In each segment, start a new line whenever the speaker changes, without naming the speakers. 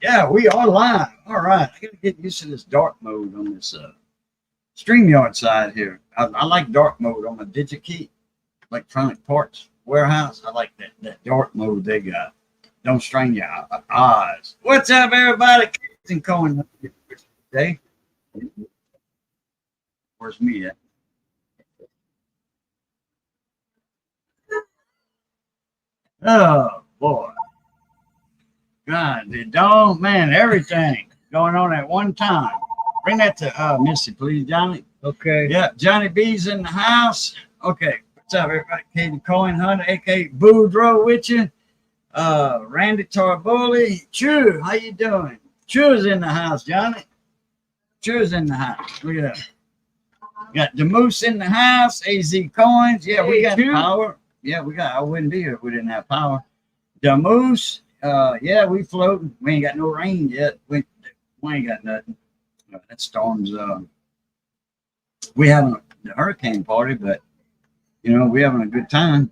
Yeah, we are live. All right. I got to get used to this dark mode on this StreamYard side here. I like dark mode on the DigiKey Electronic Parts Warehouse. I like that dark mode they got. Don't strain your eyes. What's up, everybody? Captain Cohen today. Where's me at? Oh, boy. God, the dog, man, everything going on at one time. Bring that to Missy, please, Johnny.
Okay.
Yeah, Johnny B's in the house. Okay, what's up, everybody? Katie Cohen Hunter, aka Boudreaux, with you. Randy Tarboli. Chew, how you doing? Chew's in the house, Johnny. Chew's in the house. Look at that. Got the Moose in the house. AZ Coins. Yeah, we got power. Yeah, we got. I wouldn't be here if we didn't have power. The Moose. Yeah, we floating. We ain't got no rain yet. We ain't got nothing. That storm's. We having the hurricane party, but we having a good time.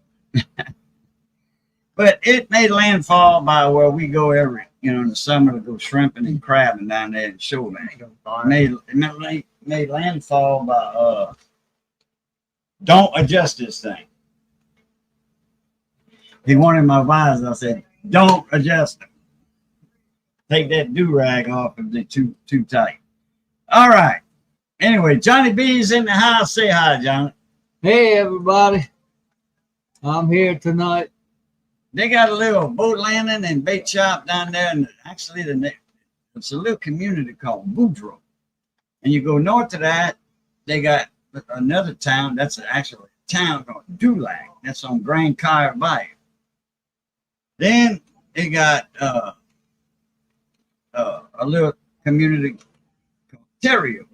But it made landfall by where we go every, in the summer to go shrimping and crabbing down there in Chauvin. Made landfall by don't adjust this thing. He wanted my visor. I said, don't adjust them. Take that do-rag off if they're too tight. All right. Anyway, Johnny B's in the house. Say hi, Johnny.
Hey, everybody. I'm here tonight.
They got a little boat landing and bait shop down there, and actually it's a little community called Boudreaux. And you go north of that, they got another town. That's actually a town called Dulac. That's on Grand Caire Bayou. Then they got a little community called Terrio,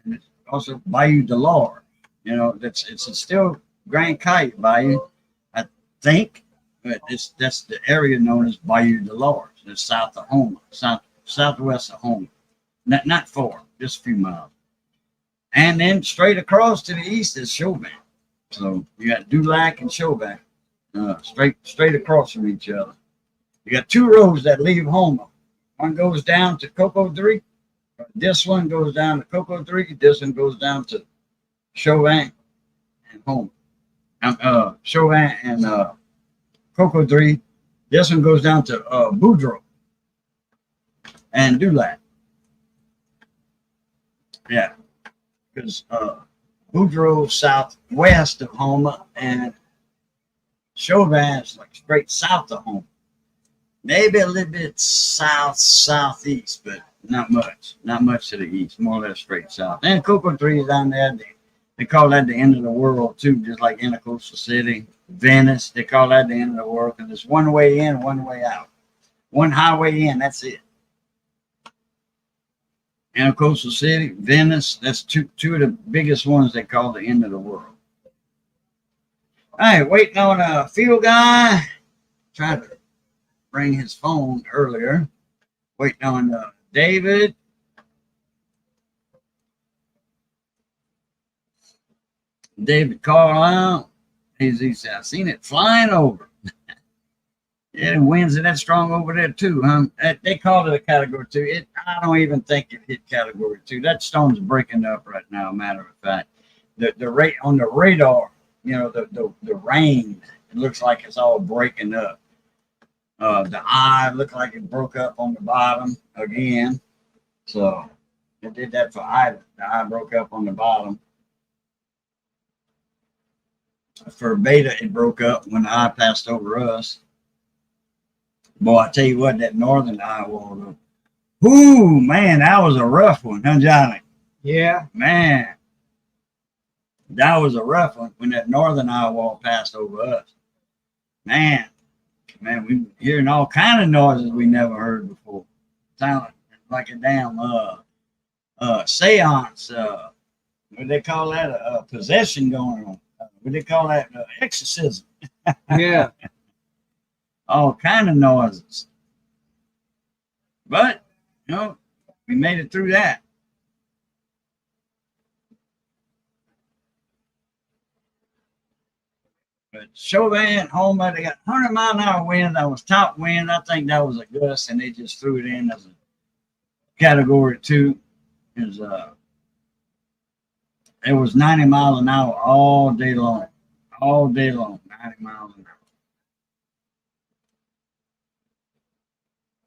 and it's also Bayou Delors. It's still Grand Caille Bayou, I think. But that's the area known as Bayou Delors. It's south of Houma, southwest of Houma. Not far, just a few miles. And then straight across to the east is Chauvin. So you got Dulac and Chauvin, straight across from each other. You got two roads that leave Houma. One goes down to Cocoa 3. This one goes down to Cocoa 3. This one goes down to Chauvin and Houma. Chauvin and Cocoa 3. This one goes down to Boudreaux and Dulac. Yeah, because Boudreaux southwest of Houma and Chauvin is like straight south of Houma. Maybe a little bit southeast, but not much. Not much to the east, more or less straight south. And Cocoa 3 is down there. They call that the end of the world too, just like Intercoastal City. Venice, they call that the end of the world because it's one way in, one way out. One highway in, that's it. Intercoastal City, Venice, that's two of the biggest ones they call the end of the world. All right, waiting on a field guy. Tried to bring his phone earlier. Waiting on David. David Carlisle. He said, I seen it flying over. Yeah, the winds are that strong over there too, huh? They called it a category 2. I don't even think it hit category 2. That storm's breaking up right now, matter of fact. The rate on the radar, the rain, it looks like it's all breaking up. The eye looked like it broke up on the bottom again. So it did that for Ida. The eye broke up on the bottom. For Beta, it broke up when the eye passed over us. Boy, I tell you what, that northern eye wall. Ooh, man, that was a rough one, huh, Johnny?
Yeah.
Man, that was a rough one when that northern eye wall passed over us. Man, we hearing all kind of noises we never heard before. Sounding like a damn seance. What do they call that? A possession going on. What do they call that? Exorcism.
Yeah.
All kind of noises. But, we made it through that. But Chauvin, Homer, they got 100-mile-an-hour wind. That was top wind. I think that was a gust, and they just threw it in as a category 2. It was 90 miles an hour all day long. All day long, 90 miles an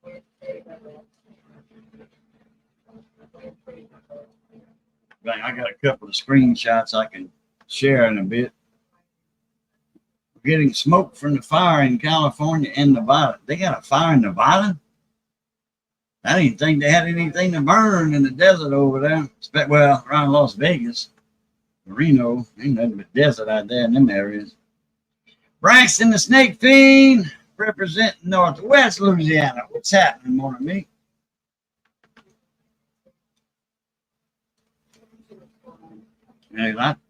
hour. I got a couple of screenshots I can share in a bit. Getting smoke from the fire in California and Nevada. They got a fire in Nevada? I didn't think they had anything to burn in the desert over there. Well, around Las Vegas, Reno, ain't nothing but desert out there in them areas. Braxton the Snake Fiend, representing Northwest Louisiana. What's happening, mon ami?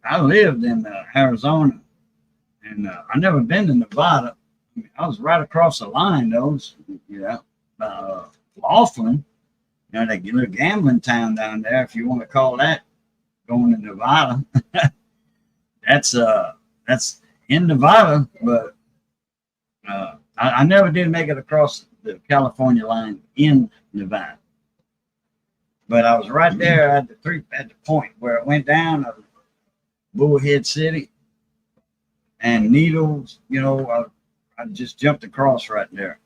I lived in Arizona, and I never been to Nevada. I was right across the line, though. Laughlin, that little gambling town down there, if you want to call that going to Nevada. that's in Nevada, but I never did make it across the California line in Nevada. But I was right there at the point where it went down to Bullhead City and Needles. I just jumped across right there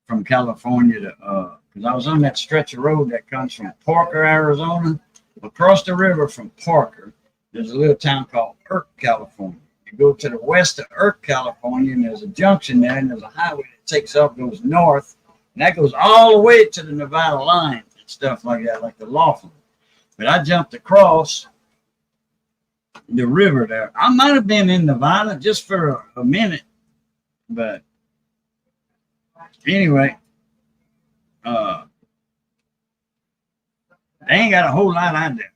from California to because I was on that stretch of road that comes from Parker, Arizona. Across the river from Parker, there's a little town called Irk, California. You go to the west of Irk, California, and there's a junction there, and there's a highway that takes off, goes north, and that goes all the way to the Nevada line and stuff like that, like the Laughlin. But I jumped across the river there. I might have been in Nevada just for a minute, but anyway, they ain't got a whole lot out there.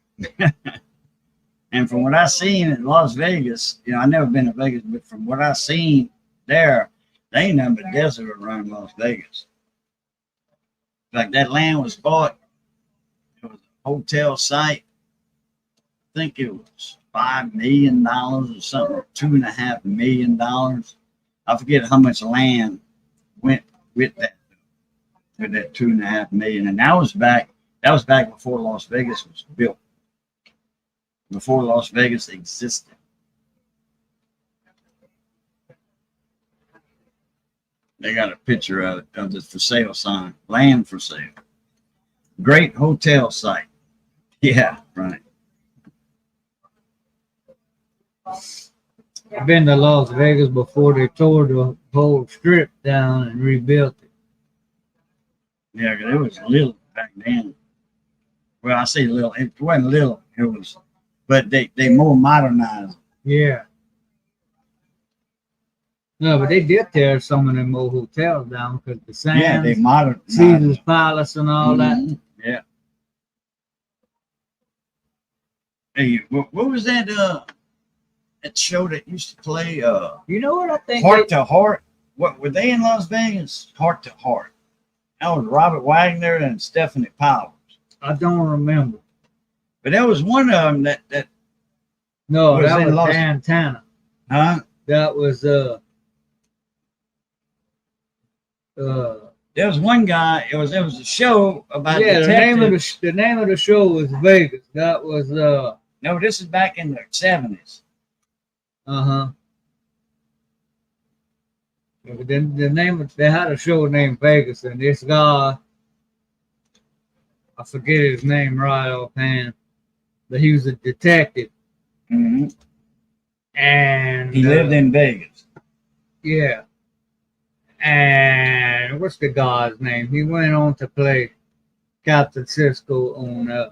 And from what I seen in Las Vegas, I never been to Vegas, but from what I seen there, they ain't nothing but desert around Las Vegas. In fact, that land was bought. It was a hotel site. I think it was $5 million or something, $2.5 million. I forget how much land went with that $2.5 million. And that was back before Las Vegas was built. Before Las Vegas existed. They got a picture of it, of the for sale sign. Land for sale. Great hotel site. Yeah, right.
I've been to Las Vegas before they tore the whole strip down and rebuilt it.
Yeah, because it was little back then. Well, I say little. It wasn't little. It was, but they more modernized.
Yeah. No, but they did tear some of them old hotels down because the Sands,
Yeah, they modern
Caesar's Palace and all that.
Yeah. Hey, what was that? That show that used to play?
You know what I think?
Heart to Heart. What were they in Las Vegas? Heart to Heart. That was Robert Wagner and Stephanie Powers.
I don't remember.
But there was one of them that
No,
was
that
in
was
Las-
Dan Tanner.
huh?
That was
There was one guy. It was a show about
yeah.
detectives.
The name of the show was Vegas. That was
No, this is back in the 70s.
Then they had a show named Vegas, and this guy, I forget his name right offhand, but he was a detective,
Mm-hmm.
and
He lived in Vegas.
yeah. And what's the guy's name? He went on to play Captain Cisco on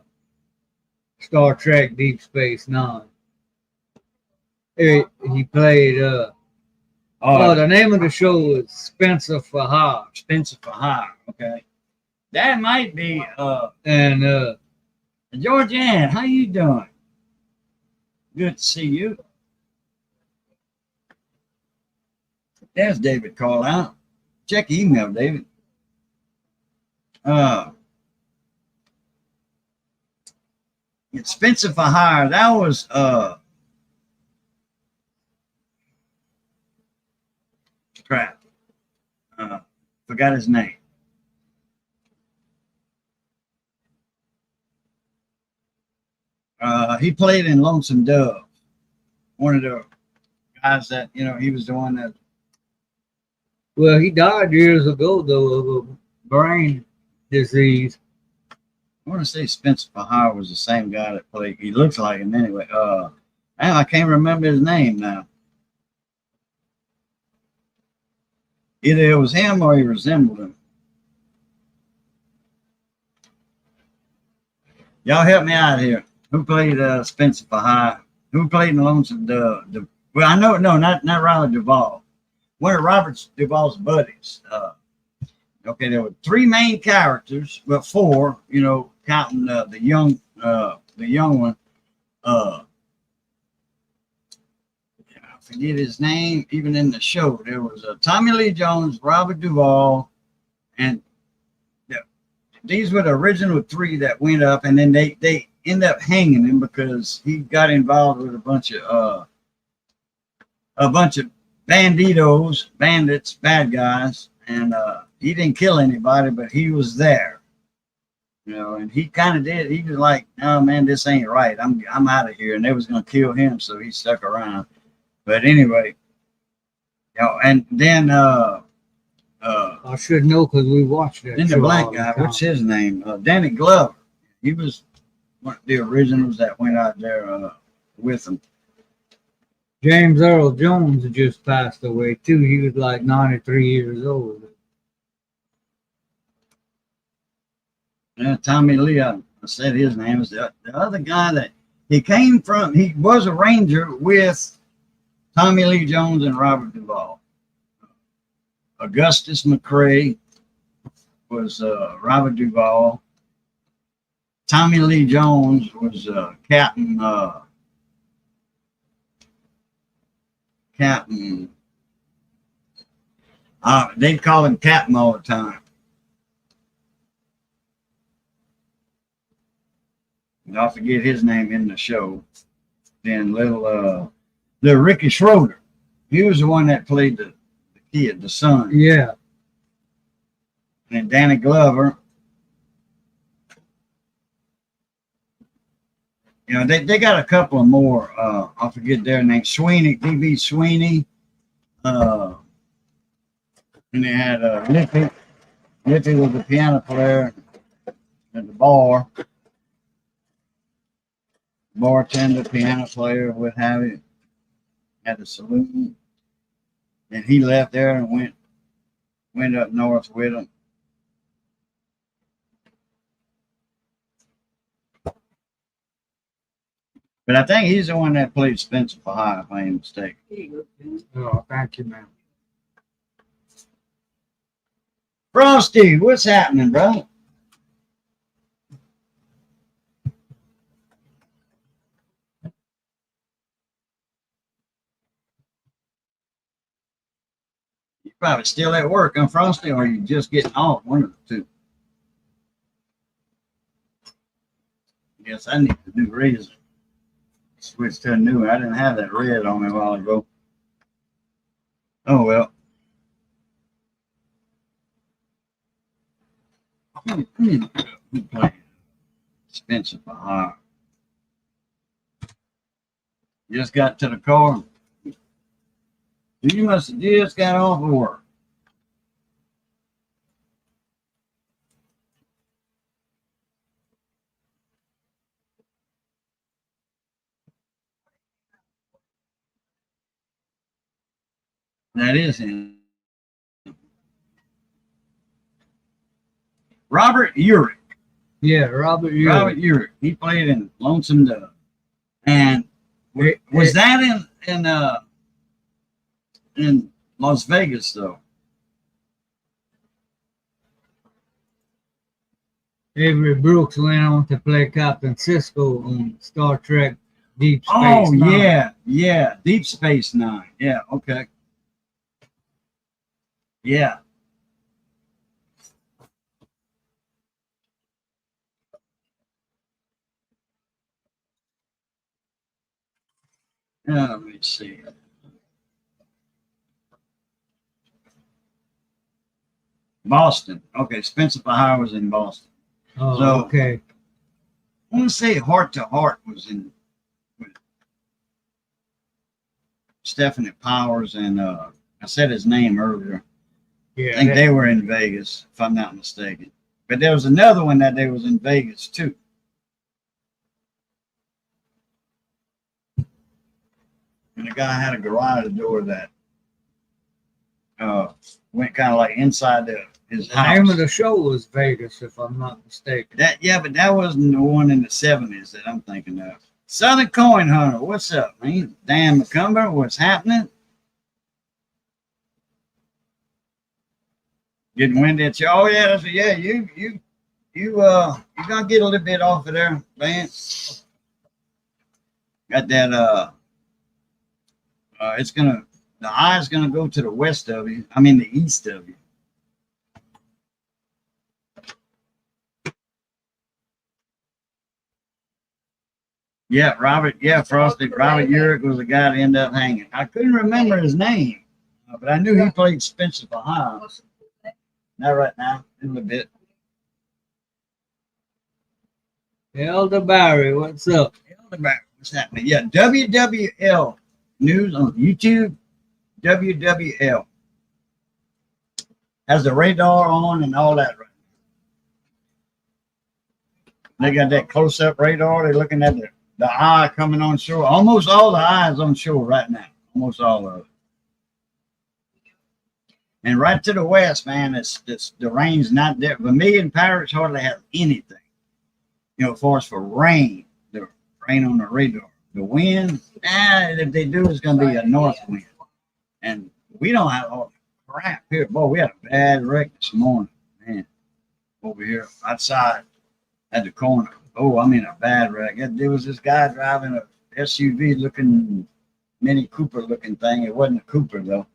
Star Trek Deep Space Nine. He played. The name of the show is Spencer for Hire.
Spencer for Hire. Okay, that might be.
And
Georgianne, how you doing? Good to see you. There's David call out. Check your email, David. It's Spencer for Hire. That was Forgot his name. He played in Lonesome Dove. One of the guys that he was the one that.
Well, he died years ago though of a brain disease.
I want to say Spencer Bahar was the same guy that played. He looks like him anyway. I can't remember his name now. Either it was him or he resembled him. Y'all help me out here. Who played Spencer Bahar? Who played in Lonesome Dove? Well, I know, no, not Robert Duvall. One of Robert Duvall's buddies. Okay, there were three main characters, but four, counting the young one. I forget his name. Even in the show, there was Tommy Lee Jones, Robert Duvall, and these were the original three that went up, and then they ended up hanging him because he got involved with a bunch of bandits, bad guys, and he didn't kill anybody, but he was there, and he kind of did. He was like, "Oh man, this ain't right. I'm out of here," and they was gonna kill him, so he stuck around. But anyway, and then
I should know because we watched that.
then the
show
black
all the
guy,
time.
what's his name? Danny Glover. He was one of the originals that went out there with him.
James Earl Jones just passed away too. He was like 93 years old.
Yeah, Tommy Lee, I said his name is the other guy that he came from. He was a ranger with Tommy Lee Jones and Robert Duvall. Augustus McCrae was Robert Duvall. Tommy Lee Jones was Captain. They'd call him Captain all the time. And I'll forget his name in the show. Then little Ricky Schroeder. He was the one that played the kid, the son.
Yeah.
And Danny Glover. They got a couple of more. I forget their name. Sweeney, D.B. Sweeney. And they had Lippy. Lippy was the piano player at the bar. Bartender, piano player, what have you. At the saloon. And he left there and went up north with him. But I think he's the one that played Spencer Bahar, if I ain't mistaken.
Oh, thank you, man.
Frosty, what's happening, bro? You probably still at work, huh, Frosty, or you just getting off, one of the two. Yes, I need a new razor. Switch to a new one. I didn't have that red on me a while ago. Oh well. Who played Spencer Bahar? Just got to the car. You must have just got off of work. That is him. Robert Urich.
Yeah, Robert.
Robert Urich. He played in Lonesome Dove. And was that in Las Vegas though?
Avery Brooks went on to play Captain Sisko on Star Trek Deep Space
Oh
Nine.
yeah, Deep Space Nine. Yeah, okay. Yeah. Let me see. Boston. Okay, Spencer for Hire was in Boston.
Oh,
So-
okay.
I want to say Heart to Heart was in with Stephanie Powers and I said his name earlier. I
Yeah.
think they were in Vegas, if I'm not mistaken. But there was another one that they was in Vegas too. And the guy had a garage door that went kind of like inside his
The name of
house.
the show was Vegas, if I'm not mistaken.
But that wasn't the one in the 70s that I'm thinking of. Southern Coin Hunter, what's up, man? Dan McCumber, what's happening? Getting windy at you. Oh yeah, that's, yeah. You gonna get a little bit off of there, Vance. Got that. It's gonna. The eye's gonna go to the west of you. I mean the east of you. Yeah, Robert. Yeah, Frosty. Robert Urich was the guy that ended up hanging. I couldn't remember his name, but I knew he played Spencer for Hire. Not right now, in a little bit.
Elder Barry, what's up?
What's happening? Yeah, WWL News on YouTube. WWL has the radar on and all that. Right. They got that close-up radar. They're looking at the eye coming on shore. Almost all the eyes on shore right now. Almost all of it. And right to the west, man, it's the rain's not there. Vermilion Pirates hardly have anything. You know, as far as for rain, the rain on the radar. The wind, if they do, it's going to be a north wind. And we don't have all the crap here. Boy, we had a bad wreck this morning, man, over here outside at the corner. Oh, I mean, a bad wreck. There was this guy driving a SUV looking, Mini Cooper looking thing. It wasn't a Cooper, though.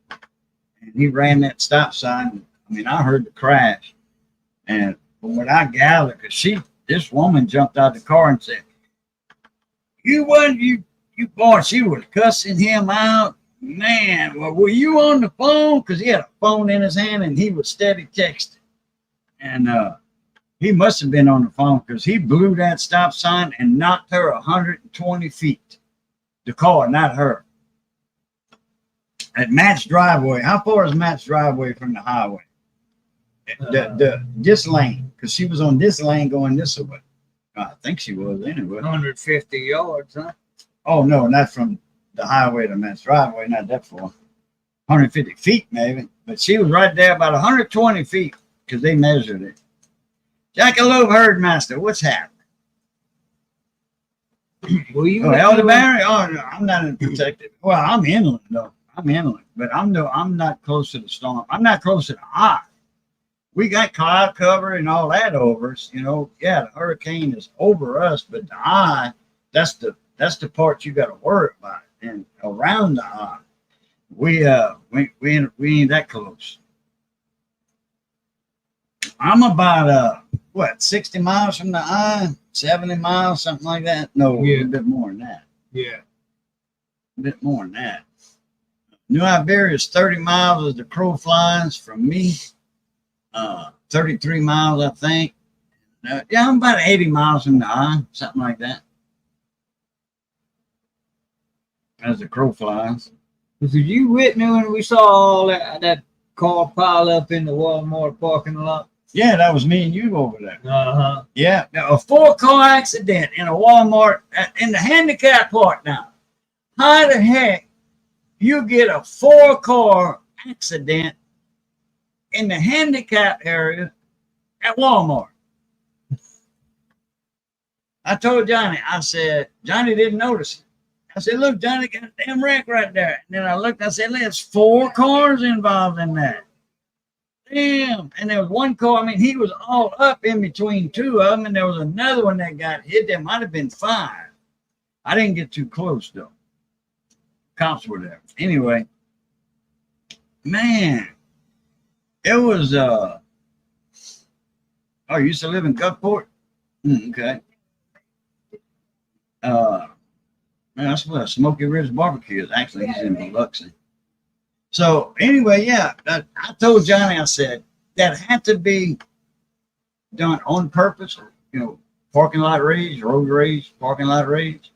And he ran that stop sign. I mean, I heard the crash. And from what I gathered, because this woman jumped out the car and said, you boy, she was cussing him out. Man, well, were you on the phone? Because he had a phone in his hand and he was steady texting. And he must have been on the phone because he blew that stop sign and knocked her 120 feet. The car, not her. At Matt's driveway. How far is Matt's driveway from the highway? This lane, because she was on this lane going this way. I think she was anyway.
150 yards, huh?
Oh no, not from the highway to Matt's driveway, not that far. 150 feet maybe, but she was right there about 120 feet because they measured it. Jackalope Herdmaster, what's happening?
Well, you
Oh, Elderberry? Oh, no, I'm not in protected. Well, I'm inland though. I'm inland, but I'm not close to the storm. I'm not close to the eye. We got cloud cover and all that over us, you know. Yeah, the hurricane is over us, but the eye, that's the part you got to worry about. And around the eye, we ain't that close. I'm about 60 miles from the eye, 70 miles, something like that. No,
Yeah.
a bit more than that.
Yeah.
A bit more than that. New Iberia is 30 miles as the crow flies from me. 33 miles, I think. Yeah, I'm about 80 miles from the eye, something like that. As the crow flies.
Was it you, Whitney, when we saw all that car pile up in the Walmart parking lot?
Yeah, that was me and you over there.
Uh-huh.
Yeah, now, a 4-car accident in a Walmart in the handicap part now. How the heck you get a 4-car accident in the handicap area at Walmart? I told Johnny, I said, Johnny didn't notice it. I said, look, Johnny got a damn wreck right there. And then I looked, I said, there's 4 cars involved in that. Damn. And there was one car, I mean, he was all up in between 2 of them, and there was another one that got hit. There might have been 5. I didn't get too close, though. Cops were there. Anyway, man, it was, oh, you used to live in Gulfport? Okay. Man, that's where Smoky Ridge Barbecue is. Actually, he's in Biloxi. So anyway, yeah, I told Johnny, I said, that had to be done on purpose, you know, parking lot rage, road rage, parking lot rage,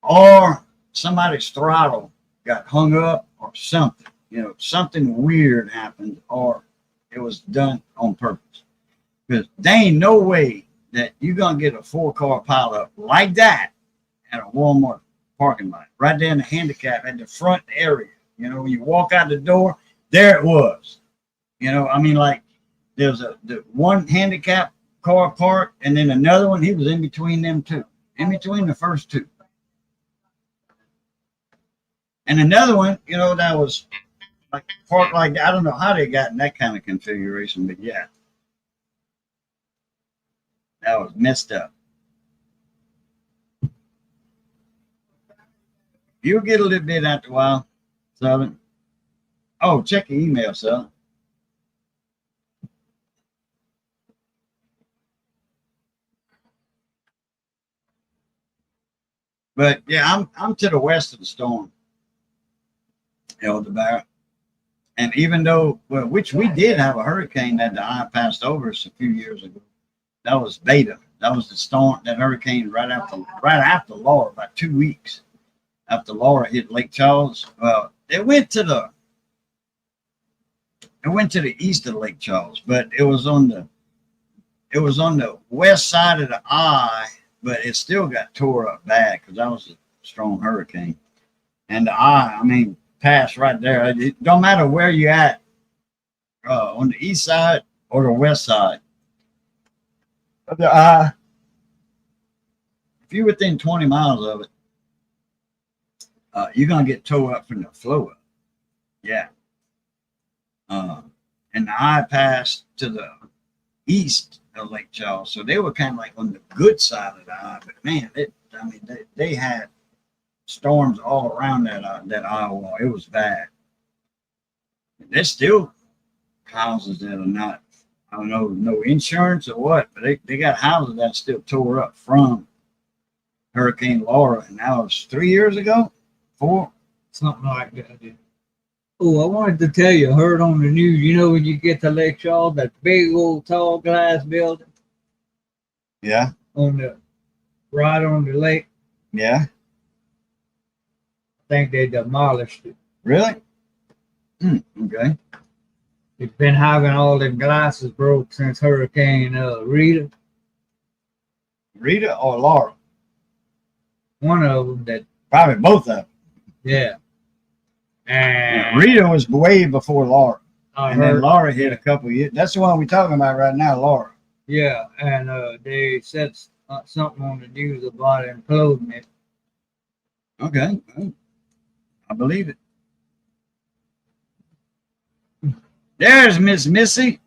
or somebody's throttle got hung up or something, you know, something weird happened, or it was done on purpose. Because there ain't no way that you're going to get a 4-car pileup like that at a Walmart parking lot, right there in the handicap at the front area. You know, when you walk out the door, there it was. You know, I mean, like there's the one handicap car parked, and then another one. He was in between them two, in between the first two, and another one. You know, that was like parked like I don't know how they got in that kind of configuration, but yeah, that was messed up. You'll get a little bit after a while, Southern. Oh, check your email, Southern. But yeah, I'm to the west of the storm, Elderberry. And even though, well, which we did have a hurricane that the eye passed over us a few years ago. That was Beta. That was the storm, that hurricane right after Laura, about 2 weeks after Laura hit Lake Charles. Well, it went to the east of Lake Charles, but it was on the west side of the eye, but it still got tore up bad because that was a strong hurricane. And the eye, I mean, passed right there. It don't matter where you at, on the east side or the west side of the eye. If you're within 20 miles of it, you're gonna get tore up from the flow up. Yeah. And the eye passed to the east of Lake Charles, so they were kind of like on the good side of the eye. But man, they had storms all around that eye wall. It was bad. There's still houses that are not, I don't know, no insurance or what, but they got houses that still tore up from Hurricane Laura, and that was 3 years ago, 4.
Something like that. Oh, I wanted to tell you, I heard on the news, you know, when you get to Lake Charles, that big old tall glass building
Yeah,
right on the lake,
yeah,
I think they demolished it.
really? Okay.
It's been having all them glasses broke since Hurricane Rita.
Rita or Laura?
One of them that,
Probably both of them.
yeah. And
Rita was way before Laura,
I
and
heard,
then Laura hit a couple of years. That's the one we're talking about right now, Laura.
yeah, and they said something on the news about imploding it.
Okay, well, I believe it. There's Miss Missy.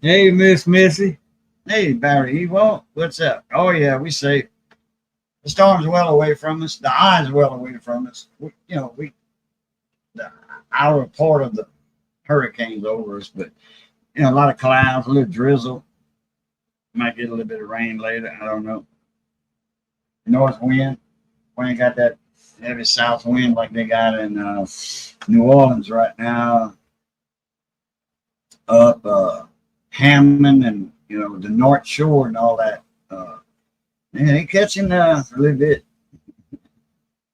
Hey, Miss Missy.
Hey, Barry Evo, what's up? Oh yeah, we safe. The storm's well away from us. The eye's well away from us. Our part of the hurricane's over us, but a lot of clouds, a little drizzle. Might get a little bit of rain later. I don't know. North wind. We ain't got that heavy south wind like they got in New Orleans right now. Up Hammond and the North Shore and all that. Man, they catching a little bit.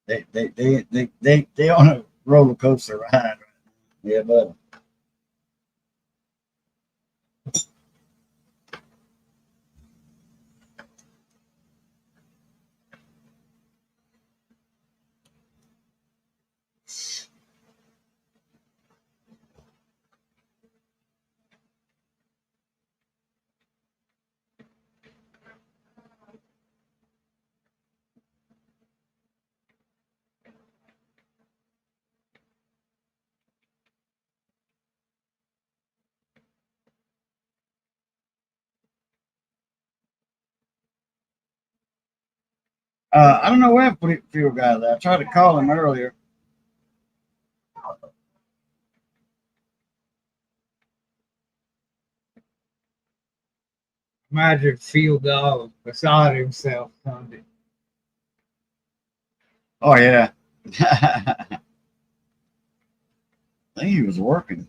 They on a roller coaster ride right now. Yeah, but I don't know where field guys at. I tried to call him earlier.
Magic field dog beside himself Sunday.
Oh yeah. I think he was working.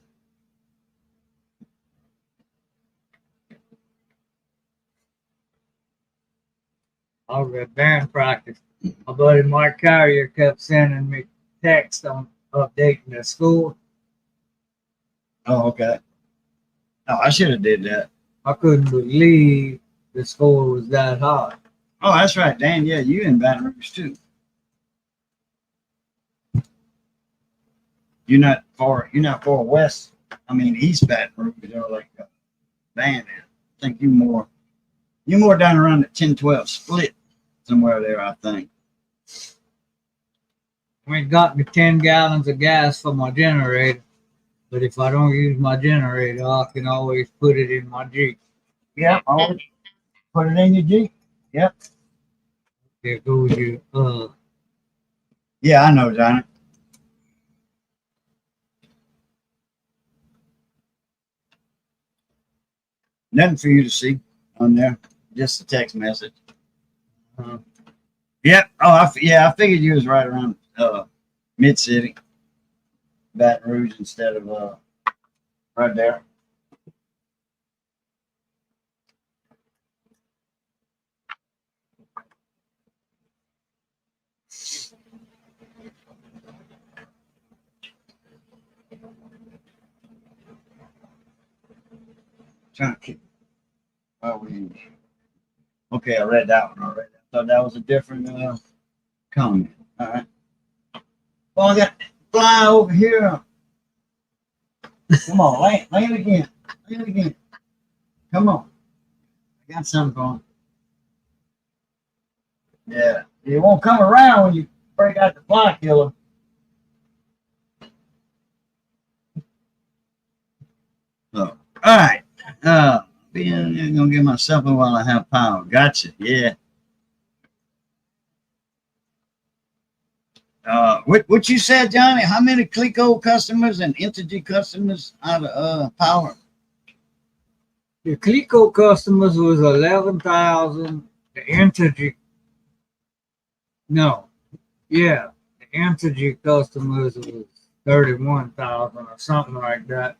I was at band practice. My buddy Mark Carrier kept sending me texts on updating the school.
Oh, okay. Oh, I should have did that.
I couldn't believe the score was that high.
Oh, that's right, Dan. Yeah, you in Baton Rouge too. You're not far west. I mean, East Baton Rouge, like Van is. I think you're more down around the 10-12 split somewhere there, I think.
I mean, got me 10 gallons of gas for my generator. But if I don't use my generator, I can always put it in my Jeep.
Yeah, always put it in your Jeep. Yep.
There goes your
Yeah, I know, Johnny. Nothing for you to see on there. Just a text message. Yep. Oh, I figured you was right around Mid City, Baton Rouge, instead of right there. Trying to keep. Okay, I read that one already. I thought that was a different comment. All right. Well, I got to fly over here. Come on, land again. Land again. Come on. I got something going. Yeah. It won't come around when you break out the fly killer. So, all right. I'm gonna get myself in while I have power. Gotcha. Yeah. What you said, Johnny? How many Clico customers and Entergy customers out of power?
The Clico customers was 11,000. The Entergy, no, yeah, the Entergy customers was 31,000 or something like that.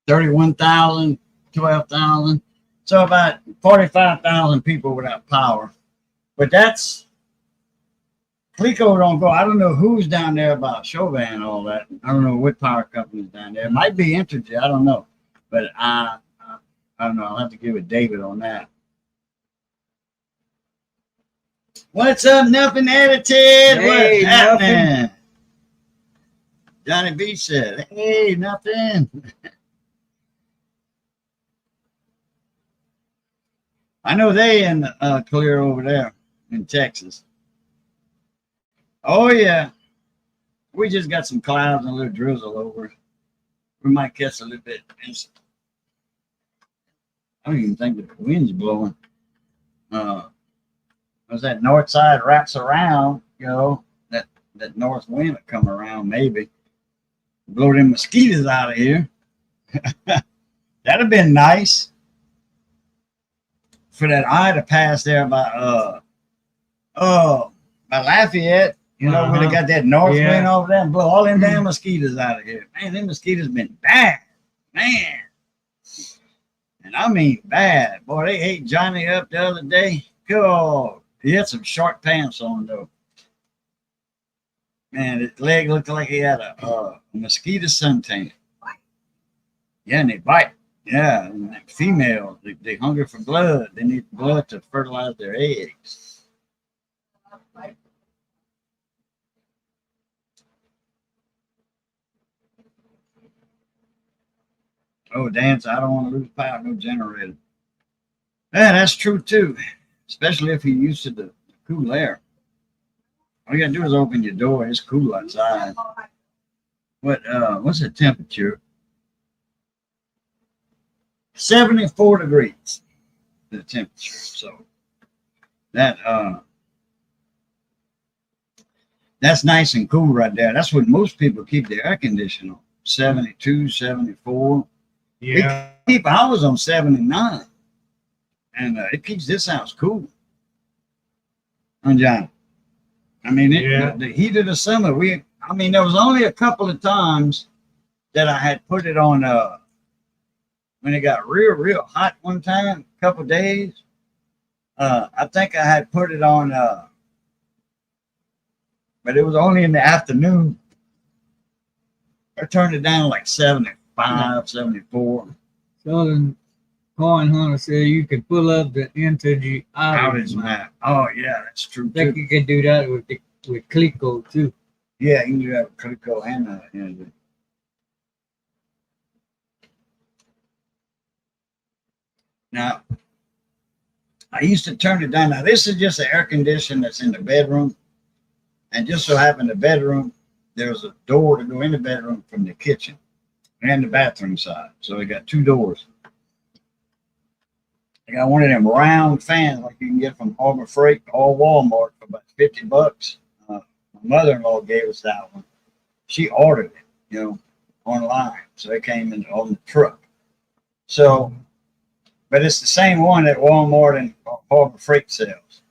$31,000, 12,000. So about 45,000 people without power. But that's Clico don't go. I don't know who's down there about Chauvin and all that. I don't know what power company's down there. It might be Entergy. I don't know. But I don't know. I'll have to give it David on that. What's up, Nothing Edited?
Hey,
What's happening? Johnny B said, hey, nothing. I know they in clear over there in Texas. Oh, yeah. We just got some clouds and a little drizzle over. We might catch a little bit. I don't even think the wind's blowing. As that north side wraps around, that north wind will come around maybe. Blow them mosquitoes out of here. That'd have been nice. For that eye to pass there by Lafayette, where they got that north wind over there and blow all them damn mosquitoes out of here. Man, them mosquitoes been bad. Man. And I mean bad. Boy, they ate Johnny up the other day. God, he had some short pants on though. Man, his leg looked like he had a mosquito suntan. Yeah, and they bite. Yeah, and females, they hungry for blood. They need blood to fertilize their eggs. Oh, Dan, I don't want to lose power, no generator. Yeah, that's true too, especially if you're used to the cool air. All you gotta do is open your door. It's cool outside. what's the temperature? 74 degrees, the temperature. So that that's nice and cool right there. That's what most people keep their air conditioner on. 72, 74.
Yeah.
Keep ours on 79. And it keeps this house cool. And John, I mean, the heat of the summer, there was only a couple of times that I had put it on, when it got real hot one time, a couple of days. I think I had put it on, but it was only in the afternoon. I turned it down like 75, 74.
Southern Coin Hunter said you can pull up the Entergy
Outage map. Oh, yeah, that's true,
I think
too.
you can do that with Clico, too.
Yeah, you can do that with Clico and now, I used to turn it down. Now, this is just an air conditioner that's in the bedroom. And just so happened the bedroom, there's a door to go in the bedroom from the kitchen and the bathroom side. So we got two doors. I got one of them round fans like you can get from Harbor Freight or Walmart for about $50. My mother-in-law gave us that one. She ordered it, online. So it came in on the truck. So, but it's the same one that Walmart and Harbor Freight sells.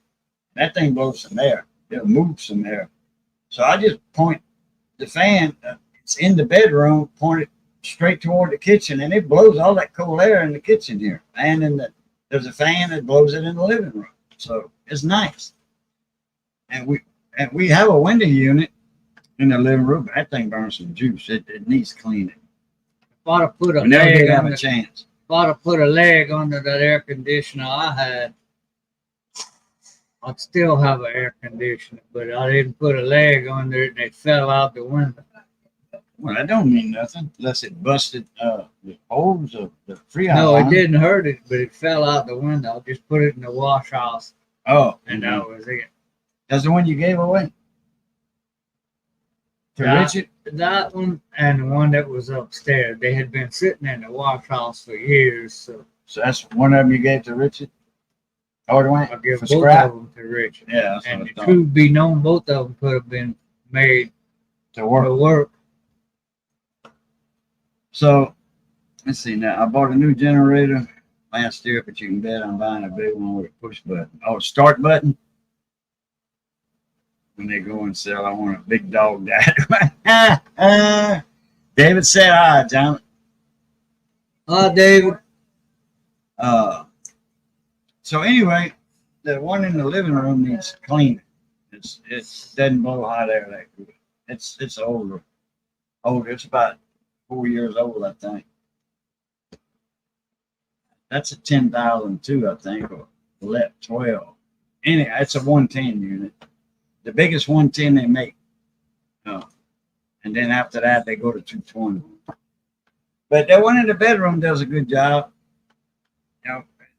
That thing blows some air. It'll move some air. So I just point the fan, it's in the bedroom, point it straight toward the kitchen, and it blows all that cold air in the kitchen here. And there's a fan that blows it in the living room. So it's nice. And we have a window unit in the living room, but that thing burns some juice. It needs cleaning.
If I'd have put a
We never
leg
did have a
under,
chance.
if I'd have put a leg under that air conditioner I had, I'd still have an air conditioner, but I didn't put a leg under it and it fell out the window.
Well, that don't mean nothing unless it busted the holes of the freon.
No,
line.
it didn't hurt it, but it fell out the window. I just put it in the wash house
Oh,
and that was it.
that's the one you gave away to Richard.
That one and the one that was upstairs. They had been sitting in the wash house for years, so
So that's one of them you gave to Richard. Or the one
I'll give
for
both
scrap.
of them to Richard.
Yeah, that's
And
what
the
I thought.
truth be known, both of them could have been made
To work.
to work.
So let's see now. I bought a new generator last year, but you can bet I'm buying a big one with a push button. Oh, start button. When they go and sell, I want a big dog dad. David said hi, John.
David.
So anyway, the one in the living room needs cleaning. It doesn't blow hot air that good. It's older. It's about 4 years old, I think. That's a 10,002, I think, or 12. Anyway, it's a 110 unit. The biggest 110 they make. And then after that, they go to 220. But that one in the bedroom does a good job.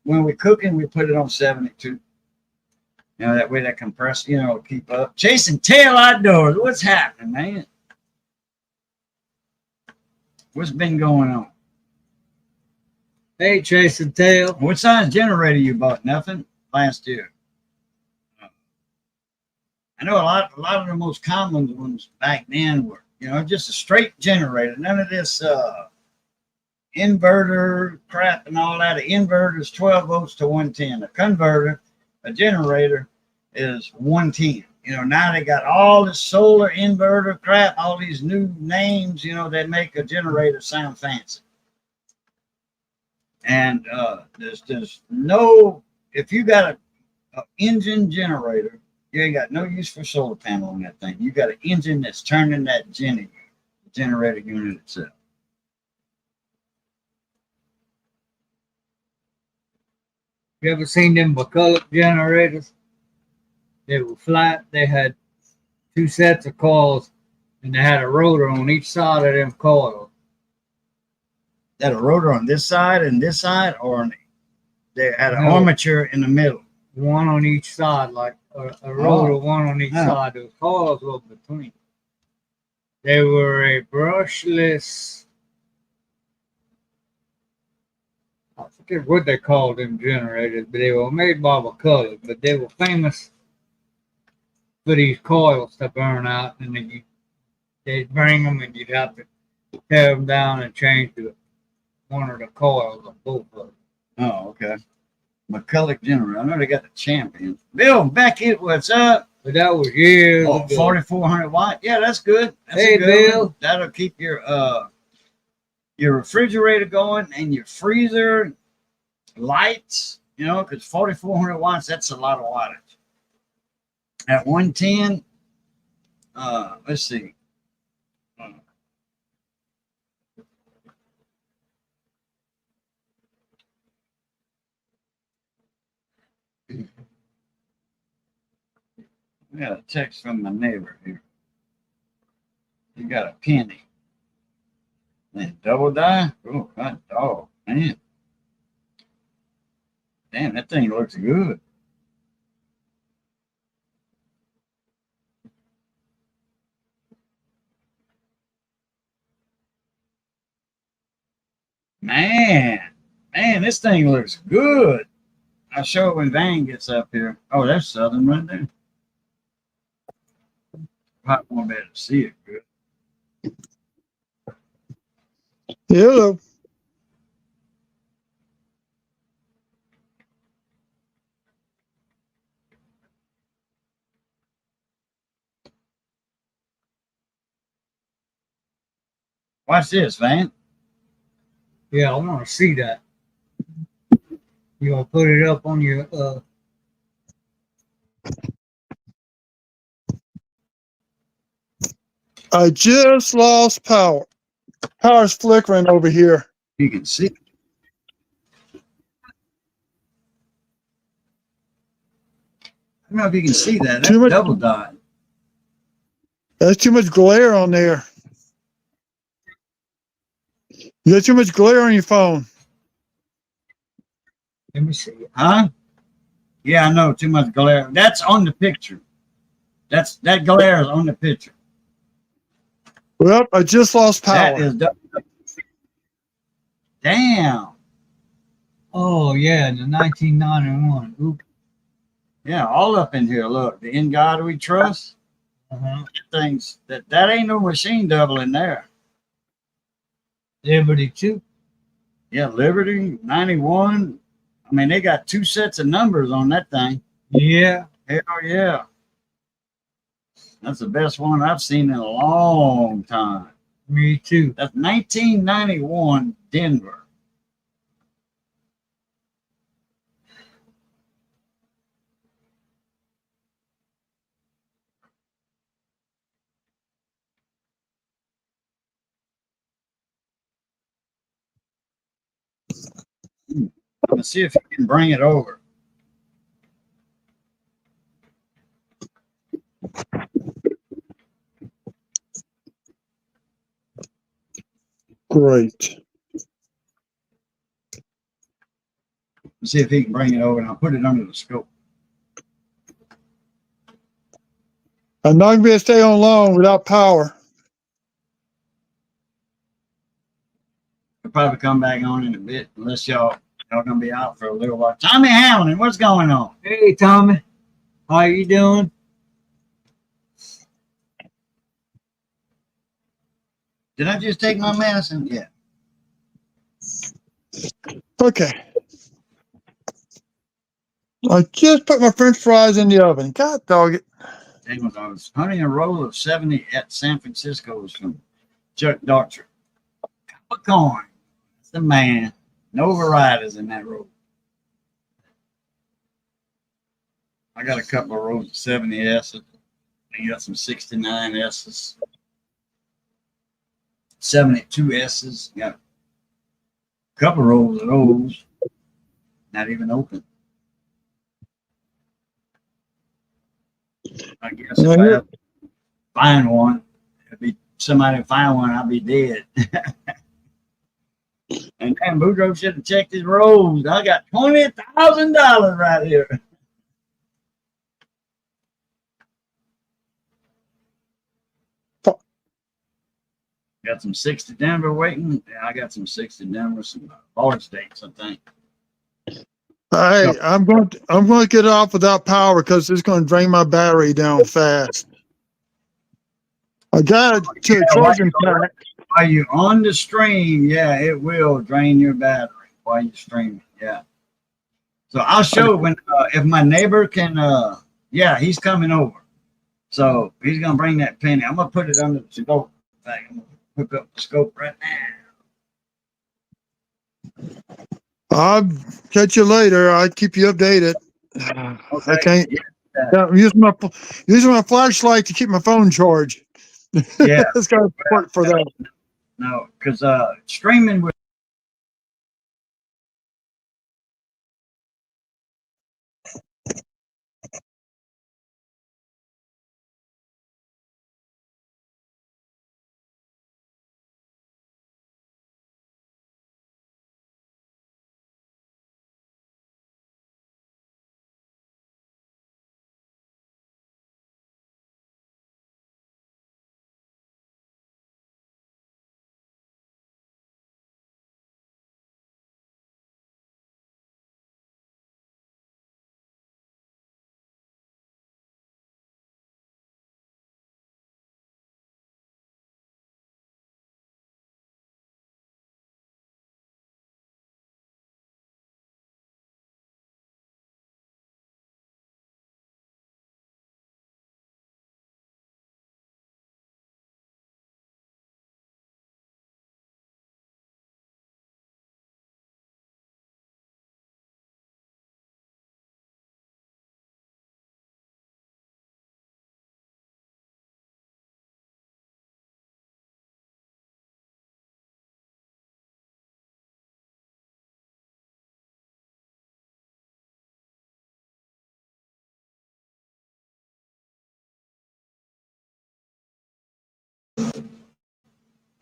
When we're cooking, we put it on 72. That way that compressor, will keep up. Chasing Tail Outdoors. What's happening, man? What's been going on?
Hey, Chasing Tail.
What size generator you bought? Nothing last year. I know a lot of the most common ones back then were, just a straight generator. None of this inverter crap and all that. An inverter is 12 volts to 110. A converter, a generator, is 110. Now they got all this solar inverter crap, all these new names, that make a generator sound fancy. And there's no, if you got a engine generator, you ain't got no use for solar panel on that thing. You got an engine that's turning that generator unit itself.
You ever seen them McCulloch generators? They were flat. They had 2 sets of coils, and they had a rotor on each side of them coils.
That a rotor on this side and this side, or they had an
No.
armature in the middle.
One on each side, like a rotor, one on each side. Those coils were between. They were a brushless. I forget what they called them generators, but they were made by McCulloch. But they were famous for these coils to burn out, and then they'd bring them, and you'd have to tear them down and change one of the coils of both of them.
Oh, okay. McCulloch General. I know they got the champion. Bill Beckett, what's up?
But that was years
Oh,
ago.
4,400 watt. Yeah, that's good. That's
Hey,
a good
Bill.
one. That'll keep your refrigerator going and your freezer lights, you know, because 4,400 watts, that's a lot of wattage. At 110, let's see. I got a text from my neighbor here. He got a penny. Man, double die? Oh, God, dog, man. Damn, that thing looks good. Man, this thing looks good. I'll show it when Van gets up here. Oh, that's Southern right there. Probably won't be able to see it good.
Hello.
Watch this, Van.
Yeah, I want to see that. You gonna put it up on your
I just lost power. Power's flickering over here.
You can see. I don't know if you can see that. That's
Too much-
double dot.
There's too much glare on there. You got too much glare on your phone.
let me see it.
Huh? Yeah, I know. Too much glare. That's on the picture. That glare is on the picture.
Well, I just lost
That
power.
is double. Damn.
Oh yeah, in the 1991. Oop.
Yeah, all up in here. Look, the In God We Trust.
Uh-huh.
Things that ain't no machine double in there.
Liberty 2.
Yeah, Liberty 91. I mean, they got two sets of numbers on that thing.
Yeah.
Hell yeah. That's the best one I've seen in a long time.
Me too.
That's 1991 Denver. Let's see if you can bring it over.
Great.
Let's see if he can bring it over, and I'll put it under the scope.
I'm not going to be able to stay on long without power.
I'll probably come back on in a bit, unless y'all gonna be out for a little while. Tommy Hamlin, what's going on?
Hey Tommy, how you doing?
Did I just take my medicine? Yeah.
Okay. I just put my french fries in the oven. God dog it.
I was hunting a roll of 70 at San Francisco's from Chuck Doctor. Cup of corn. That's the man. No varieties in that roll. I got a couple of rolls of 70 S's. I got some 69 S's. 72 S's. Got a couple of rolls of those. Not even open. I guess if I have to find one, it'd be somebody find one, I'll be dead. And damn, Boudreaux should have checked his rolls. I got $20,000 right here. Got some 60 Denver waiting. Yeah, I got some 60 Denver, some hard states, I think.
Hey, I'm going to get off without power because it's going to drain my battery down fast. I got it to a charging pack.
While you're on the stream, yeah, it will drain your battery while you're streaming. Yeah. So I'll show when if my neighbor can. Yeah, he's coming over. So he's gonna bring that penny. I'm gonna put it under the scope. In fact, I'm gonna hook up the scope right now.
I'll catch you later. I'll keep you updated.
Okay.
I can't.
Yeah.
I'm using my flashlight to keep my phone charged.
Yeah.
It's got to work for that.
No, because streaming with.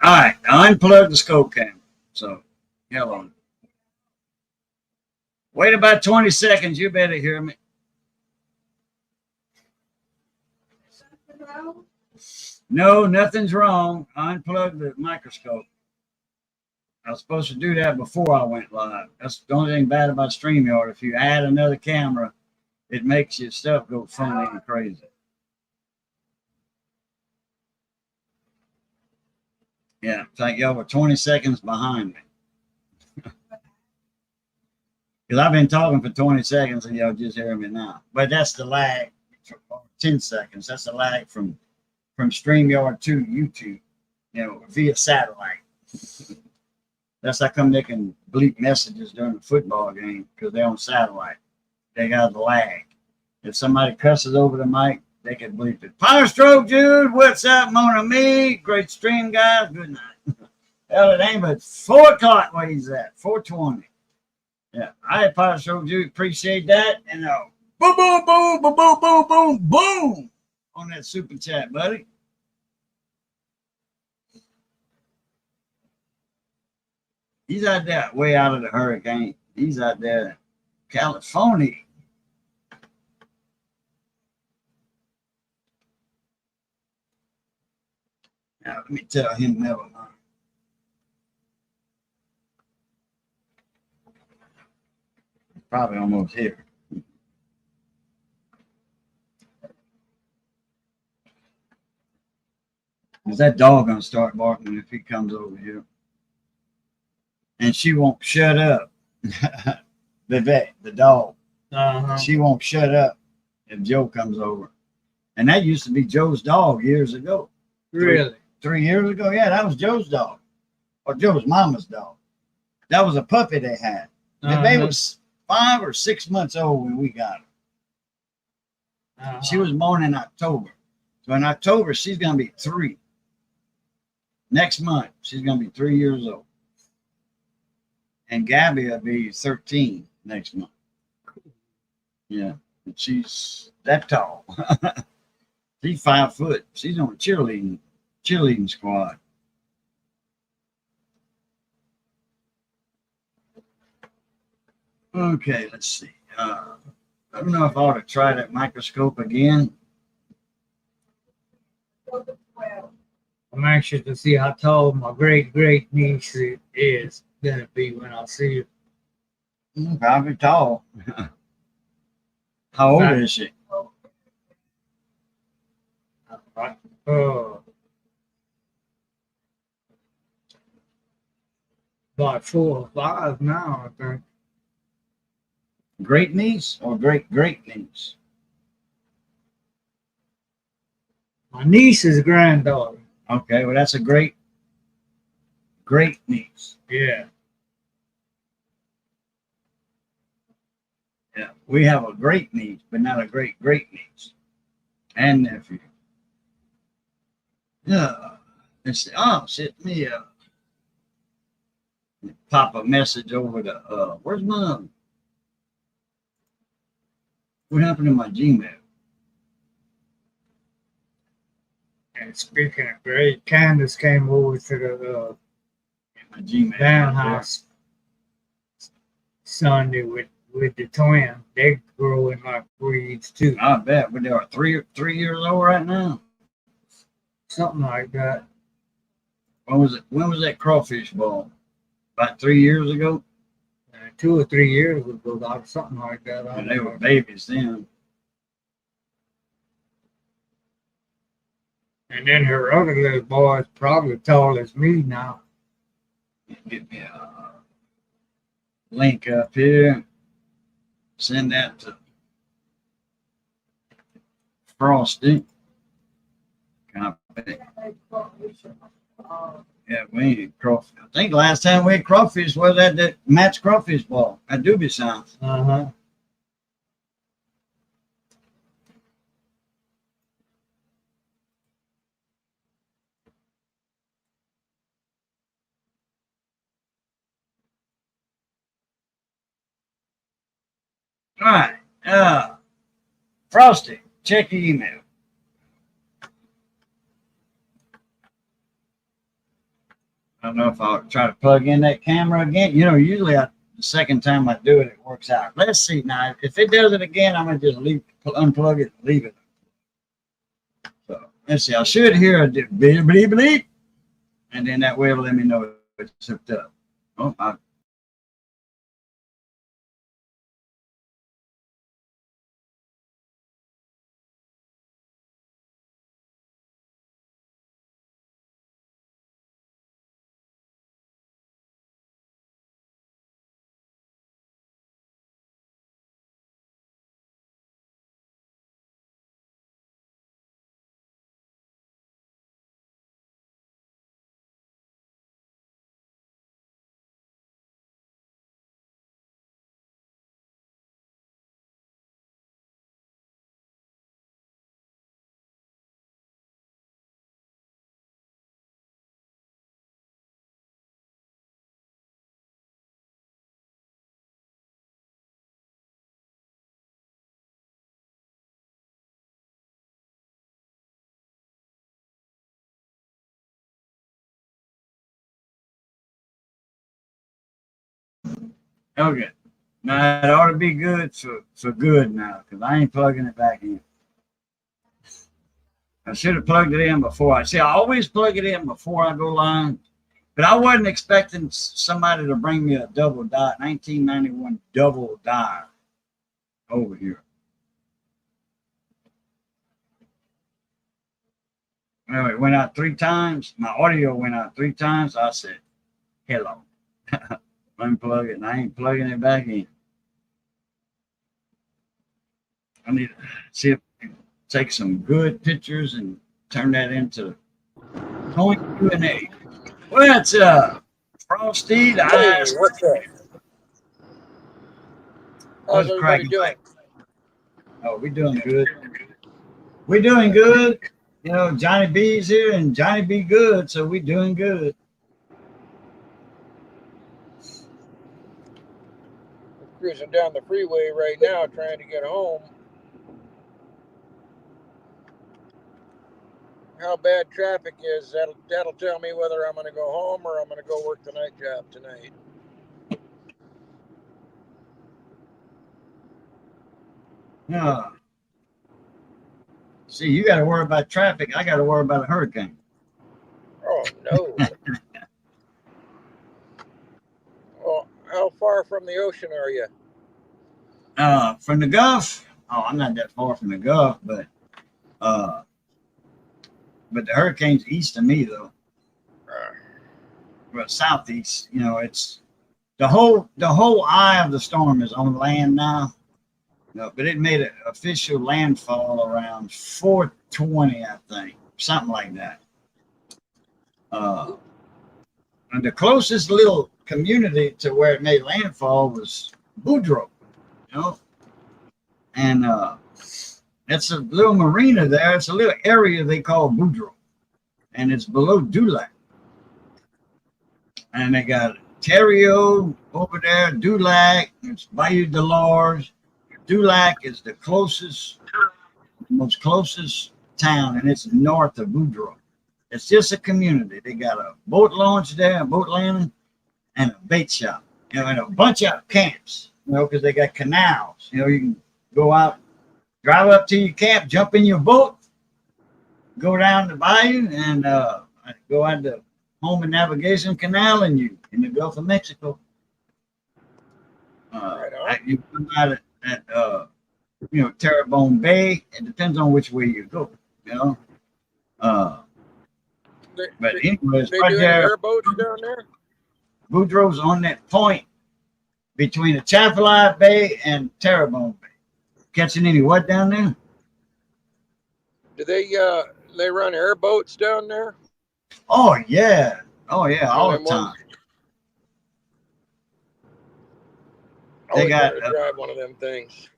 All right, I unplugged the scope camera. So, hello. Wait about 20 seconds. You better hear me. No, nothing's wrong. I unplugged the microscope. I was supposed to do that before I went live. That's the only thing bad about StreamYard. If you add another camera, it makes your stuff go funny and crazy. Yeah, it's like y'all were 20 seconds behind me. Because I've been talking for 20 seconds and y'all just hearing me now. But that's the lag, 10 seconds. That's the lag from StreamYard to YouTube, via satellite. That's how come they can bleep messages during the football game, because they're on satellite. They got the lag. If somebody cusses over the mic, they can bleep it. Power Stroke Jude, what's up, Mona Me? Great stream, guys. Good night. Hell, it ain't but 4 o'clock where he's at. 4:20. Yeah. All right, Power Stroke Jude. Appreciate that. And boom, boom, boom, boom, boom, boom, boom, boom on that super chat, buddy. He's out there way out of the hurricane. He's out there in California. Now, let me tell him never mind. Probably almost here. Is that dog gonna start barking if he comes over here? And she won't shut up. Vivette, the dog. She won't shut up if Joe comes over. And that used to be Joe's dog years ago.
Really?
3 years ago? Yeah, that was Joe's dog. Or Joe's mama's dog. That was a puppy they had. Vivette was 5 or 6 months old when we got her. She was born in October. So in October, she's going to be 3. Next month, she's going to be 3 years old. And Gabby will be 13 next month. Yeah, and she's that tall. She's 5 foot. She's on a cheerleading squad. Okay, let's see. I don't know if I ought to try that microscope again.
I'm anxious to see how tall my great niece is gonna be when I see her.
Probably tall. How old is she?
Uh, about 4 or 5 now, I think.
Great niece or great niece?
My niece's granddaughter.
Okay, well that's a great niece.
Yeah.
Yeah, we have a great niece, but not a great niece and nephew. Yeah, let's see. Oh, shit, me pop a message over to where's my what happened to my Gmail?
And speaking of great, Candace came over to the
My Gmail.
Van house Sunday with the twin. They growing like weeds too.
I bet, but they are 3 years old right now.
Something like that.
When was it? When was that crawfish ball? About 3 years ago.
2 or 3 years ago, like something like that. I
And they
don't
were
know.
babies then.
And then her other little boy is probably tall as me now.
Get me a link up here. Send that to Frosty. Copy. Yeah, we ain't crawfish. I think last time we had crawfish was at that match crawfish ball at Doobie Sounds.
Uh-huh.
All right. Frosty, check your email. I don't know if I'll try to plug in that camera again. You know, usually the second time I do it, it works out. Let's see now. If it does it again, I'm gonna just unplug it, leave it. So let's see. I should hear a bleep, bleep, bleep, and then that way it'll let me know it's hooked up. Oh, okay. Now it ought to be good for good now, because I ain't plugging it back in. I should have plugged it in before. I always plug it in before I go live, but I wasn't expecting somebody to bring me a double dot 1991 double dial over here. Anyway, it went out 3 times. My audio went out 3 times. I said, hello. Unplug it, and I ain't plugging it back in. I need to see if I can take some good pictures and turn that into point Q&A. What's up, Frosty? The
Hey,
Ice.
what's up? How's
What's
everybody
cracking?
doing?
Oh, we're doing good. We're doing good. You know, Johnny B's here and Johnny B good, so we're doing good.
I'm cruising down the freeway right now trying to get home. How bad traffic is, that'll tell me whether I'm going to go home or I'm going to go work the night job tonight.
Yeah. See, you got to worry about traffic. I got to worry about a hurricane.
Oh no. Well, how far from the ocean are you?
From the Gulf. Oh, I'm not that far from the Gulf, but the hurricane's east of me though. Well, southeast. You know, it's the whole eye of the storm is on land now. No, but it made an official landfall around 4:20, I think, something like that. And the closest little community to where it made landfall was Boudreaux, you know, and it's a little marina there. It's a little area they call Boudreaux, and it's below Dulac. And they got Terrio over there, Dulac, it's Bayou Delors. Dulac is the most closest town, and it's north of Boudreaux. It's just a community. They got a boat launch there, a boat landing, and a bait shop, you know, and a bunch of camps, you know, because they got canals. You know, you can go out, drive up to your camp, jump in your boat, go down the bayou, and go out the Home and Navigation Canal, and you in the Gulf of Mexico. You come out at you know, Terrebonne Bay. It depends on which way you go, you know. But anyways,
They
right
do any
there,
airboats down there?
Boudreaux's on that point between the Atchafalaya Bay and Terrebonne Bay. Catching any what down there?
Do they run airboats down there?
Oh yeah, all the
them
time.
ones?
They
Always
got,
wanted to drive one of them things.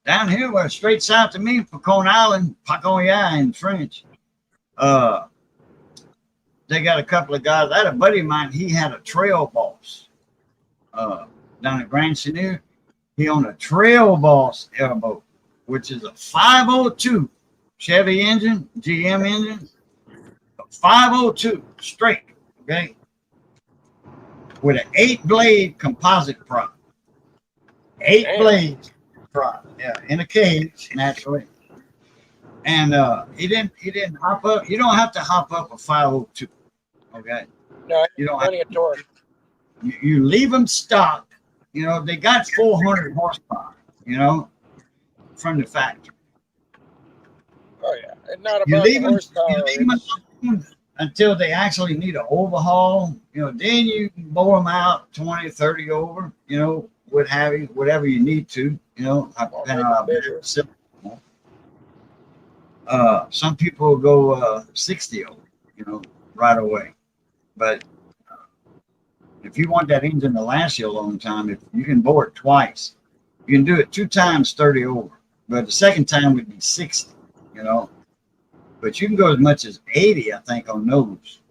Down here, well, straight south of me, Pecan Island, Paconya in French. They got a couple of guys. I had a buddy of mine. He had a Trail Boss down at Grand Chenier. He owned a Trail Boss airboat, which is a 502 Chevy engine, GM engine, a 502 straight, okay, with an 8-blade composite prop. 8
Damn.
blades prop, yeah, in a cage, naturally. And he didn't hop up. You don't have to hop up a 502, okay?
No,
You don't
plenty of torque.
you leave them stock. You know, they got 400 horsepower, you know, from the factory.
Oh yeah, it's not
You
about
leave
the
them,
horsepower.
you leave them alone until they actually need an overhaul. You know, then you can bore them out 20, 30 over, you know, what have you, whatever you need to, you know, depending on how big the system. Some people go 60 over, you know, right away. But if you want that engine to last you a long time, if you can bore it twice, you can do it 2 times 30 over. But the second time would be 60, you know. But you can go as much as 80, I think, on those.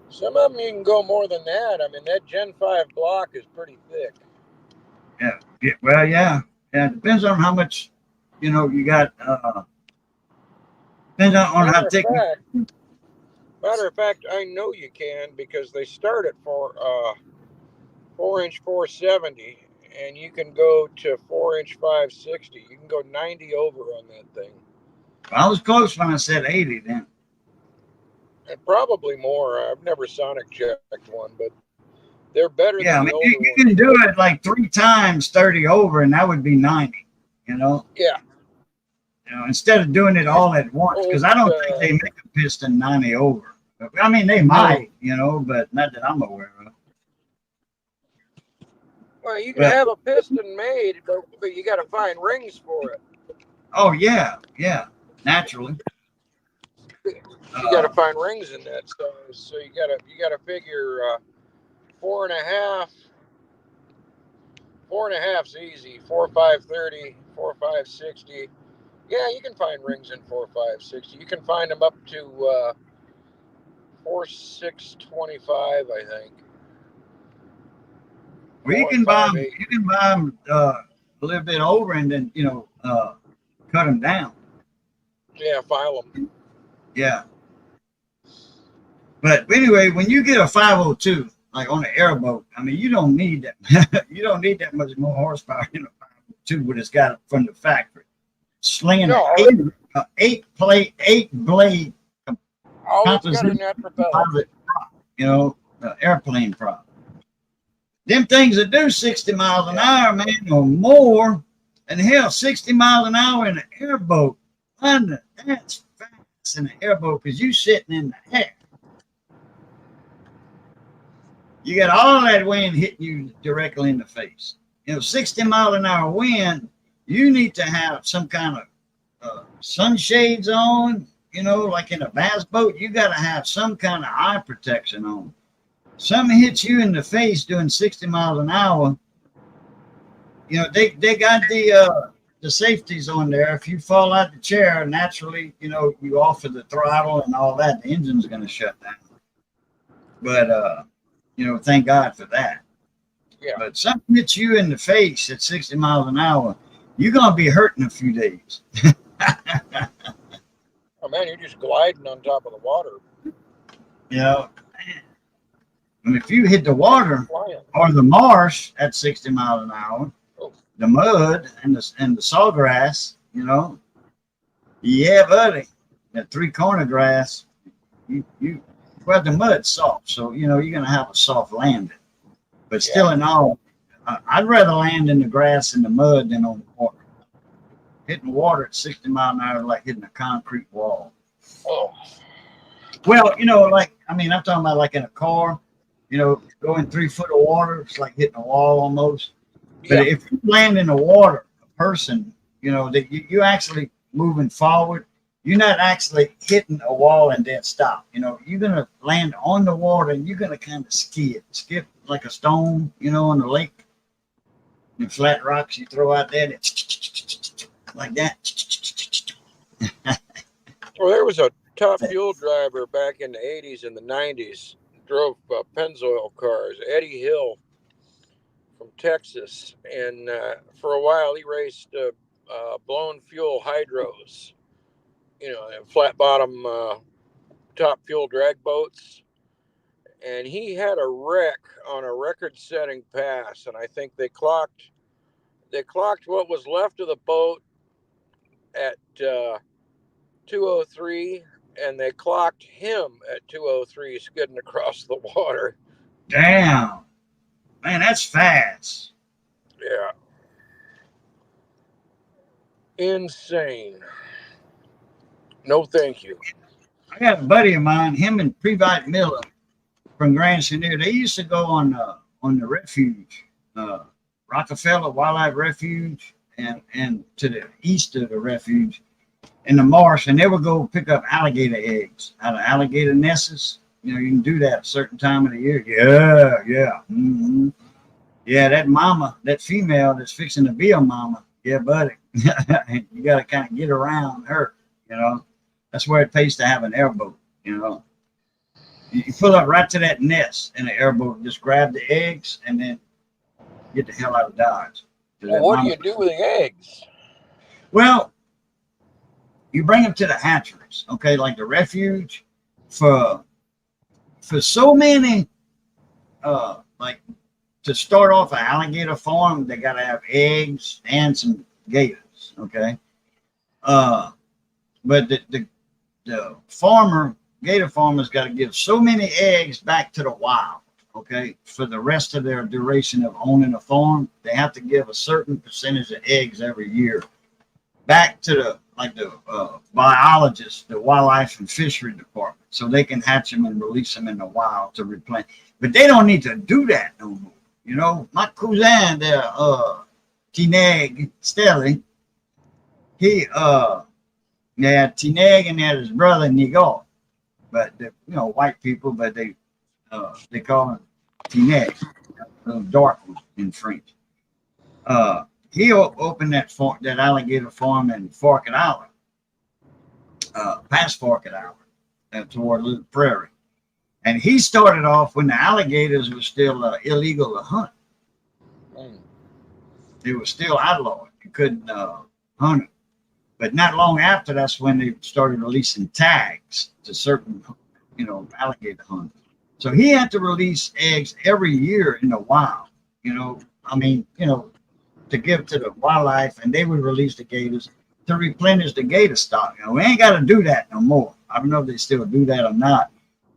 Some of them you can go more than that. I mean, that Gen 5 block is pretty thick.
Yeah. Well, yeah. It depends on how much, you know, you got. Depends on how thick.
Matter of fact, I know you can because they start it for 4-inch 470, and you can go to 4-inch 560. You can go 90 over on that thing.
I was close when I said 80 then.
And probably more. I've never sonic checked one, but they're better
Yeah, I
than
mean,
the older
you can
ones.
do it like 3 times 30 over, and that would be 90, you know?
Yeah.
You know, instead of doing it all at once, because I don't think they make a piston 90 over. I mean, they might, you know, but not that I'm aware of.
Well, you can have a piston made, but you got to find rings for it.
Oh, yeah, naturally.
You got to find rings in that. So you got to figure 4.5. 4.5's easy. 4.530, 4.560. Yeah, you can find rings in 4.560. You can find them up to 4.625, I think.
Well, you can buy them a little bit over and then, you know, cut them down.
Yeah, file them.
Yeah. But anyway, when you get a 502, like on an airboat, I mean, you don't need that. You don't need that much more horsepower in a 502, but it's got it from the factory. Slinging an 8 blade
Oh, it's got a net propeller.
pilot prop, you know, airplane prop. Them things that do 60 miles an hour, man, or more, and hell, 60 miles an hour in an airboat. That's fast in an airboat because you sitting in the air. You got all that wind hitting you directly in the face. You know, 60 mile an hour wind, you need to have some kind of sunshades on, you know, like in a bass boat, you got to have some kind of eye protection on. Something hits you in the face doing 60 miles an hour, you know, they got the safeties on there. If you fall out the chair, naturally, you know, you offer the throttle and all that, the engine's going to shut down. But, you know, thank God for that.
Yeah.
But something hits you in the face at 60 miles an hour, you're going to be hurt in a few days.
Oh, man, you're just gliding on top of the water.
You know, and if you hit the water
Flying.
or the marsh at 60 miles an hour,
Oh.
the mud and the sawgrass, you know, yeah, buddy, that three-corner grass, well, the mud's soft, so, you know, you're going to have a soft landing. But still in all, I'd rather land in the grass and the mud than on the water. Hitting water at 60 miles an hour is like hitting a concrete wall.
Oh,
Well, you know, like, I mean, I'm talking about like in a car, you know, going 3 foot of water, it's like hitting a wall almost. But
yeah.
if you land in the water, a person, you know, that you actually moving forward, you're not actually hitting a wall and then stop. You know, you're going to land on the water and you're going to kind of skip like a stone, you know, in the lake. And flat rocks you throw out there, like that.
Well, there was a top fuel driver back in the 80s and the 90s, drove Pennzoil cars, Eddie Hill from Texas. And for a while, he raced blown fuel hydros, you know, flat bottom top fuel drag boats. And he had a wreck on a record setting pass. And I think they clocked what was left of the boat at 203, and they clocked him at 203 skidding across the water.
Damn. Man, that's fast.
Yeah. Insane. No, thank you.
I got a buddy of mine, him and Previte Miller from Grand Chenier. They used to go on the refuge, Rockefeller Wildlife Refuge, and to the east of the refuge in the marsh, and they would go pick up alligator eggs out of alligator nests. You know, you can do that a certain time of the year. Yeah. Mm-hmm. Yeah, that mama, that female that's fixing to be a mama. Yeah, buddy. You got to kind of get around her, you know. That's where it pays to have an airboat, you know. You pull up right to that nest in the airboat, just grab the eggs, and then get the hell out of Dodge.
Well, what do you do with the eggs?
Well, you bring them to the hatcheries, okay, like the refuge. For so many, like to start off an alligator farm, they got to have eggs and some gators, okay. But the gator farmer's got to give so many eggs back to the wild, okay, for the rest of their duration of owning a farm. They have to give a certain percentage of eggs every year back to the biologists, the wildlife and fishery department, so they can hatch them and release them in the wild to replenish. But they don't need to do that no more. You know, my cousin there, Tineg Stelly, he had Tineg and had his brother Nigel, but you know, white people, but they call him Tineg, dark one in French. He opened that alligator farm in Forked Island, past Forked Island, toward Little Prairie. And he started off when the alligators were still illegal to hunt. They were still outlawed. You couldn't hunt them. But not long after, that's when they started releasing tags to certain, you know, alligator hunters. So he had to release eggs every year in the wild, you know, I mean, you know, to give to the wildlife, and they would release the gators to replenish the gator stock. You know, we ain't got to do that no more. I don't know if they still do that or not.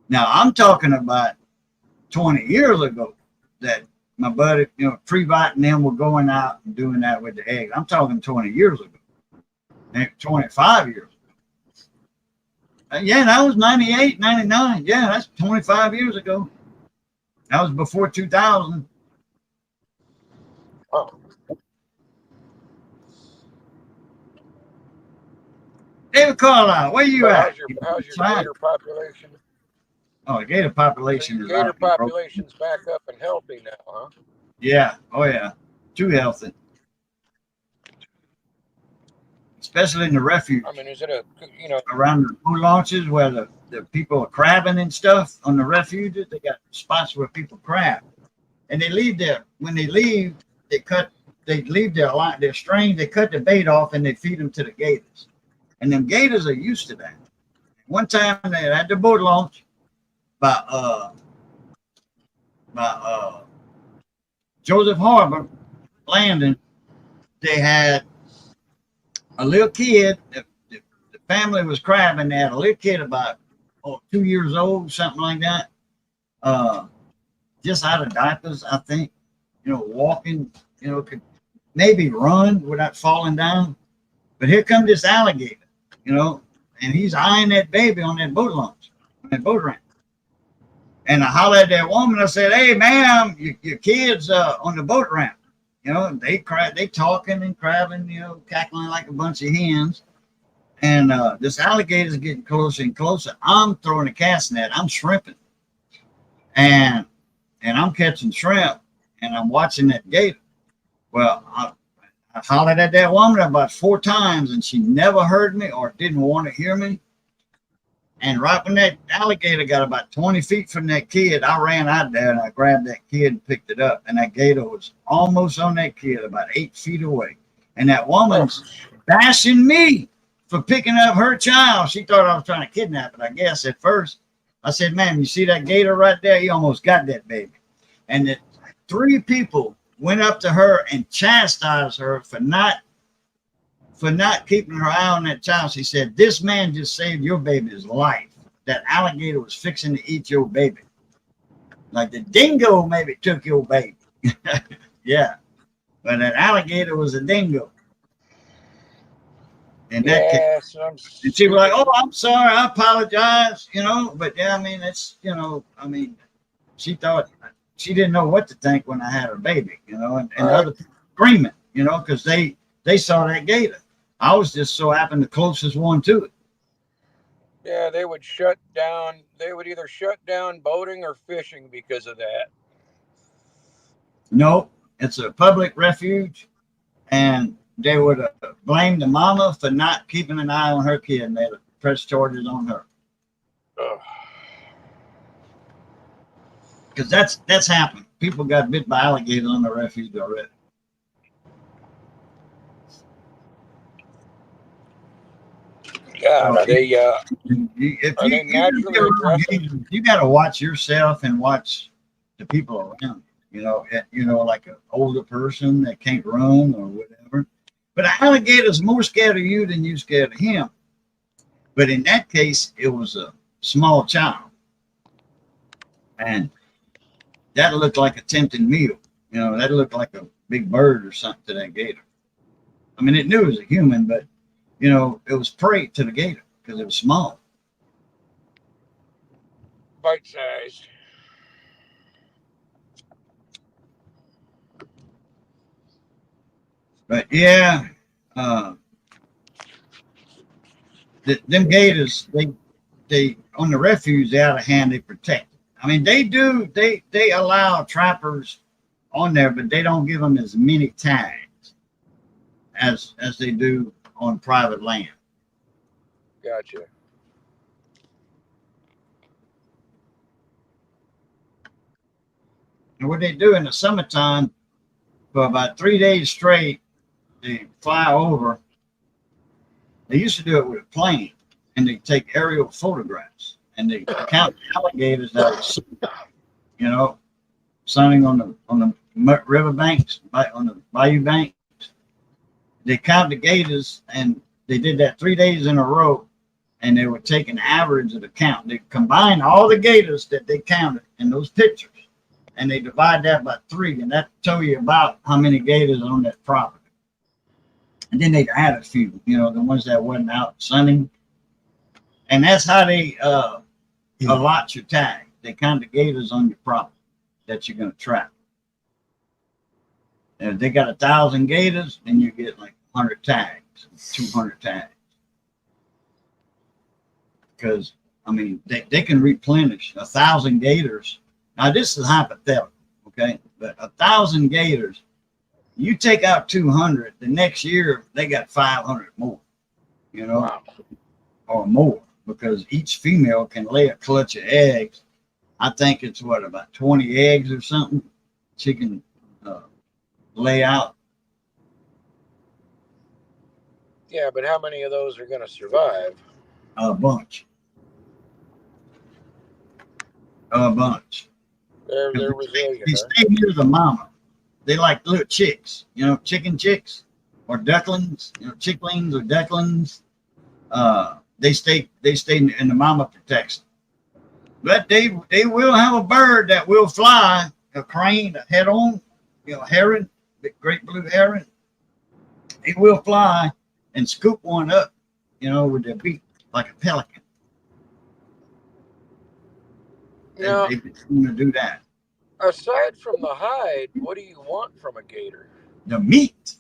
Now I'm talking about 20 years ago that my buddy, Trevite and them were going out and doing that with the eggs. I'm talking 20 years ago, 25 years ago. Yeah, that was 98, 99. Yeah, that's 25 years ago. That was before 2000.
Oh,
David Carlisle, where you
but
at?
how's your
Fine.
gator population?
Oh, the gator
So
population
your
is
gator
out, bro.
population's back up and healthy now, huh?
Yeah. Oh, yeah. Too healthy. Especially in the refuge
I mean, is it
around the food launches where the people are crabbing and stuff on the refuges. They got spots where people crab. And they leave there. When they leave, they leave their string, they cut the bait off and they feed them to the gators. And them gators are used to that. One time they had the boat launch by Joseph Harbor landing. They had a little kid. The family was crabbing. They had a little kid about 2 years old, something like that. Just out of diapers, I think. Walking. Could maybe run without falling down. But here comes this alligator. And he's eyeing that baby on that boat launch, on that boat ramp. And I hollered at that woman. I said, "Hey, ma'am, your kid's on the boat ramp." They talking and crabbing, cackling like a bunch of hens. And this alligator's getting closer and closer. I'm throwing a cast net. I'm shrimping. And I'm catching shrimp. And I'm watching that gator. Well, I hollered at that woman about 4 times, and she never heard me or didn't want to hear me. And right when that alligator got about 20 feet from that kid, I ran out there and I grabbed that kid and picked it up. And that gator was almost on that kid, about 8 feet away. And that woman's bashing me for picking up her child. She thought I was trying to kidnap it, I guess, at first. I said, "Ma'am, you see that gator right there? You almost got that baby." And the 3 people went up to her and chastised her for not keeping her eye on that child. She said, "This man just saved your baby's life. That alligator was fixing to eat your baby. Like the dingo maybe took your baby." Yeah. But that alligator was a dingo. And that
Yes,
and she was like, "Oh, I'm sorry, I apologize," but yeah, I mean, it's, she thought, she didn't know what to think when I had her baby, and other people screaming, because they saw that gator. I was just so happened the closest one to it.
Yeah, they would shut down. They would either shut down boating or fishing because of that.
No, it's a public refuge, and they would blame the mama for not keeping an eye on her kid, and they'd press charges on her. Because that's happened. People got bit by alligators on the refuge already.
God, are they naturally aggressive?
You got to watch yourself and watch the people around. Like an older person that can't run or whatever. But an alligator's more scared of you than you scared of him. But in that case, it was a small child, and that looked like a tempting meal. That looked like a big bird or something to that gator. I mean, it knew it was a human, but it was prey to the gator because it was small.
Bite size.
But yeah, them gators, they on the refuge, they out of hand, they protect. I mean, they allow trappers on there, but they don't give them as many tags as they do on private land.
Gotcha.
And what they do in the summertime, for about 3 days straight, they fly over. They used to do it with a plane, and they take aerial photographs, and they count alligators that are, sunning on the river banks, on the bayou banks. They count the gators, and they did that 3 days in a row. and they were taking average of the count. They combined all the gators that they counted in those pictures, and they divide that by 3, and that tell you about how many gators on that property. And then they add a few, the ones that wasn't out sunning, and that's how they allot your tag. They count the gators on your property that you're going to trap. And if they got 1,000 gators, then you get like 100 tags, 200 tags. Because, I mean, they can replenish 1,000 gators. Now, this is hypothetical, okay? But 1,000 gators, you take out 200, the next year they got 500 more,
Wow.
or more, because each female can lay a clutch of eggs. I think it's about 20 eggs or something she can lay out.
Yeah, but how many of those are going to survive?
A bunch.
They're resilient.
They
Huh?
stay near the mama. They like little chicks, chicken chicks or ducklings, chicklings or ducklings. They stay in the mama protection. But they will have a bird that will fly, a crane, a head-on, heron, the great blue heron. They will fly and scoop one up, with their beak like a pelican.
Now,
They're going to do that.
aside from the hide, what do you want from a gator?
The meat.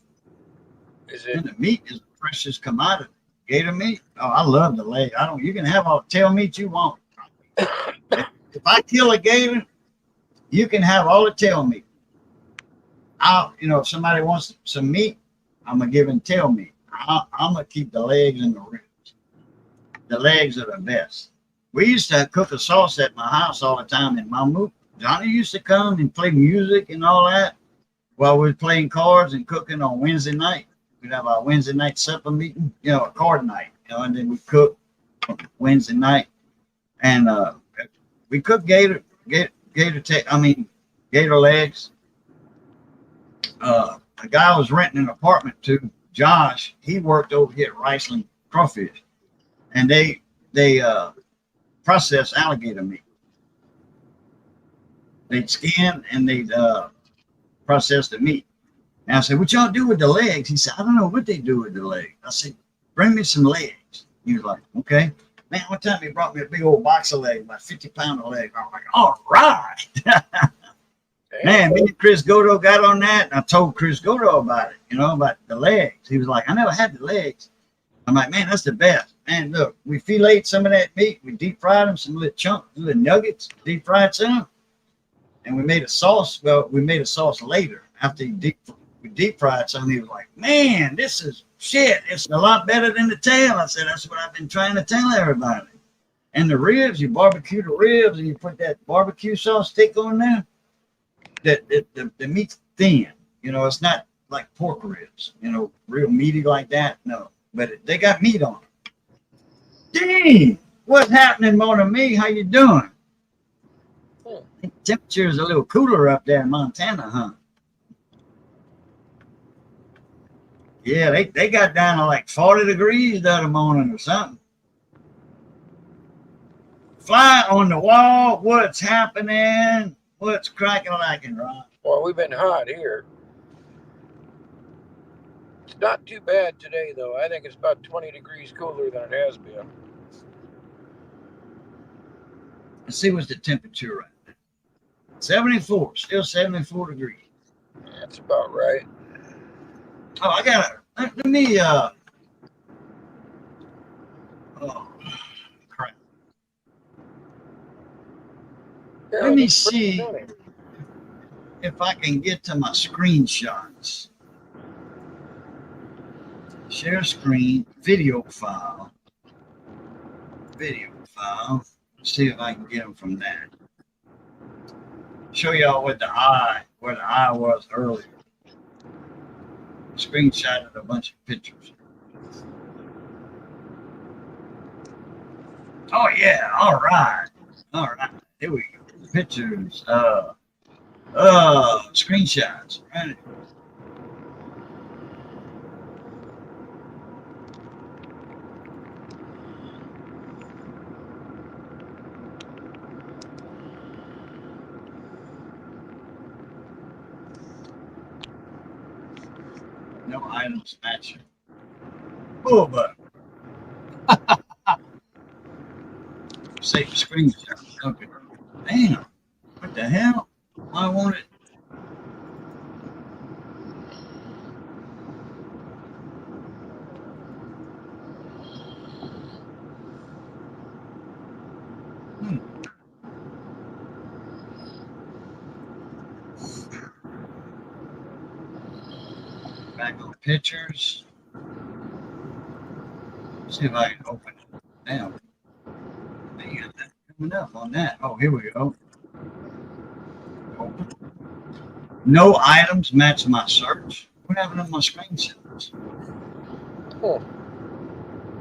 Is
And
it?
the meat is a precious commodity. Gator meat. Oh, I love the leg. You can have all the tail meat you want. If I kill a gator, you can have all the tail meat. If somebody wants some meat, I'm gonna give them tail meat. I'm gonna keep the legs and the ribs. The legs are the best. We used to cook a sauce at my house all the time in Mammoth. Johnny used to come and play music and all that while we were playing cards and cooking on Wednesday night. We'd have our Wednesday night supper meeting, a card night, and then we cook Wednesday night. And we cook gator legs. A guy I was renting an apartment to, Josh, he worked over here at Riceland Crawfish, and they process alligator meat. They'd skin and they'd process the meat. And I said, "What y'all do with the legs?" He said, "I don't know what they do with the legs." I said, "Bring me some legs." He was like, "Okay." Man, one time he brought me a big old box of legs, about 50-pound of legs. I was like, "All right." Man, me and Chris Godo got on that, and I told Chris Godo about it, about the legs. He was like, "I never had the legs." I'm like, "Man, that's the best." Man, look, we filleted some of that meat. We deep fried them, some little chunks, little nuggets, deep fried some. And we made a sauce. Well, we made a sauce later after we deep fried some. He was like, "Man, this is shit. It's a lot better than the tail." I said, "That's what I've been trying to tell everybody." And the ribs, you barbecue the ribs and you put that barbecue sauce stick on there. The meat's thin. It's not like pork ribs, real meaty like that. No, but they got meat on it. Dang, what's happening, Mona Me? How you doing? The temperature is a little cooler up there in Montana, huh? Yeah, they got down to like 40 degrees the other morning or something. Fly on the wall. What's happening? What's cracking lacking, Ron?
Well, we've been hot here. It's not too bad today, though. I think it's about 20 degrees cooler than it has been.
Let's see what's the temperature right now. 74, still 74 degrees.
That's about right.
Oh, I got it. Let me, oh, crap.
Yeah,
Let me
it's pretty
see
sunny.
if I can get to my screenshots. Share screen, video file. See if I can get them from that. Show y'all where the eye was earlier. Screenshotted a bunch of pictures. Oh yeah, all right. Here we go. Pictures. Screenshots. Right. No items matching. Bullbug. Save screenshot. Okay. Damn. What the hell? I want it. Back on pictures. See if I can open it. Damn. They got that coming up on that. Oh, here we go. Open. No items match my search. What happened to my screenshots?
Huh.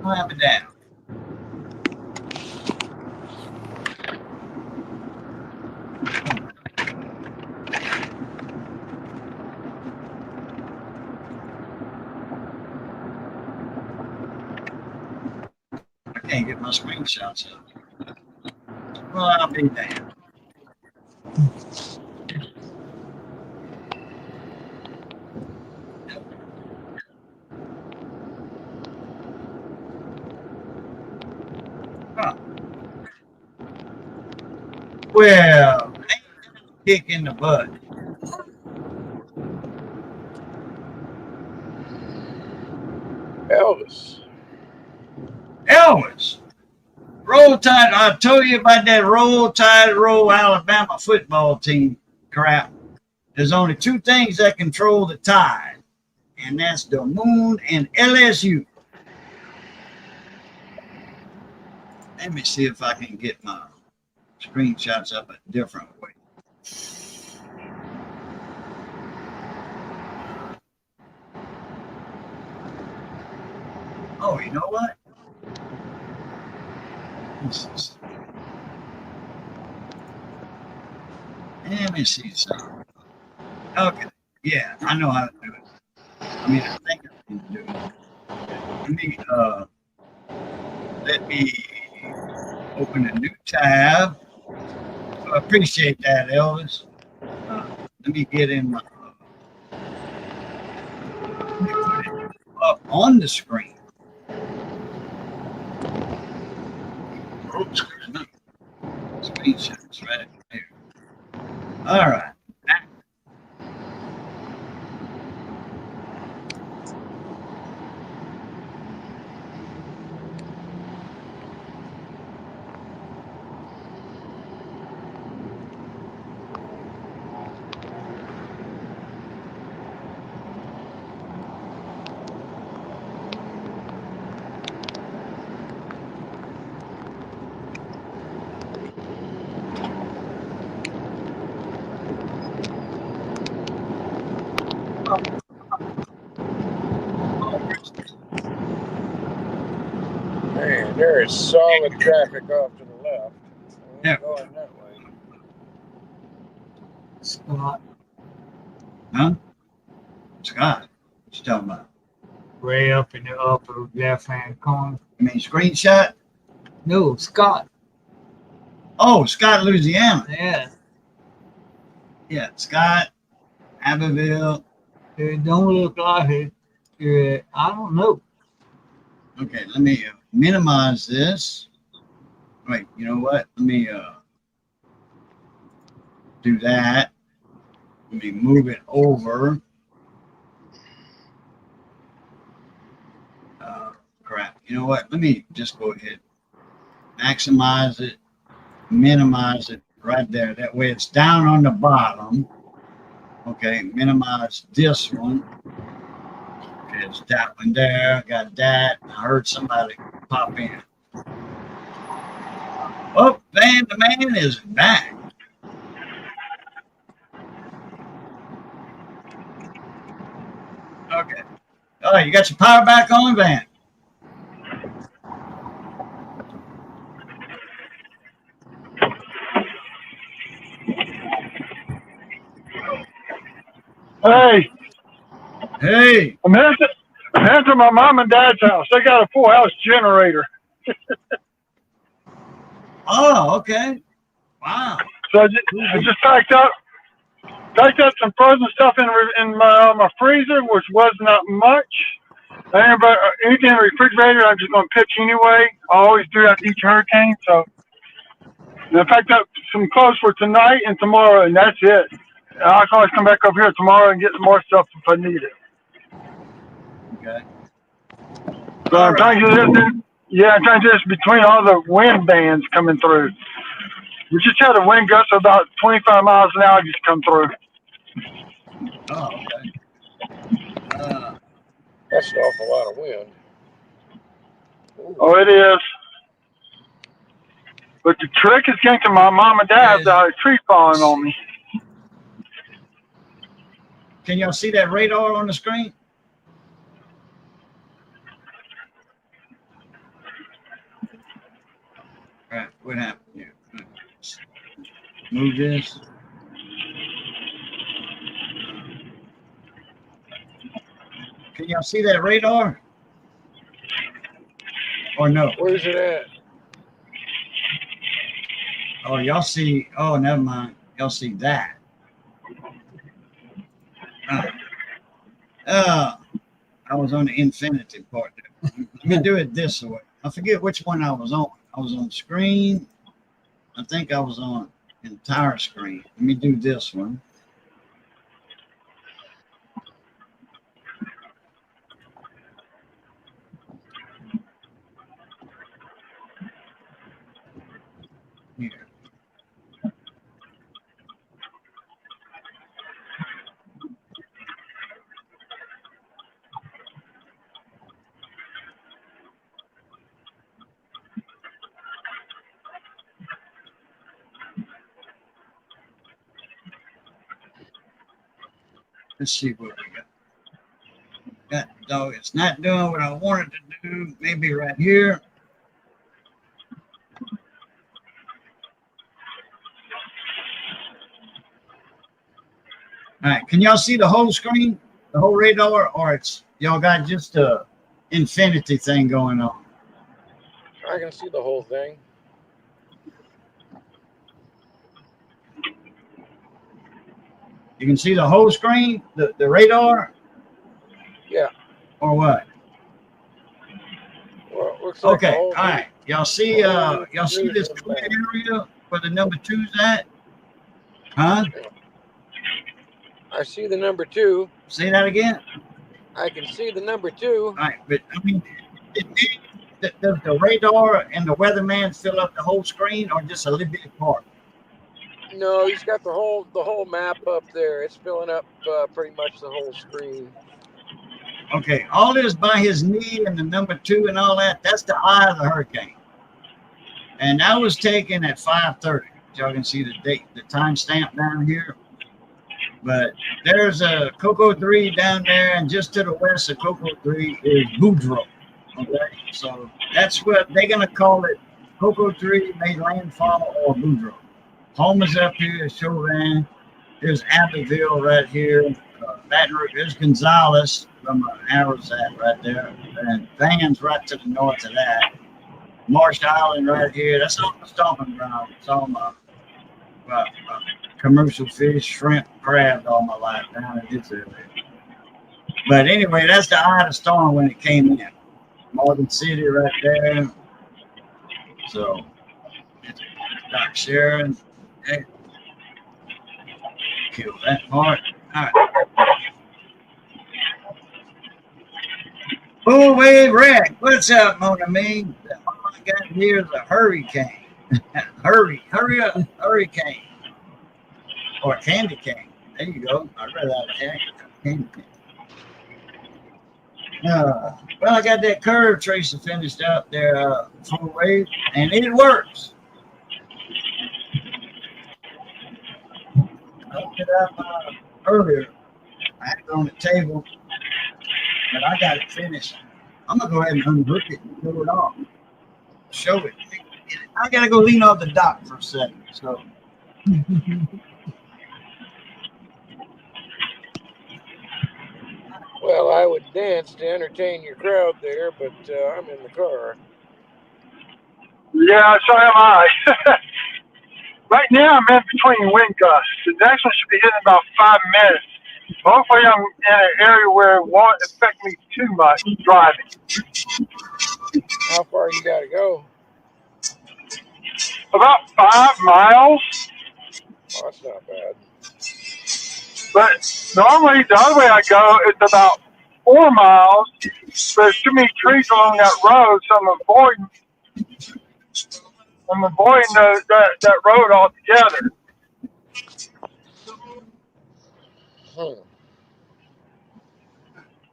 What happened down? I can't get my screenshots up. Well, I'll be damned. Huh. Well, kick in the butt.
Elvis.
Elvis. Roll Tide. I told you about that Roll Tide, Roll Alabama football team crap. There's only two things that control the tide, and that's the moon and LSU. Let me see if I can get my screenshots up a different way. Oh, you know what? Let me see something. Okay, yeah, I know how to do it. I mean, I think I can do it. Let me open a new tab. I appreciate that, Elvis. Let me get in my. Let me put it up on the screen. Oops, there's no screenshots right there. All right.
Man, there is solid traffic off to the left.
Yeah.
Going that way.
Scott,
Huh? Scott, what you talking about?
way up in the upper left-hand corner.
I mean, screenshot?
No, Scott.
Oh, Scott, Louisiana.
Yeah.
Yeah, Scott, Abbeville.
It don't look like it. I don't know.
Okay, let me minimize this. Wait, you know what? Let me do that. Let me move it over. Crap. You know what? Let me just go ahead. Maximize it. Minimize it right there. That way it's down on the bottom. Okay, minimize this one. Okay, it's that one there. Got that. I heard somebody pop in. Oh, man, the man is back. Okay. Oh, you got your power back on, Van?
Hey,
Hey.
I'm heading to my mom and dad's house. They got a full house generator.
Oh, okay. Wow.
So I just packed up Packed up some frozen stuff in my freezer, which was not much. Anything in the refrigerator, I'm just going to pitch anyway. I always do after each hurricane. So and I packed up some clothes for tonight and tomorrow, and that's it. I can always come back up here tomorrow and get some more stuff if I need it.
Okay.
So I'm trying to do this. Yeah, I'm trying to do this between all the wind bands coming through. We just had a wind gust of about 25 miles an hour just come through.
Oh, okay.
That's an awful lot of wind. Ooh.
Oh, it is. But the trick is getting to my mom and dad without a tree falling on me.
Can y'all see that radar on the screen? All right, what happened here? Move this. Can y'all see that radar? Or no?
Where's it at?
Oh, y'all see. Oh, never mind. Y'all see that. I was on the infinity part there. Let me do it this way. I forget which one I was on. I was on screen. I think I was on entire screen. Let me do this one. Here. Let's see what we got. That dog, it's not doing what I wanted to do. Maybe right here. All right, can y'all see the whole screen, the whole radar, or it's y'all got just a infinity thing going on?
I can see the whole thing.
You can see the whole screen, the radar?
Yeah.
Or what?
Well, it looks like
Okay,
the
all
whole thing.
right. Y'all see this clear area where the number 2's at? Huh?
I see the number 2.
Say that again?
I can see the number 2.
All right, but I mean, does the radar and the weatherman fill up the whole screen or just a little bit part?
No, he's got the whole map up there. It's filling up pretty much the whole screen.
Okay, all this by his knee and the number 2 and all that, that's the eye of the hurricane. And that was taken at 5:30. Y'all can see the date, the timestamp down here. But there's a Coco 3 down there, and just to the west of Coco 3 is Boudreaux. Okay, so that's what they're gonna call it. Coco 3 made landfall or Boudreaux. Home is up here, Chauvin. There's Abbeville right here. Baton Rouge. There's Gonzales from Arizat right there. And Van's right to the north of that. Marsh Island right here. That's all my stomping ground. It's all my commercial fish, shrimp, crab all my life down in this area. But anyway, that's the eye of the storm when it came in. Morgan City right there. So, it's Doc Sharon. Hey. Kill that part. All right. Full wave wreck. What's up, Mon Ami? All I got here is a hurricane. hurry up, hurricane. Or a candy cane. There you go. I'd rather have a candy cane. Well, I got that curve tracer finished up there, full wave, and it works. I hooked it up earlier. I had it on the table, but I got it finished. I'm gonna go ahead and unhook it and pull it off. Show it. I gotta go lean off the dock for a second. So.
Well, I would dance to entertain your crowd there, but I'm in the car.
Yeah, so am I. Right now, I'm in between wind gusts. The next one should be hitting about 5 minutes. Hopefully, I'm in an area where it won't affect me too much driving.
How far you got to go?
About 5 miles.
Oh, that's not bad.
But normally, the other way I go is about 4 miles. But there's too many trees along that road, so I'm avoiding that road altogether.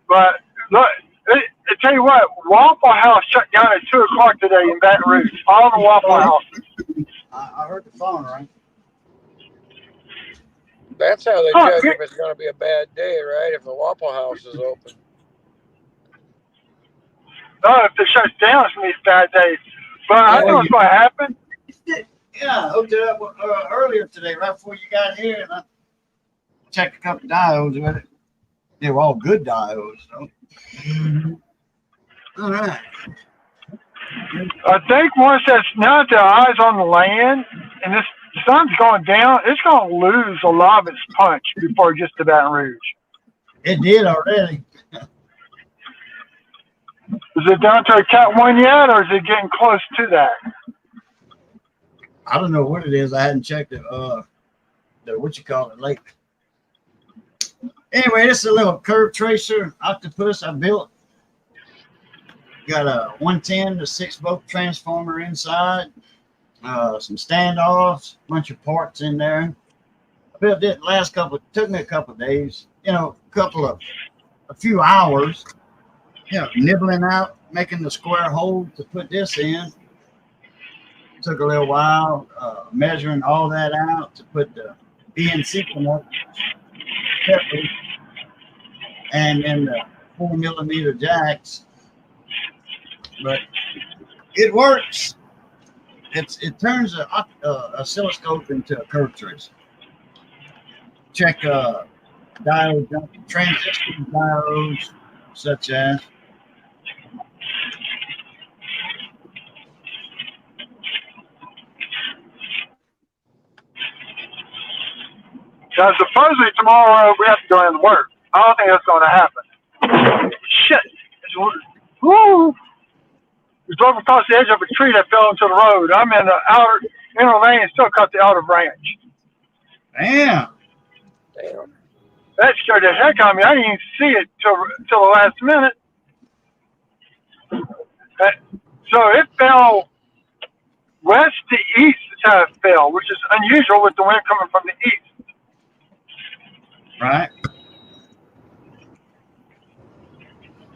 But look, I tell you what, Waffle House shut down at 2 o'clock today in Baton Rouge. All the Waffle Houses.
I heard the phone ring.
That's how they judge if it's going to be a bad day, right? If the Waffle House is open.
No, if it shuts down, it's going to be a bad day. But I know what's going to happen.
Yeah, I hooked it up earlier today, right before you got here, and I checked a couple diodes with it. They were all good diodes, so. All right.
I think once now that the eye's on the land and this sun's going down, it's going to lose a lot of its punch before it gets to Baton Rouge.
It did already.
Is it down to a Cat 1 yet, or is it getting close to that?
I don't know what it is. I hadn't checked it. What you call it lately. Anyway, this is a little curve tracer octopus I built. Got a 110 to 6 volt transformer inside. Some standoffs, bunch of parts in there. I built it took me a couple of days. A few hours. Nibbling out, making the square hole to put this in. Took a little while, measuring all that out to put the BNC connector and then the 4mm jacks. But it works. It turns a oscilloscope into a curve tracer. Check diode transistor diodes such as.
Now, supposedly tomorrow we have to go in and work. I don't think that's going to happen. Shit. Woo! We drove across the edge of a tree that fell into the road. I'm in the inner lane and still cut the outer branch.
Damn.
That scared the heck out of me. I didn't even see it till the last minute. So it fell west to east is how it fell, which is unusual with the wind coming from the east.
Right.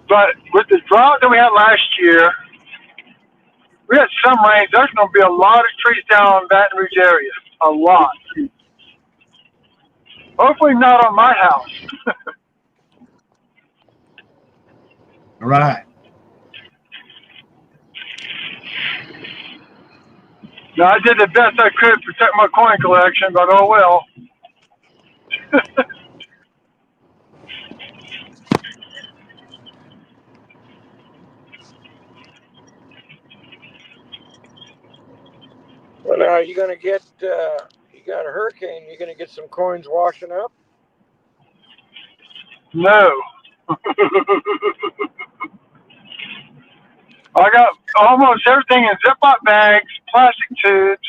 But with the drought that we had last year, we had some rain. There's going to be a lot of trees down in Baton Rouge area. A lot. Hopefully not on my house.
Right.
Now, I did the best I could to protect my coin collection, but oh well.
Well, now you going to get, you got a hurricane, you're going to get some coins washing up?
No. I got almost everything in Ziploc bags, plastic tubes.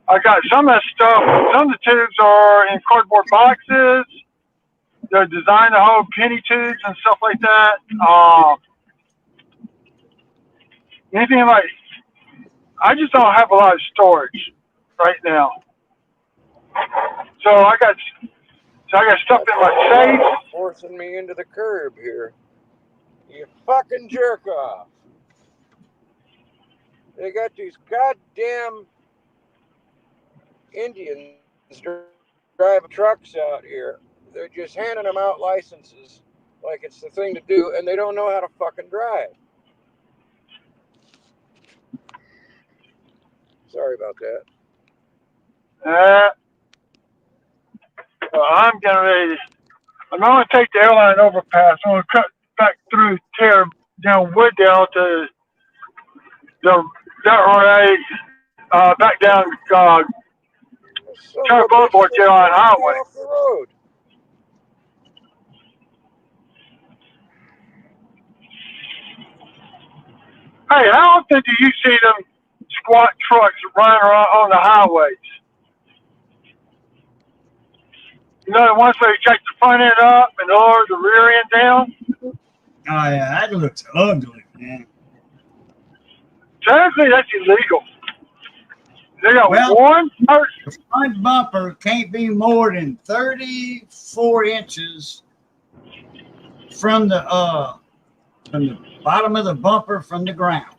I got some of that stuff. Some of the tubes are in cardboard boxes. They're designed to hold penny tubes and stuff like that. Anything like, I just don't have a lot of storage right now. So I got stuff in my safe.
Forcing me into the curb here. You fucking jerk off. They got these goddamn Indians driving trucks out here. They're just handing them out licenses like it's the thing to do, and they don't know how to fucking drive. Sorry about that.
I'm getting ready. I'm going to take the airline overpass. I'm going to cut back through, tear down wood down to that right, back down
Son
Turn
of a
both
bitch,
or get on the highway.
off the road.
Hey, how often do you see them squat trucks running around on the highways? You know, the ones where you take the front end up and lower the rear end down?
Oh yeah, that looks ugly, man.
Technically, that's illegal. They got
Well,
one person.
the front bumper can't be more than 34 inches from the bottom of the bumper from the ground.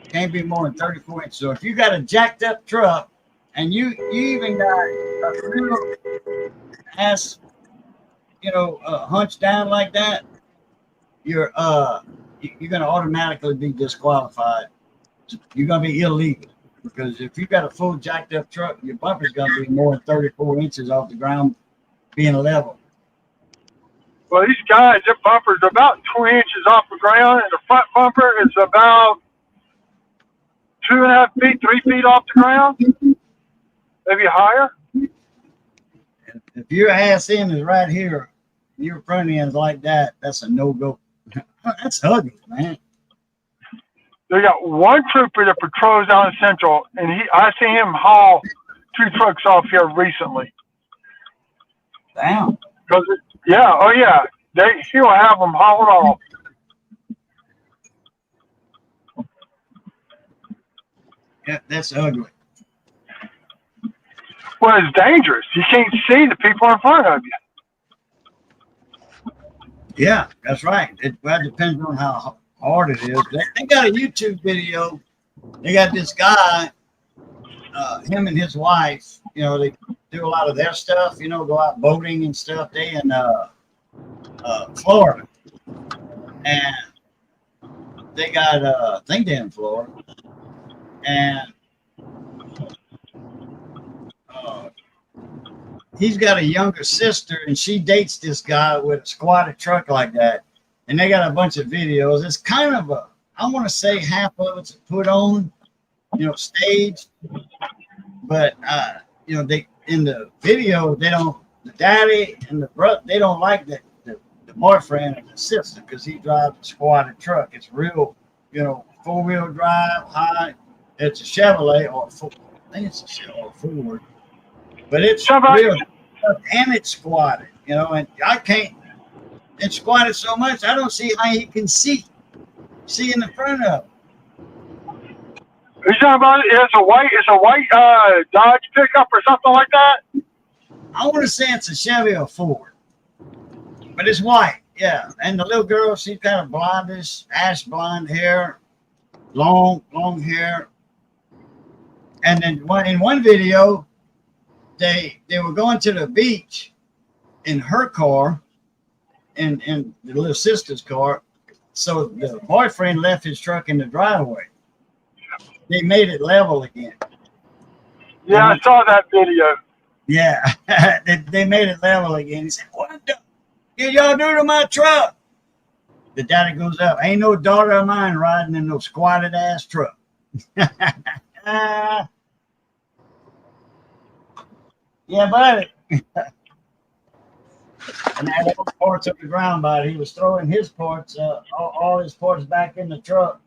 Can't be more than 34 inches. So if you got a jacked up truck and you even got a real ass, hunched down like that, you're gonna automatically be disqualified. You're gonna be illegal because if you got a full jacked up truck, your bumper's gonna be more than 34 inches off the ground being level.
Well, these guys, their bumper's about 20 inches off the ground, and the front bumper is about 2.5 feet, 3 feet off the ground, maybe higher.
If your ass end is right here, your front end's like that, that's a no-go. That's ugly, man.
They got one trooper that patrols down Central, and I see him haul 2 trucks off here recently.
Damn.
Yeah, he'll have them hauled off.
Yeah, that's ugly.
Well, it's dangerous. You can't see the people in front of you.
Yeah, that's right. It depends on how hard it is. They got a YouTube video. They got this guy, him and his wife, they do a lot of their stuff, go out boating and stuff. They in Florida. And they got, I think they're in Florida. And he's got a younger sister, and she dates this guy with a squatted truck like that. And they got a bunch of videos. It's kind of I want to say half of it's put on, staged. But, they in the video, the daddy and the brother, they don't like the boyfriend and the sister because he drives a squatted truck. It's real, 4-wheel drive, high. It's a Chevrolet or I think it's a Chevrolet or Ford. But it's real and it's squatted, and I can't. It's squatted so much, I don't see how he can see in the front of it.
You talking about it's a white Dodge pickup or something like that?
I want to say it's a Chevy or Ford, but it's white, yeah. And the little girl, she's kind of blondish, ash blonde hair, long hair. And then in one video, they were going to the beach in her car, and the little sister's car. So the boyfriend left his truck in the driveway. They made it level again.
Yeah, I saw that video.
Yeah, they made it level again. He said, "What did y'all do to my truck?" The daddy goes up. Ain't no daughter of mine riding in no squatted ass truck. Yeah, buddy. And that other parts of the ground body, he was throwing his parts, all his parts back in the truck.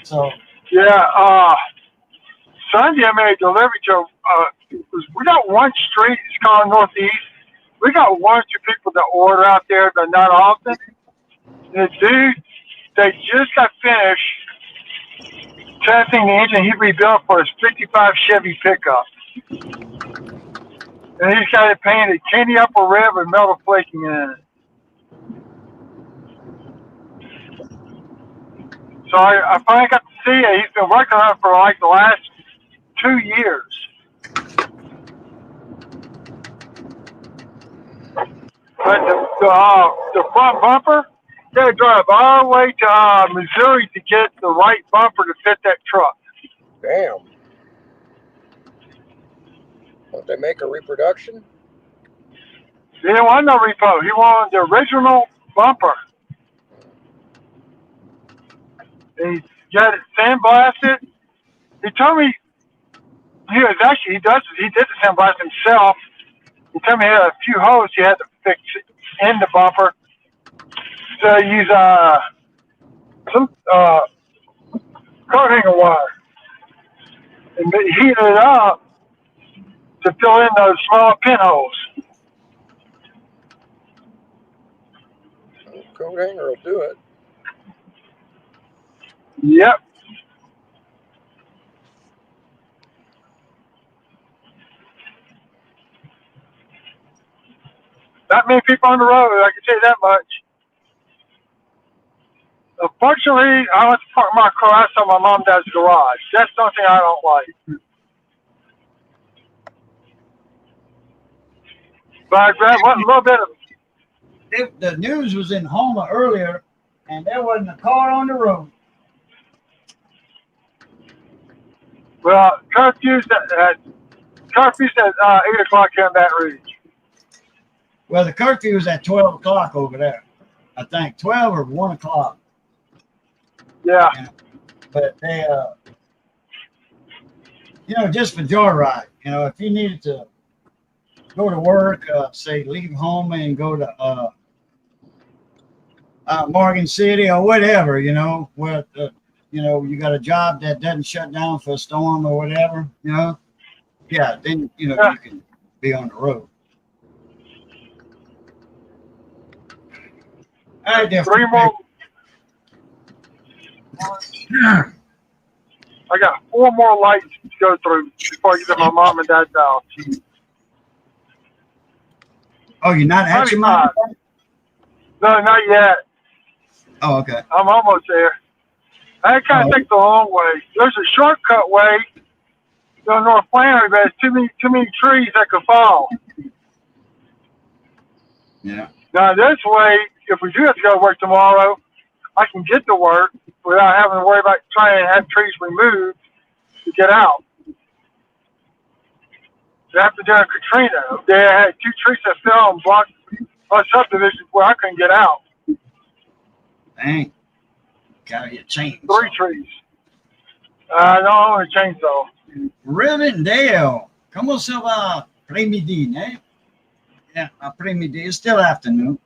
So
Yeah, Sunday I made a delivery to. We got one street. It's called Northeast. We got 1 or 2 people that order out there, but not often. And the dude, they just got finished testing the engine he rebuilt for his '55 Chevy pickup. And he's got it painted candy apple red with metal flaking in it. So I finally got to see it. He's been working on it for like the last 2 years. But the front bumper, you got to drive all the way to Missouri to get the right bumper to fit that truck.
Damn. Don't they make a reproduction?
He didn't want no repo. He wanted the original bumper. And he got it sandblasted, He told me he did the same by himself. He told me he had a few holes he had to fix in the bumper to use some coat hanger wire and heat it up to fill in those small pinholes.
Coat hanger will do it.
Yep. Not many people on the road, I can tell you that much. Unfortunately, I want to park my car outside my mom and dad's garage. That's something I don't like. But I grabbed a little bit of.
The news was in Houma earlier, and there wasn't a car on the road.
Well, curfew's at 8 o'clock here in Baton Rouge.
Well, the curfew was at 12 o'clock over there. I think 12 or 1 o'clock.
Yeah.
But they, just for joyride, if you needed to go to work, say leave home and go to Morgan City or whatever, you got a job that doesn't shut down for a storm or whatever, yeah, then, you can be on the road. All right, there.
3 more. I got 4 more lights to go through before I get to my mom and dad's house.
Oh, you're not at your mom?
No, not yet.
Oh, okay.
I'm almost there. I kind of take the long way. There's a shortcut way to North Flannery, but it's too many trees that could fall.
Yeah.
Now this way, if we do have to go to work tomorrow, I can get to work without having to worry about trying to have trees removed to get out. After during Katrina, they had 2 trees that fell and blocked my subdivision where I couldn't get out.
Dang. Got your chainsaw.
3 trees. No, I own a chainsaw.
Rivendell. Como se va après-midi, eh? Yeah, après-midi. It's still afternoon.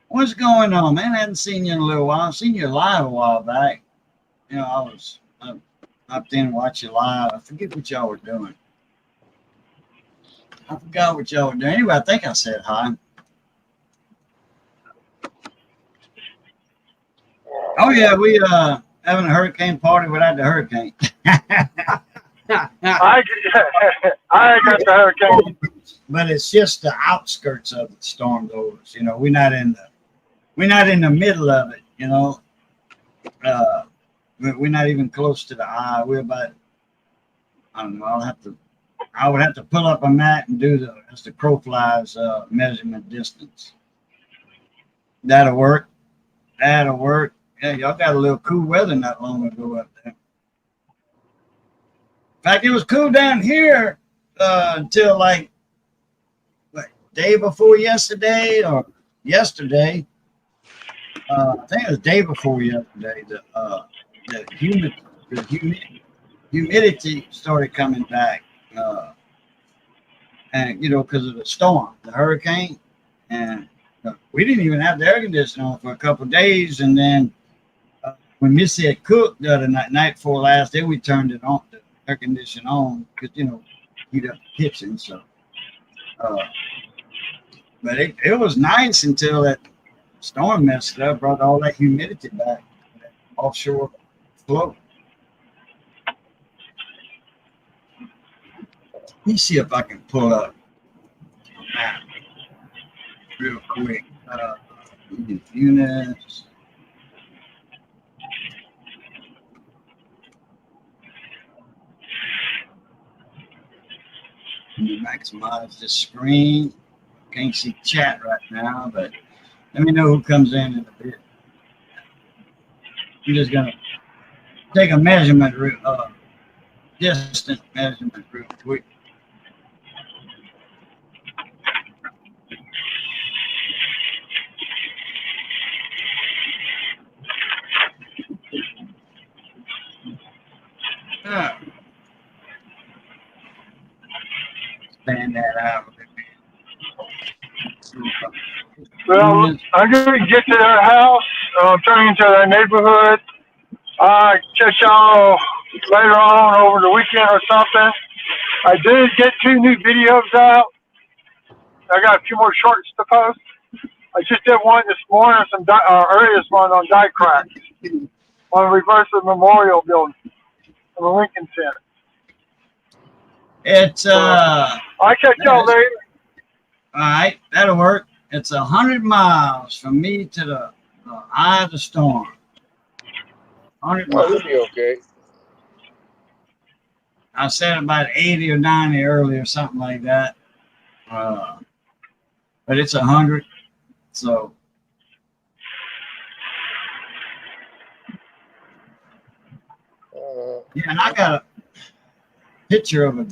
What's going on, man? I hadn't seen you in a little while. I've seen you live a while back. I was up there and watched you live. I forget what y'all were doing. I forgot what y'all were doing. Anyway, I think I said hi. Oh yeah, we having a hurricane party without the hurricane.
I got the hurricane.
But it's just the outskirts of the storm doors. We're not in the middle of it. We're not even close to the eye. We're about, I don't know. I would have to pull up a mat and do the crow flies measurement distance. That'll work. Yeah, y'all got a little cool weather not long ago up there. In fact, it was cool down here until like day before yesterday or yesterday. I think it was day before yesterday. The humidity started coming back, and because of the storm, the hurricane, and we didn't even have the air conditioner on for a couple of days, and then when Missy had cooked the other night before last, then we turned it on, the air conditioner on, because heat up the kitchen. So, but it was nice until that storm messed it up, brought all that humidity back, that offshore flow. Let me see if I can pull up a map real quick. Units. Maximize the screen. Can't see chat right now, but let me know who comes in a bit. I'm just gonna take a measurement, distant measurement real quick. All right. Stand that out.
Well, I'm going to get to their house, turning into their neighborhood. Catch y'all later on over the weekend or something. I did get 2 new videos out. I got a few more shorts to post. I just did one this morning, earlier this morning on die cracks on the reverse of the memorial building on the Lincoln Center.
It's
I'll catch y'all later.
All right, that'll work. It's 100 miles from me to the eye of the storm. 100
Oh,
miles.
it'll be okay.
I said about 80 or 90 earlier, something like that. But it's 100. So yeah, and I got a picture of a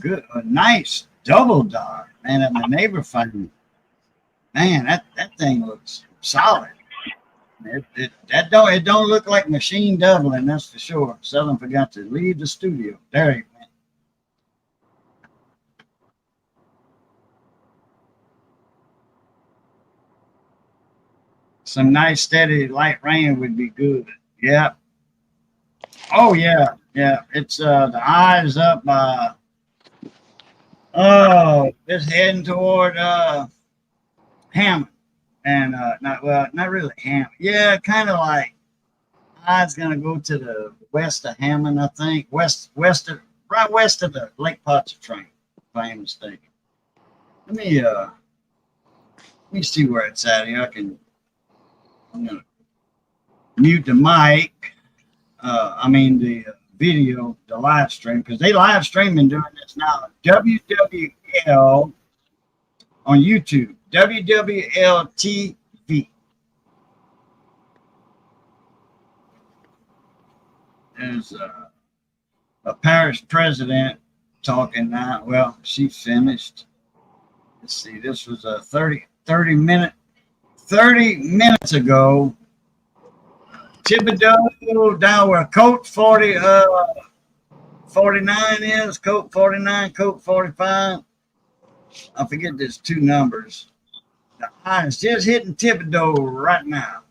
nice double dart, man, that my neighbor found me. Man, that thing looks solid. It don't look like machine doubling, that's for sure. Southern forgot to leave the studio. There he went. Some nice steady light rain would be good. Yeah. Oh yeah, yeah. It's the eye is up. It's heading toward Hammond, and not really Hammond. Yeah, kind of like eye's gonna go to the west of Hammond, I think. Right west of the Lake Pontchartrain, if I ain't mistaken. Let me see where it's at here. I'm gonna mute the mic. The video, the live stream, because they live streaming doing this now. WWL on YouTube. WWL TV. There's a parish president talking now. Well, she finished. Let's see. This was a 30 minutes ago. Thibodaux down where Coat 49 is, Coat 49, Coat 45. I forget there's 2 numbers. The eye is just hitting Thibodaux right now.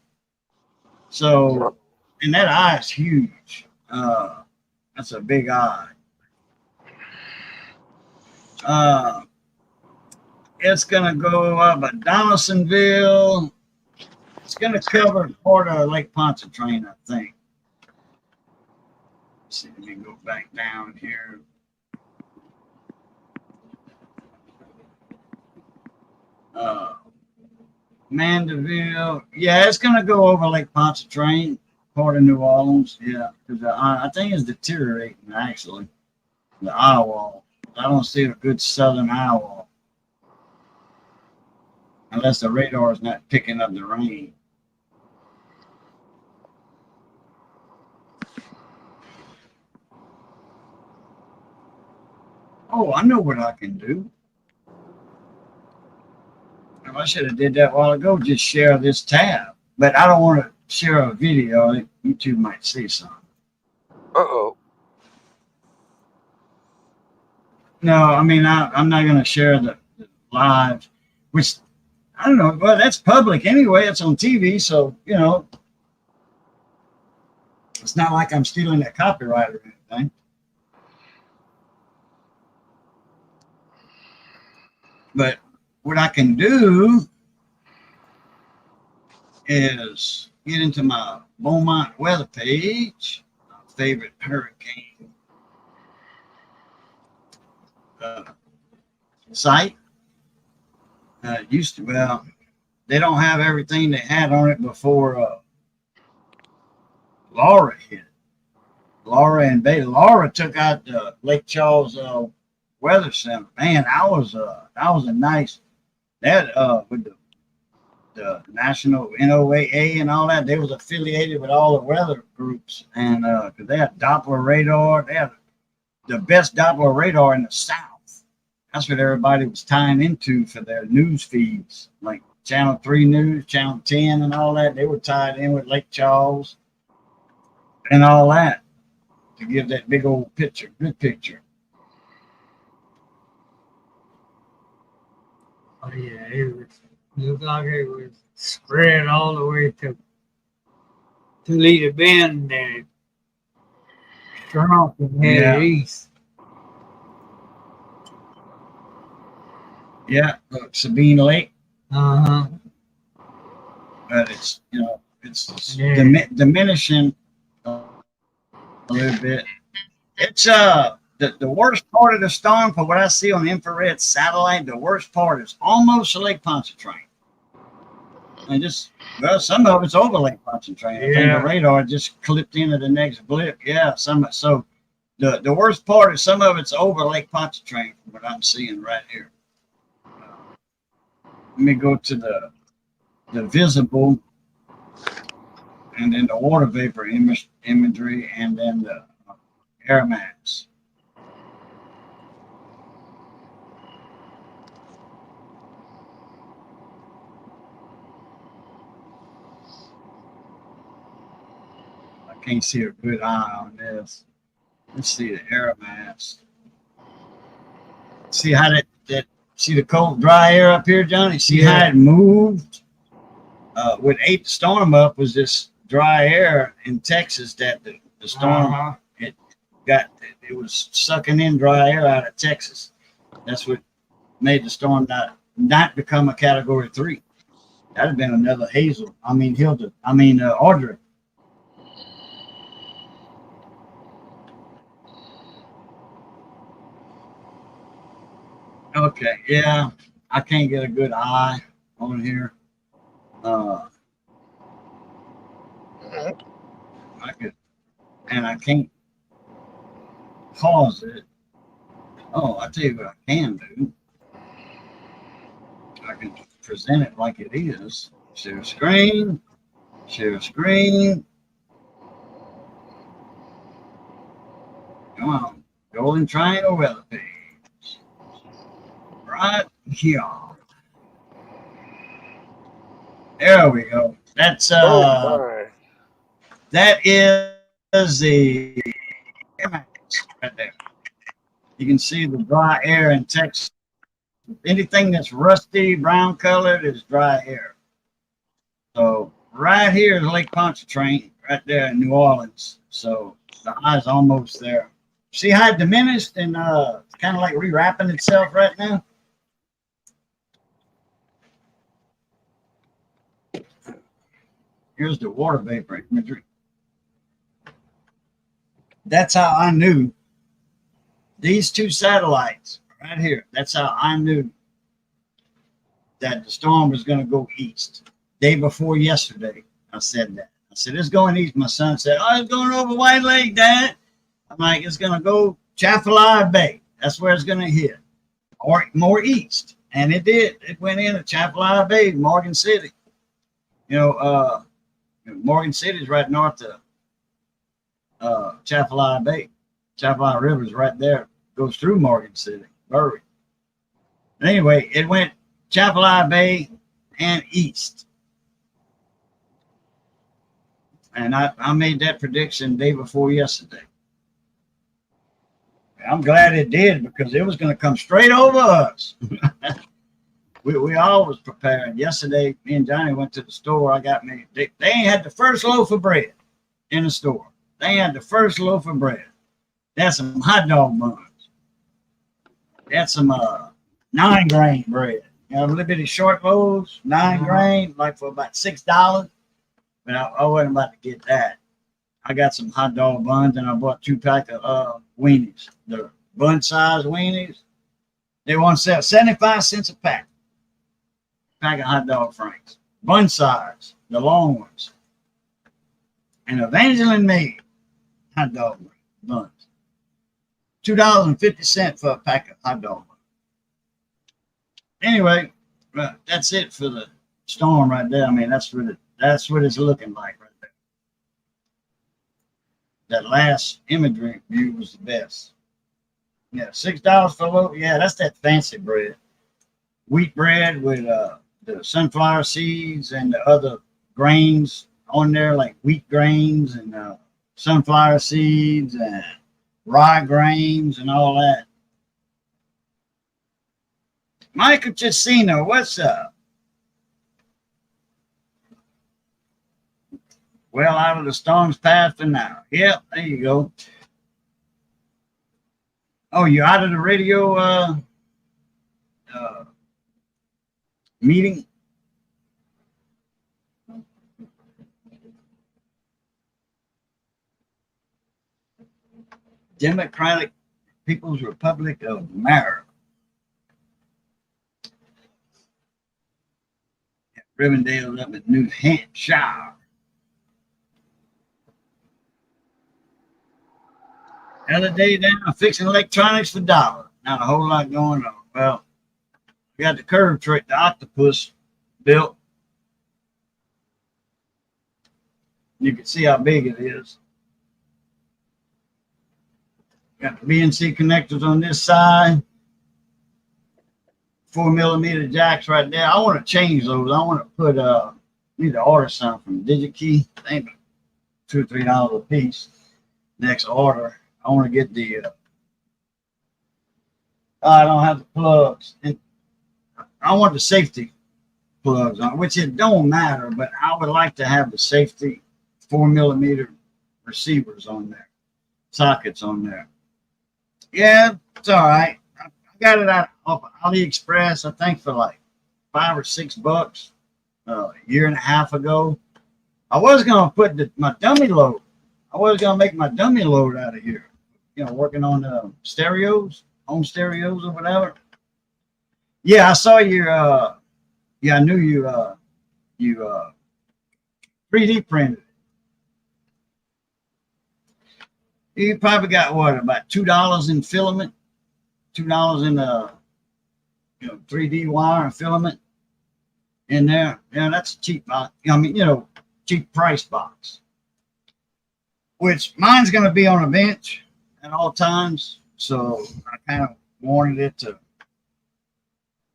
So, and that eye is huge. That's a big eye. It's gonna go up at Donaldsonville. It's going to cover part of Lake Pontchartrain, I think. Let's see, let me go back down here. Mandeville. Yeah, it's going to go over Lake Pontchartrain, part of New Orleans. Yeah, because I think it's deteriorating, actually, the eye wall. I don't see a good southern eye wall. Unless the radar is not picking up the rain. Oh, I know what I can do. I should have did that a while ago. Just share this tab. But I don't want to share a video. YouTube might see something.
Uh-oh.
No, I mean, I'm not going to share the live, which, I don't know. Well, that's public anyway. It's on TV. So, it's not like I'm stealing that copyright or anything. But what I can do is get into my Beaumont weather page, my favorite hurricane site. They don't have everything they had on it before Laura hit. Laura and Beta. Laura took out the Lake Charles Weather Center. Man, that was a nice, with the national NOAA and all that. They was affiliated with all the weather groups, and because they had Doppler radar. They had the best Doppler radar in the South. That's what everybody was tying into for their news feeds, like Channel 3 News, Channel 10 and all that. They were tied in with Lake Charles and all that to give that big old picture, good picture.
Oh yeah, it was looked like it was spread all the way to Toledo Bend and it shrunk and headed
Yeah.
east.
Yeah, look, Sabine Lake,
Uh-huh.
but it's it's
Yeah.
diminishing a little bit. It's the worst part of the storm, for what I see on the infrared satellite, the worst part is almost Lake Pontchartrain. And just well, some of it's over Lake Pontchartrain. I think the
Yeah.
radar just clipped into the next blip. Yeah, so the worst part is some of it's over Lake Pontchartrain from what I'm seeing right here. Let me go to the visible, and then the water vapor imagery, and then the air maps. I can't see a good eye on this. Let's see the air maps. See how that see the cold dry air up here, Johnny? See how it moved? What ate the storm up was this dry air in Texas that the storm
Uh-huh.
it was sucking in dry air out of Texas. That's what made the storm not become a category 3. That'd have been another Audrey. Okay, yeah, I can't get a good eye on here. I could, and I can't pause it. Oh, I tell you what I can do. I can present it like it is. Share screen. Share screen. Come on. Golden Triangle weather page. Right here. There we go. That's
Oh my.
that is the air maps right there. You can see the dry air in Texas. Anything that's rusty, brown colored is dry air. So right here is Lake Pontchartrain, right there in New Orleans. So the eye's almost there. See how it diminished and kind of like rewrapping itself right now? Here's the water vapor imagery. That's how I knew these two satellites right here. That's how I knew that the storm was going to go east. Day before yesterday, I said that. I said, it's going east. My son said, oh, it's going over White Lake, Dad. I'm like, it's going to go Chafalaya Bay. That's where it's going to hit. Or more east. And it did. It went into Chafalaya Bay, Morgan City. Morgan City is right north of Chafalaya Bay. Chafalaya River is right there. Goes through Morgan City, Bury. Anyway, it went Chafalaya Bay and east. And I made that prediction day before yesterday. I'm glad it did because it was going to come straight over us. we always prepared. Yesterday, me and Johnny went to the store. They ain't had the first loaf of bread in the store. They had the first loaf of bread. That's some hot dog buns. That's some 9-grain bread. A little bitty short loaves, 9-grain, like for about $6. But I wasn't about to get that. I got some hot dog buns and I bought 2 packs of weenies. The bun size weenies. They want to sell 75 cents a pack. Pack of hot dog franks. Bun size, the long ones. And Evangeline made hot dog buns. $2.50 for a pack of hot dog buns. Anyway, that's it for the storm right there. I mean, that's what it's looking like right there. That last imagery view was the best. Yeah, $6 for a loaf. Yeah, that's that fancy bread. Wheat bread with the sunflower seeds and the other grains on there, like wheat grains and sunflower seeds and rye grains and all that. Michael Chesino, what's up? Well, out of the storm's path for now. Yep, there you go. Oh, you out of the radio meeting? Democratic People's Republic of America. Rivendale's up in New Hampshire. The other day down, fixing electronics for dollar. Not a whole lot going on. Well, we got the curve trick, the octopus built. You can see how big it is. Got the BNC connectors on this side. 4mm jacks right there. I want to change those. I want to put need to order some from DigiKey. I think $2 or $3 a piece. Next order. I want to get the I don't have the plugs. And I want the safety plugs on, which it don't matter, but I would like to have the safety 4mm receivers on there, sockets on there. Yeah, it's all right. I got it out off AliExpress, I think, for like $5 or $6 a year and a half ago. I was gonna put my dummy load. I was gonna make my dummy load out of here. You know, working on stereos, home stereos or whatever. Yeah, I saw your. Yeah, I knew you. You 3D printed. You probably got what, about $2 in filament, $2 in 3D wire and filament in there. Yeah, that's a cheap box. I mean, cheap price box. Which mine's going to be on a bench at all times, so I kind of wanted it to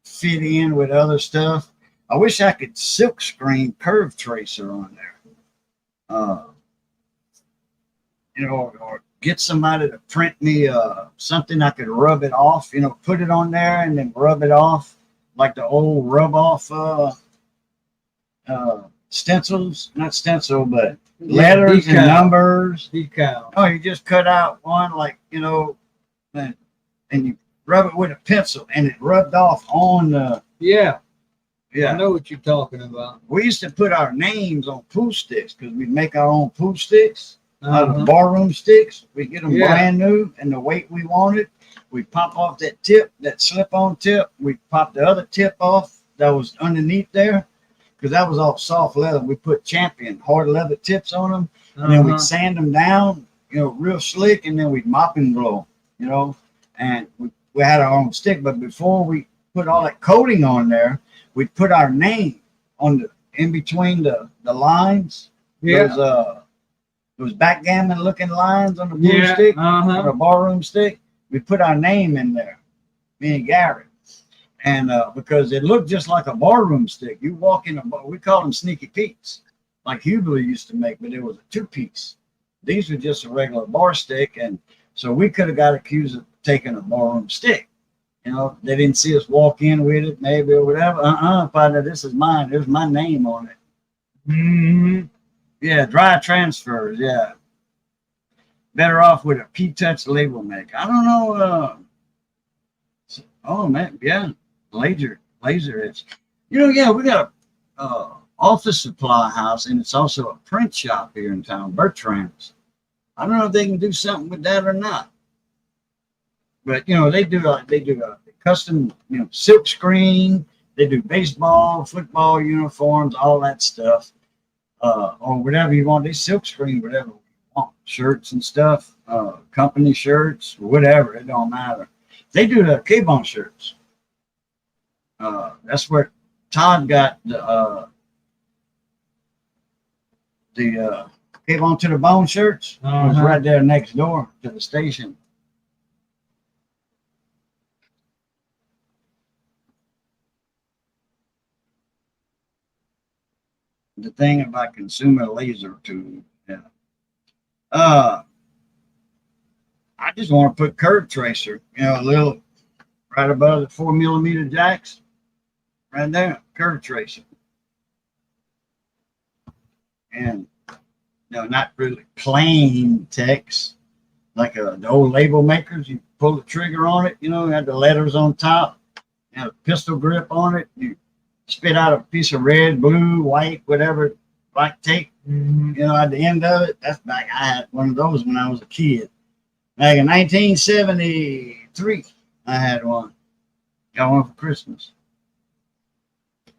fit in with other stuff. I wish I could silk screen curve tracer on there. Or get somebody to print me something I could rub it off, put it on there and then rub it off like the old rub off stencils, not stencil, but letters and numbers.
Decal.
Oh, you just cut out one, like, and you rub it with a pencil and it rubbed off on the.
Yeah.
Yeah.
I know what you're talking about.
We used to put our names on pool sticks because we'd make our own pool sticks. Out
Uh-huh.
of barroom sticks. We get them
Yeah.
brand new and the weight we wanted. We pop off that tip, that slip-on tip. We pop the other tip off that was underneath there because that was all soft leather. We put Champion hard leather tips on them, and then
Uh-huh.
we'd sand them down, real slick, and then we'd mop and blow, and we had our own stick. But before we put all that coating on there, we'd put our name on the in between the lines.
Yeah.
Those backgammon looking lines on the blue
Yeah.
stick, on
Uh-huh.
a barroom stick. We put our name in there, me and Gary. And because it looked just like a barroom stick. You walk in a bar, we call them sneaky peeks, like Hubler used to make, but it was a 2-piece. These were just a regular bar stick. And so we could have got accused of taking a barroom stick. They didn't see us walk in with it, maybe, or whatever. Partner, this is mine. There's my name on it.
Mm-hmm.
Yeah, dry transfers. Yeah, better off with a P-Touch label maker. I don't know. Oh man, yeah, laser etch. Yeah, we got a office supply house, and it's also a print shop here in town, Bertrand's. I don't know if they can do something with that or not, but they do a custom, silk screen. They do baseball, football uniforms, all that stuff. Or whatever you want. They silk screen whatever you want. Shirts and stuff, company shirts, whatever. It don't matter. They do the K-Bone shirts. That's where Todd got the K-Bone to the Bone shirts. It was
Uh-huh.
right there next door to the station. The thing about consumer laser tube. Yeah. I just want to put curve tracer, a little right above the 4mm jacks. Right there, curve tracer. And not really plain text like the old label makers. You pull the trigger on it, had the letters on top, had a pistol grip on it. You spit out a piece of red, blue, white, whatever, black tape, at the end of it. That's back. I had one of those when I was a kid. Back in 1973, I had one. Got one for Christmas.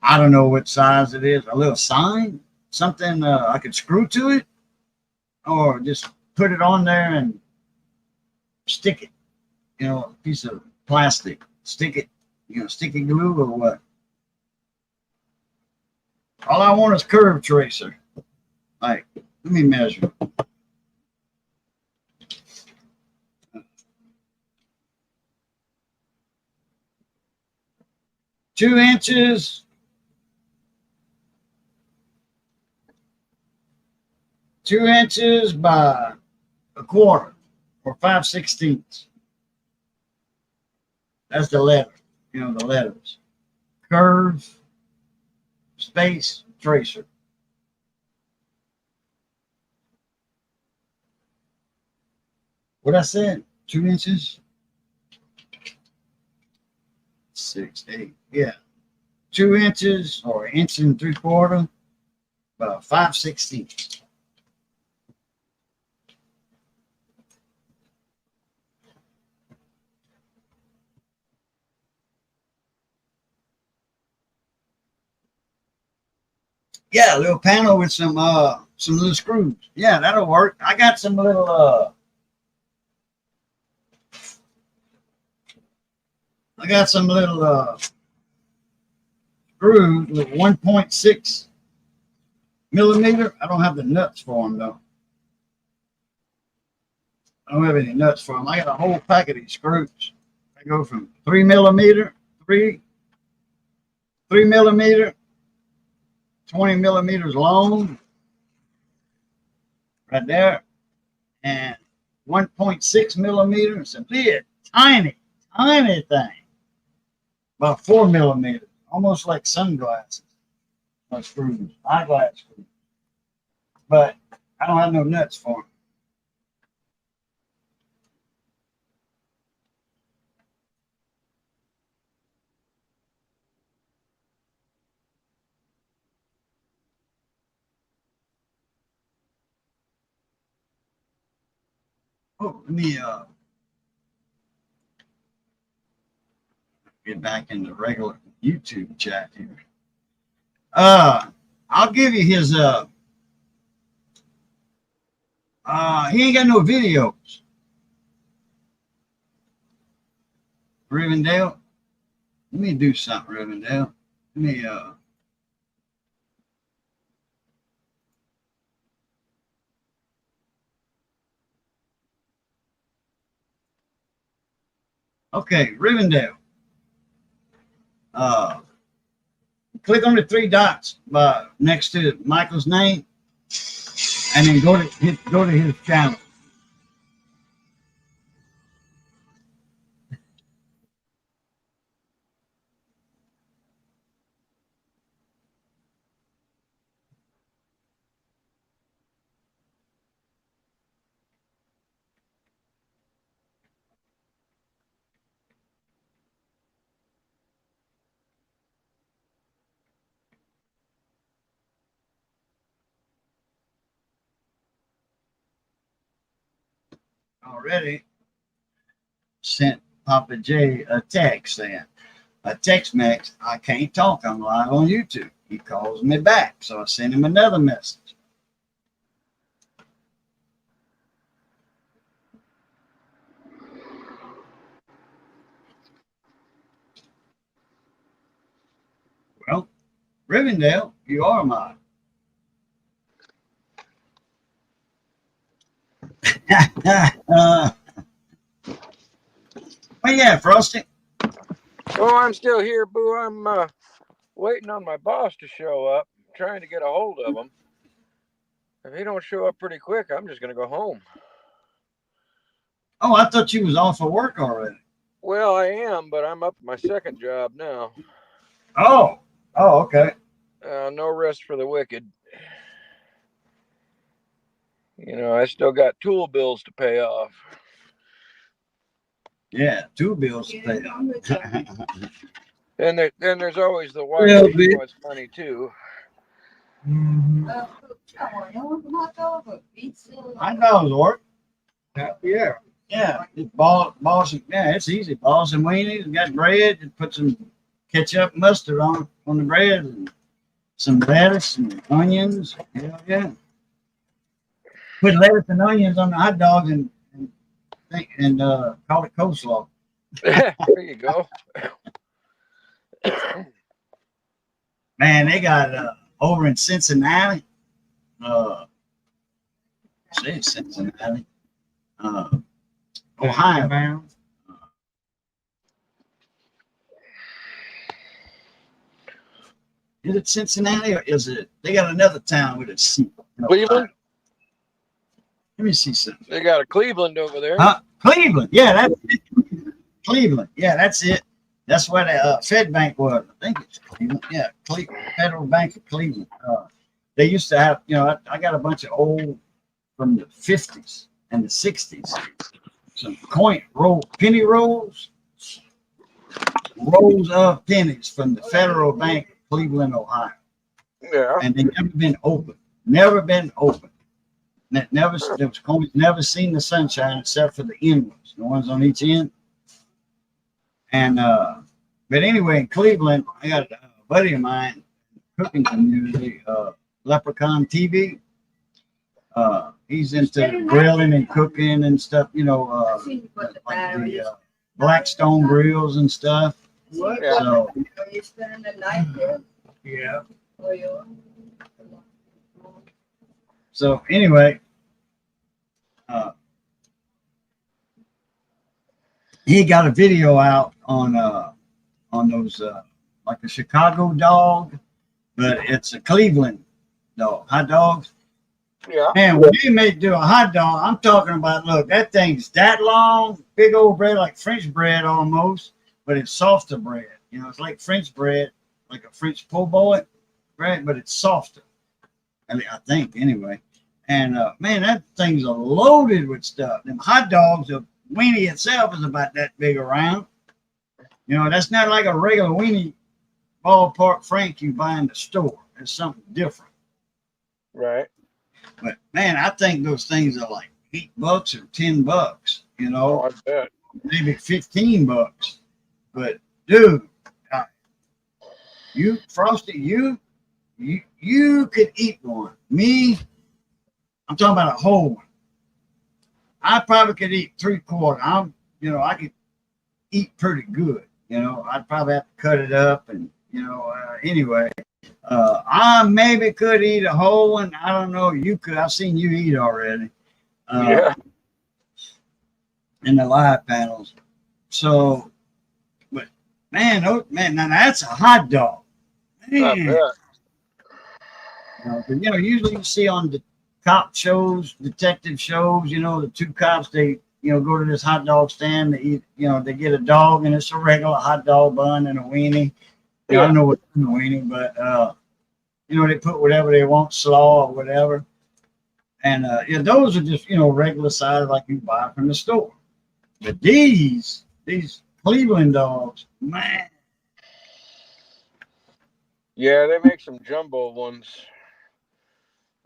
I don't know what size it is. A little sign, something I could screw to it, or just put it on there and stick it. A piece of plastic. Stick it. Sticky glue or what? All I want is curve tracer. Like, let me measure. Two inches. 2 inches by a quarter or 5/16. That's the letter, the letters. Curve, space, tracer. What I said, 2 inches? 6, 8, yeah. 2 inches or 1.75 inches by 5/16. Yeah, a little panel with some little screws. Yeah, that'll work. I got some little screws with 1.6mm. I don't have the nuts for them though. I don't have any nuts for them. I got a whole pack of these screws. They go from 3mm, 3mm, 20mm long, right there, and 1.6mm. It's a big, tiny thing, about 4mm, almost like sunglasses, or screws, eyeglass screws. But I don't have no nuts for them. Oh, let me get back in the regular YouTube chat here. I'll give you his he ain't got no videos. Rivendell. Let me do something, Rivendell. Let me okay, Rivendell. Click on the 3 dots next to Michael's name, and then go to his channel. Already sent Papa J a text saying, a text message, I can't talk, I'm live on YouTube. He calls me back, so I sent him another message. Well, Rivendell, you are mine. Well, yeah, Frosty.
Oh, I'm still here, Boo. I'm waiting on my boss to show up, trying to get a hold of him. If he don't show up pretty quick, I'm just going to go home.
Oh, I thought you was off of work already.
Well, I am, but I'm up at my second job now.
Oh, okay.
No rest for the wicked. I still got tool bills to pay off.
Yeah, 2 bills to pay.
And then there's always the wife
Well,
who wants money too.
Mhm.
I know, Lord.
Yeah.
Yeah, it's balls. Yeah, it's easy. Balls and weenies. You got bread. You put some ketchup, mustard on the bread, and some lettuce and onions. Hell yeah. Put lettuce and onions on the hot dog and call it coleslaw.
There you go.
Man, they got over in Cincinnati. Say Cincinnati. Ohio.
Man.
Is it Cincinnati or is it? They got another town with a C.
Cleveland?
Let me see something.
They got a Cleveland over there.
Cleveland. Yeah, that's it. Cleveland. Yeah, that's it. That's where the Fed Bank was. I think it's Cleveland. Yeah, Federal Bank of Cleveland. They used to have, I got a bunch of old from the 50s and the 60s. Some penny rolls of pennies from the Federal Bank of Cleveland, Ohio.
Yeah.
And they never been open. Never been open. Never seen the sunshine except for the end ones, the ones on each end. And but anyway, in Cleveland, I got a buddy of mine, cooking community, Leprechaun TV. He's into grilling and cooking and stuff, like the Blackstone grills and stuff.
What?
Yeah.
So
Are you spending the night there?
Yeah.
Or you?
So anyway, he got a video out on those like a Chicago dog, but it's a Cleveland dog, hot dogs.
Yeah.
Man, when you may do a hot dog, I'm talking about, look, that thing's that long, big old bread, like French bread almost, but it's softer bread. It's like French bread, like a French po' boy bread, but it's softer. I think anyway. And man, that thing's loaded with stuff. Them hot dogs, the weenie itself is about that big around. That's not like a regular weenie ballpark Frank you buy in the store. It's something different.
Right.
But man, I think those things are like $8 or $10.
Oh, I bet.
Maybe $15. But dude, Frosty, you could eat one. Me, I'm talking about a whole one. I probably could eat 3/4. I could eat pretty good. I'd probably have to cut it up and, anyway. I maybe could eat a whole one. I don't know. You could. I've seen you eat already.
Yeah.
In the live panels. So, but man, now that's a hot dog.
I
Man.
bet.
Usually you see on the cop shows, detective shows, the two cops, they, go to this hot dog stand, they eat, they get a dog and it's a regular hot dog bun and a weenie. I don't know what's in the weenie, but, they put whatever they want, slaw or whatever. And, those are just, regular size like you buy from the store. But these Cleveland dogs, man.
Yeah, they make some jumbo ones.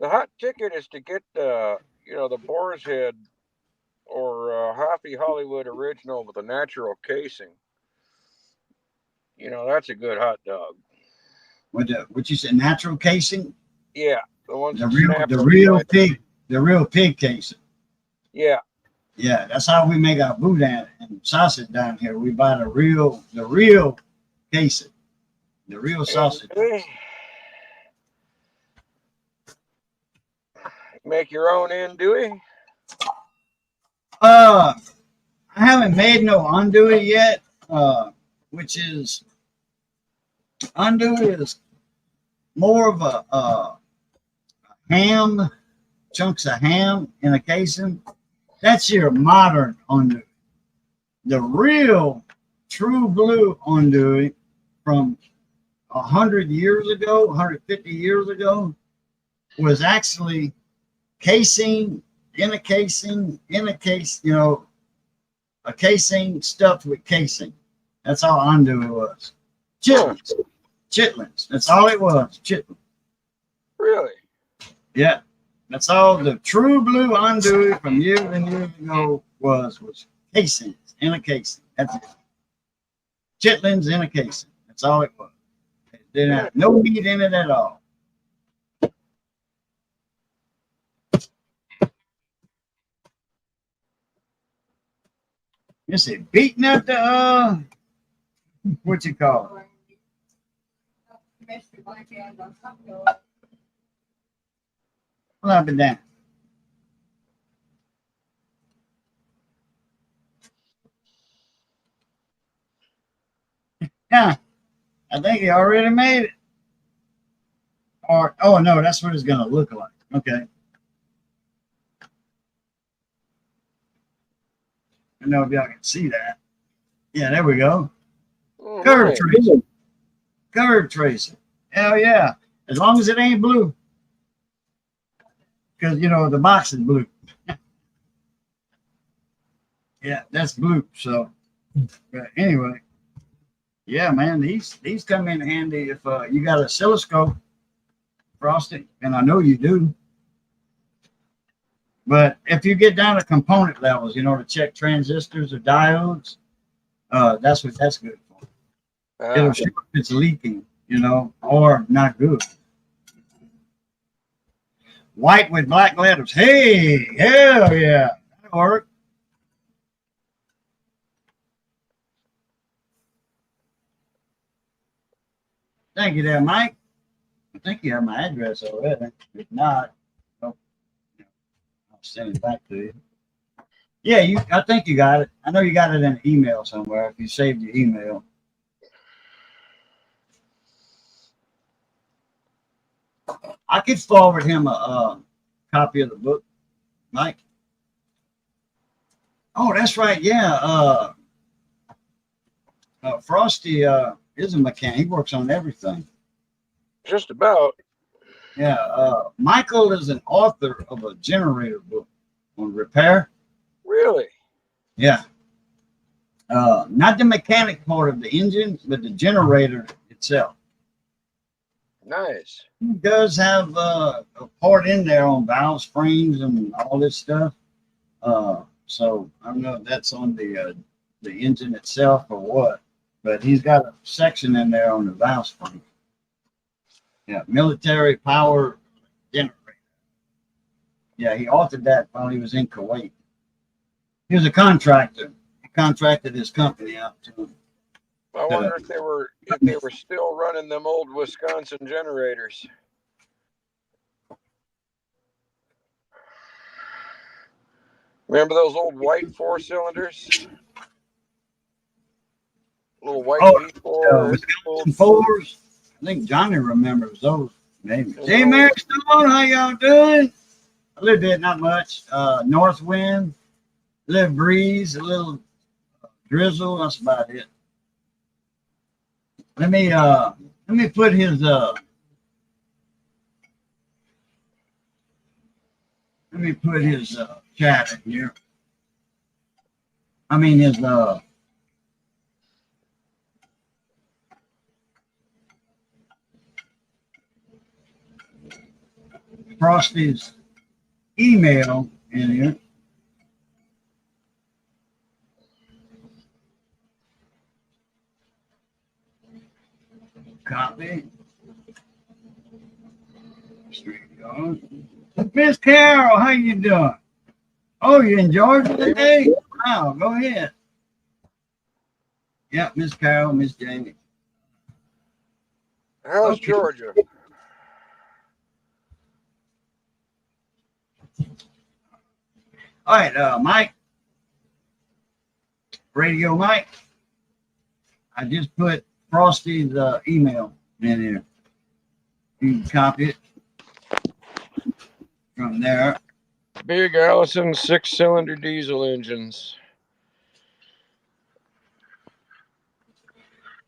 The hot ticket is to get the Boar's Head or Hoppy Hollywood original with a natural casing. That's a good hot dog.
What you said, natural casing?
Yeah, the ones
The
that
real
snap
the
right
real
away.
pig, the real pig casing.
Yeah.
Yeah, that's how we make our boudin and sausage down here. We buy the real casing, the real sausage.
Make your own andouille?
I haven't made no andouille yet. Which is andouille is more of a ham, chunks of ham in a casing. That's your modern andouille. the real true blue Ondui from 100 years ago, 150 years ago, was actually casing in a casing in a case, you know, a casing stuffed with casing. That's all Ondui was. Chitlins. Chitlins. That's all it was. Chitlins.
Really?
Yeah. That's all the true blue Ondui from years and years ago was casings in a casing. That's it. Chitlins in a casing. That's all it was. It didn't have no meat in it at all. You see, beating up the what you call it? Well, up and down. Yeah, I think he already made it. Or oh no, that's what it's gonna look like. Okay. I don't know if y'all can see that. Yeah, there we go.
Oh,
Curve
nice.
tracer. Curve tracer. Hell yeah. As long as it ain't blue. Because you know the box is blue. Yeah, that's blue. So but anyway. Yeah, man, these come in handy if you got a oscilloscope, Frosty, and I know you do. But if you get down to component levels, you know, to check transistors or diodes, that's what that's good for. It'll show if it's leaking, you know, or not good. White with black letters. Hey, hell yeah, that'll work. Thank you there, Mike. I think you have my address already. If not, I'll send it back to you. Yeah, I think you got it. I know you got it in an email somewhere if you saved your email. I could forward him a copy of the book, Mike. Oh, that's right. Yeah. Frosty is a mechanic. He works on everything.
Just about.
Yeah. Michael is an author of a generator book on repair.
Really?
Yeah. Not the mechanic part of the engine, but the generator itself.
Nice.
He does have a part in there on valve springs and all this stuff. So I don't know if that's on the engine itself or what, but he's got a section in there on the valve spring. Yeah, military power generator. Yeah, he authored that while he was in Kuwait. He was a contractor. He contracted his company out to him.
I wonder if they were still running them old Wisconsin generators. Remember those old white 4-cylinders? Little white V4.
Wisconsin fours. I think Johnny remembers those. Maybe. Hey, Mary Stone, how y'all doing? A little bit, not much. North wind, a little breeze, a little drizzle. That's about it. Let me put his chat in here. I mean his Frosty's email in here. Copy. Straight on. Miss Carol, how you doing? Oh, you in Georgia today? Wow, go ahead. Yep, Miss Carol, Miss Jamie.
How's Georgia?
All right, Mike. Radio Mike. I just put Frosty's email in here. You can copy it from there.
Big Allison 6-cylinder diesel engines.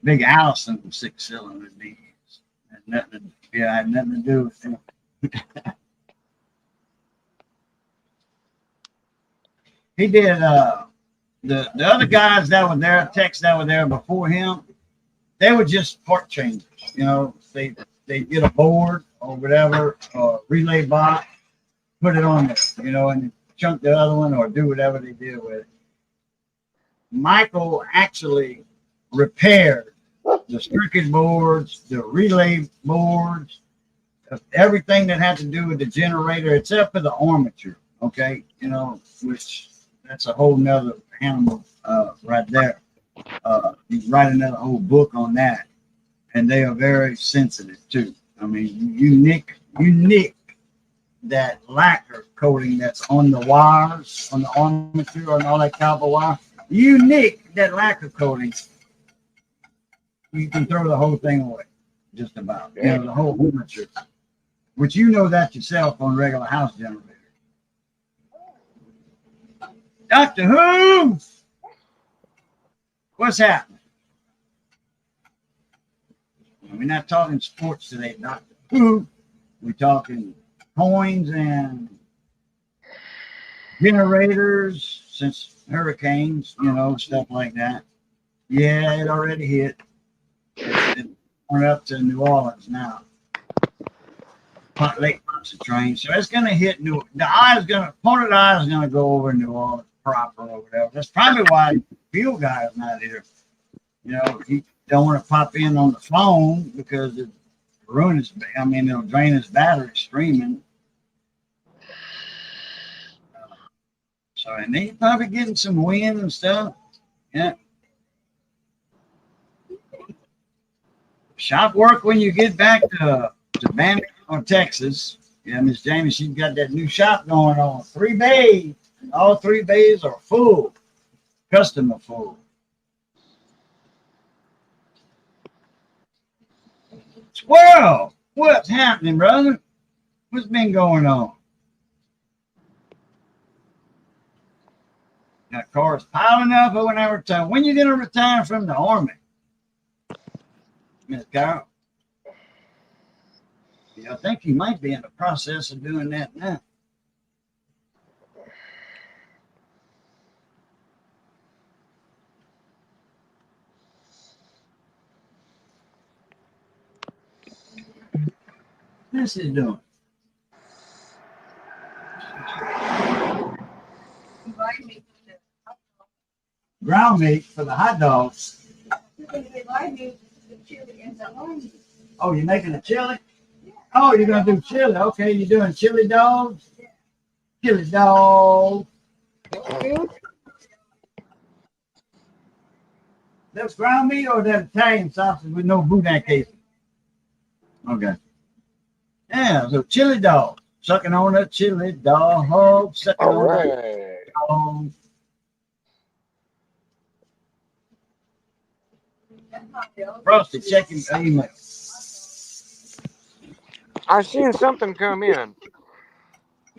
Big Allison 6-cylinder D's. Had nothing to do with him. He did the other guys that were there, techs that were there before him, they were just part changers. You know, they get a board or whatever, or relay box, put it on there, you know, and chunk the other one or do whatever they did with it. Michael actually repaired the circuit boards, the relay boards, everything that had to do with the generator, except for the armature. Okay, you know, which that's a whole nother animal right there. You write another whole book on that, and they are very sensitive too. I mean, you nick that lacquer coating that's on the wires, on the armature, and all that copper wire. You nick that lacquer coating, you can throw the whole thing away, just about. You know, the whole armature, which you know that yourself on regular house generator. Doctor Who, what's happening? We're not talking sports today, Doctor Who. We're talking coins and generators since hurricanes, you know, stuff like that. Yeah, it already hit. It's going up to New Orleans now. Lake Pontchartrain. So it's going to hit Pointed Eye is going to go over New Orleans proper or whatever. That's probably why the field guy is not here. You know, he don't want to pop in on the phone because it ruin his, I mean, it'll drain his battery streaming. So, and he's probably getting some wind and stuff. Yeah. Shop work when you get back to Bannock or Texas. Yeah, Miss Jamie, she's got that new shop going on. 3 bays. All 3 bays are full. Customer full. Squirrel, what's happening, brother? What's been going on? Got cars piling up when I retire. When you gonna retire from the Army, Miss Carol? Yeah, I think you might be in the process of doing that now. This is doing.
Invite me to the
Ground meat for the hot dogs.
invite me to the chili and the onions.
Oh, you're making a chili? Oh, you're gonna do chili. Okay, you're doing chili dogs? Chili dog. That's ground meat or that Italian sausage with no boudin casing? Okay. Yeah, so chili dog. Sucking on a chili dog. Sucking
All
on
right.
a dog. Frosty, check his email.
I seen something come in.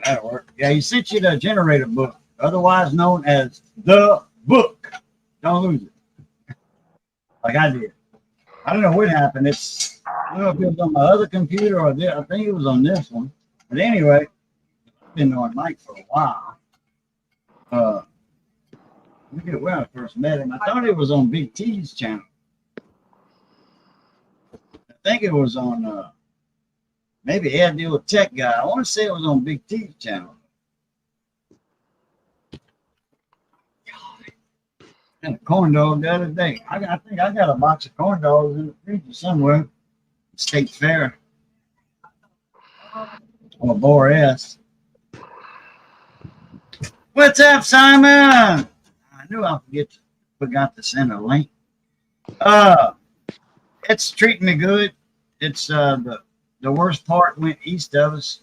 That'll work. Yeah, he sent you the generator book, otherwise known as the book. Don't lose it. Like I did. I don't know what happened. I don't know if it was on my other computer or this. I think it was on this one. But anyway, I've been on Mike for a while. Look at where I first met him. I thought it was on Big T's channel. I think it was on maybe Ed Deal with Tech Guy. I want to say it was on Big T's channel. And a corn dog the other day. I think I got a box of corn dogs in the freezer somewhere. State Fair. Or Boris. What's up, Simon? I knew I forgot to send a link. It's treating me good. It's the worst part went east of us,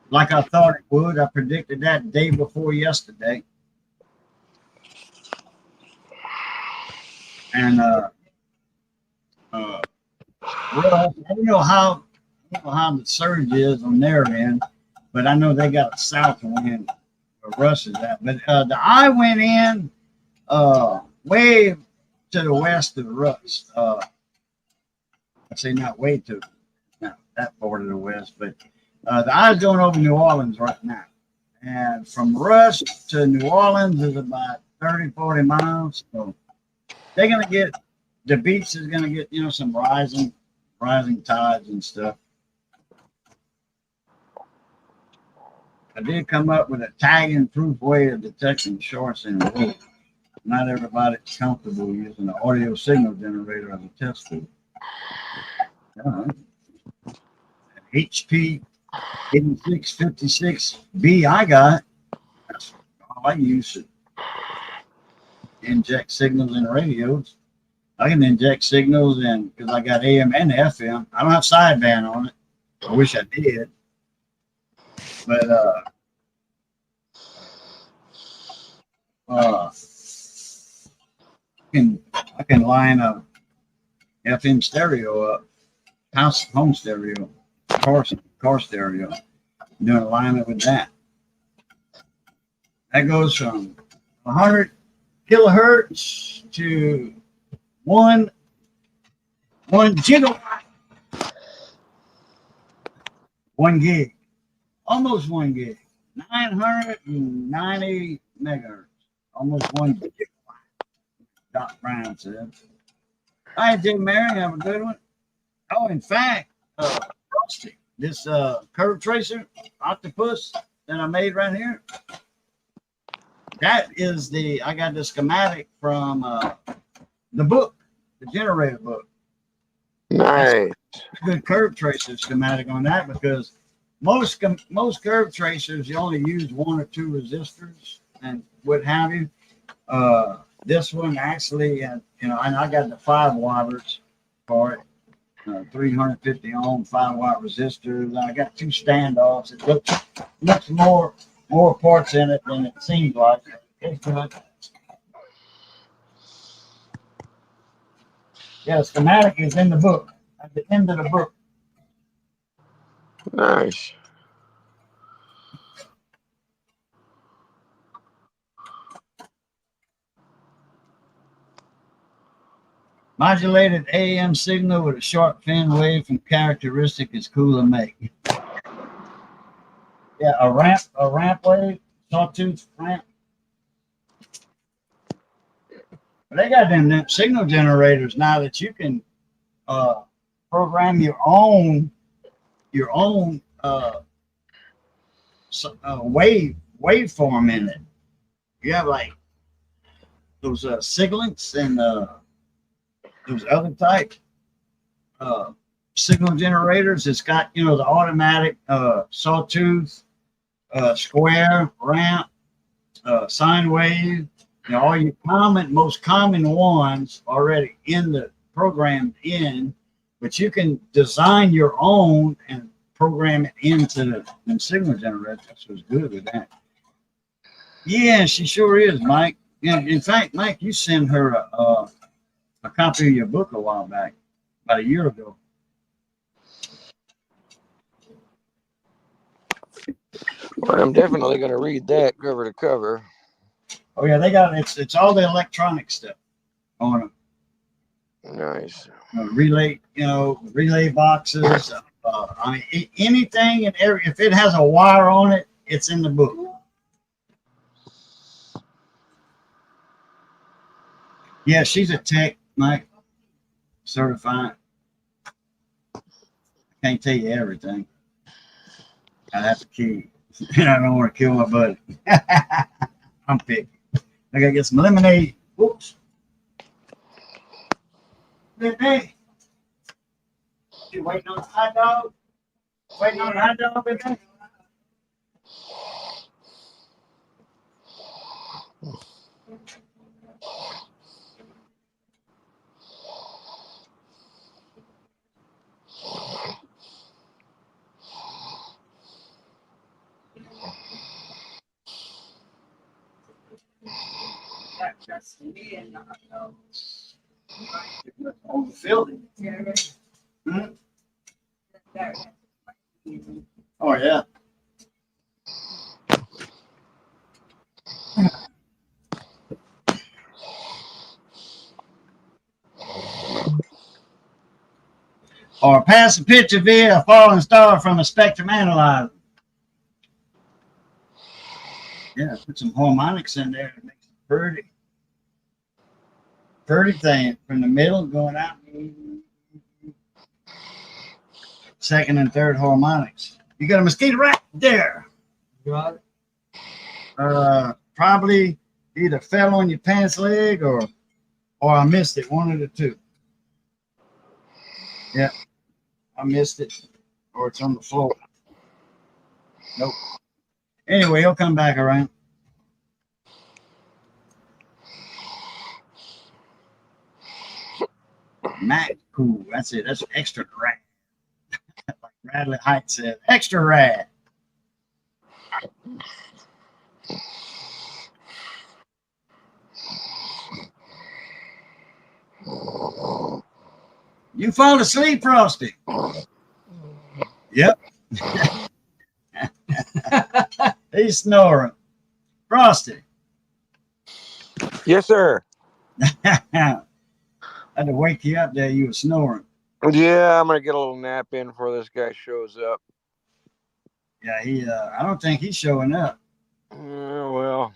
like I thought it would. I predicted that day before yesterday. And well, I don't know how the surge is on their end, but I know they got a south wind where Russ is at. But the eye went in way to the west of Rust. I say not way to not that part of the west, but the I's going over New Orleans right now. And from Rust to New Orleans is about 30, 40 miles. So they're going to get, the beach is going to get, you know, some rising tides and stuff. I did come up with a tagging proof way of detecting shorts in the road. Not everybody's comfortable using an audio signal generator as a test tool. HP 8656B I got. That's all I use to inject signals in radios. I can inject signals in because I got AM and FM. I don't have sideband on it. I wish I did. But I can line a FM stereo up, home stereo, car stereo, doing alignment with that. That goes from 100 kilohertz to one gigawatt, 1 gig, almost 1 gig, 990 megahertz, almost 1 gigawatt. Doc Brown said. All right, Jay Mary, have a good one. Oh, in fact, this curve tracer octopus that I made right here, that is I got the schematic from the book, the generator book.
Nice.
Good curve tracer schematic on that because most curve tracers, you only use 1 or 2 resistors and what have you. This one actually, and I got the 5 watters for it, 350 ohm 5-watt resistors. I got 2 standoffs. It looks more parts in it than it seems like. It's good. Yeah, the schematic is in the book, at the end of the book.
Nice.
Modulated AM signal with a sharp fin wave from characteristic is cool to make. Yeah, a ramp wave, sawtooth ramp. But they got them signal generators now that you can program your own waveform in it. You have like those Siglents and those other type signal generators. It's got the automatic sawtooth, square, ramp, sine wave. All your most common ones already in the programmed in, but you can design your own and program it into the signal generator. That's what's good with that. Yeah, she sure is, Mike. Yeah, in fact, Mike, you sent her a copy of your book a while back, about a year ago.
Well, I'm definitely going to read that cover to cover.
Oh yeah, they got it's all the electronic stuff on them.
Nice.
Relay boxes. I mean, anything and if it has a wire on it, it's in the book. Yeah, she's a tech, Mike, certified. I can't tell you everything. I have to keep. I don't want to kill my buddy. I'm picky. I gotta get some lemonade. Whoops. Hey, you waiting on the hot dog? Waiting on the hot dog, baby?
Just me and the hot dog.
On the building.
Yeah,
Hmm?
that-
Oh yeah. Or pass a picture via a falling star from a spectrum analyzer. Yeah, put some harmonics in there to make it pretty. Pretty thing from the middle going out. Second and third harmonics. You got a mosquito right there.
Got it?
Probably either fell on your pants leg or I missed it. One of the two. Yeah, I missed it, or it's on the floor. Nope. Anyway, he'll come back around. Mac, cool. That's it. That's extra rad. Like Radley Height said, extra rad. You fall asleep, Frosty. Yep. He's snoring. Frosty.
Yes, sir.
I had to wake you up there. You were snoring.
Yeah, I'm gonna get a little nap in before this guy shows up.
Yeah, I don't think he's showing up.
Well,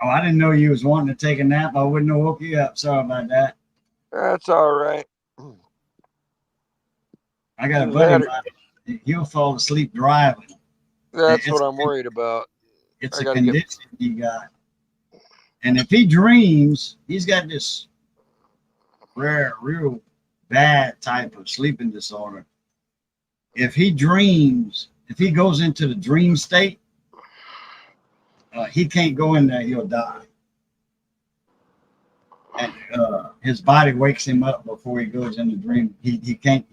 Oh, I didn't know you was wanting to take a nap. I wouldn't have woke you up. Sorry about that.
that's all right.
I got a buddy. He'll fall asleep driving.
That's
It's-
what I'm worried about.
It's
I
a
gotta get-
condition he got. And if he dreams, he's got this rare, real bad type of sleeping disorder. If he dreams, if he goes into the dream state, he can't go in there, he'll die. And his body wakes him up before he goes into dream. He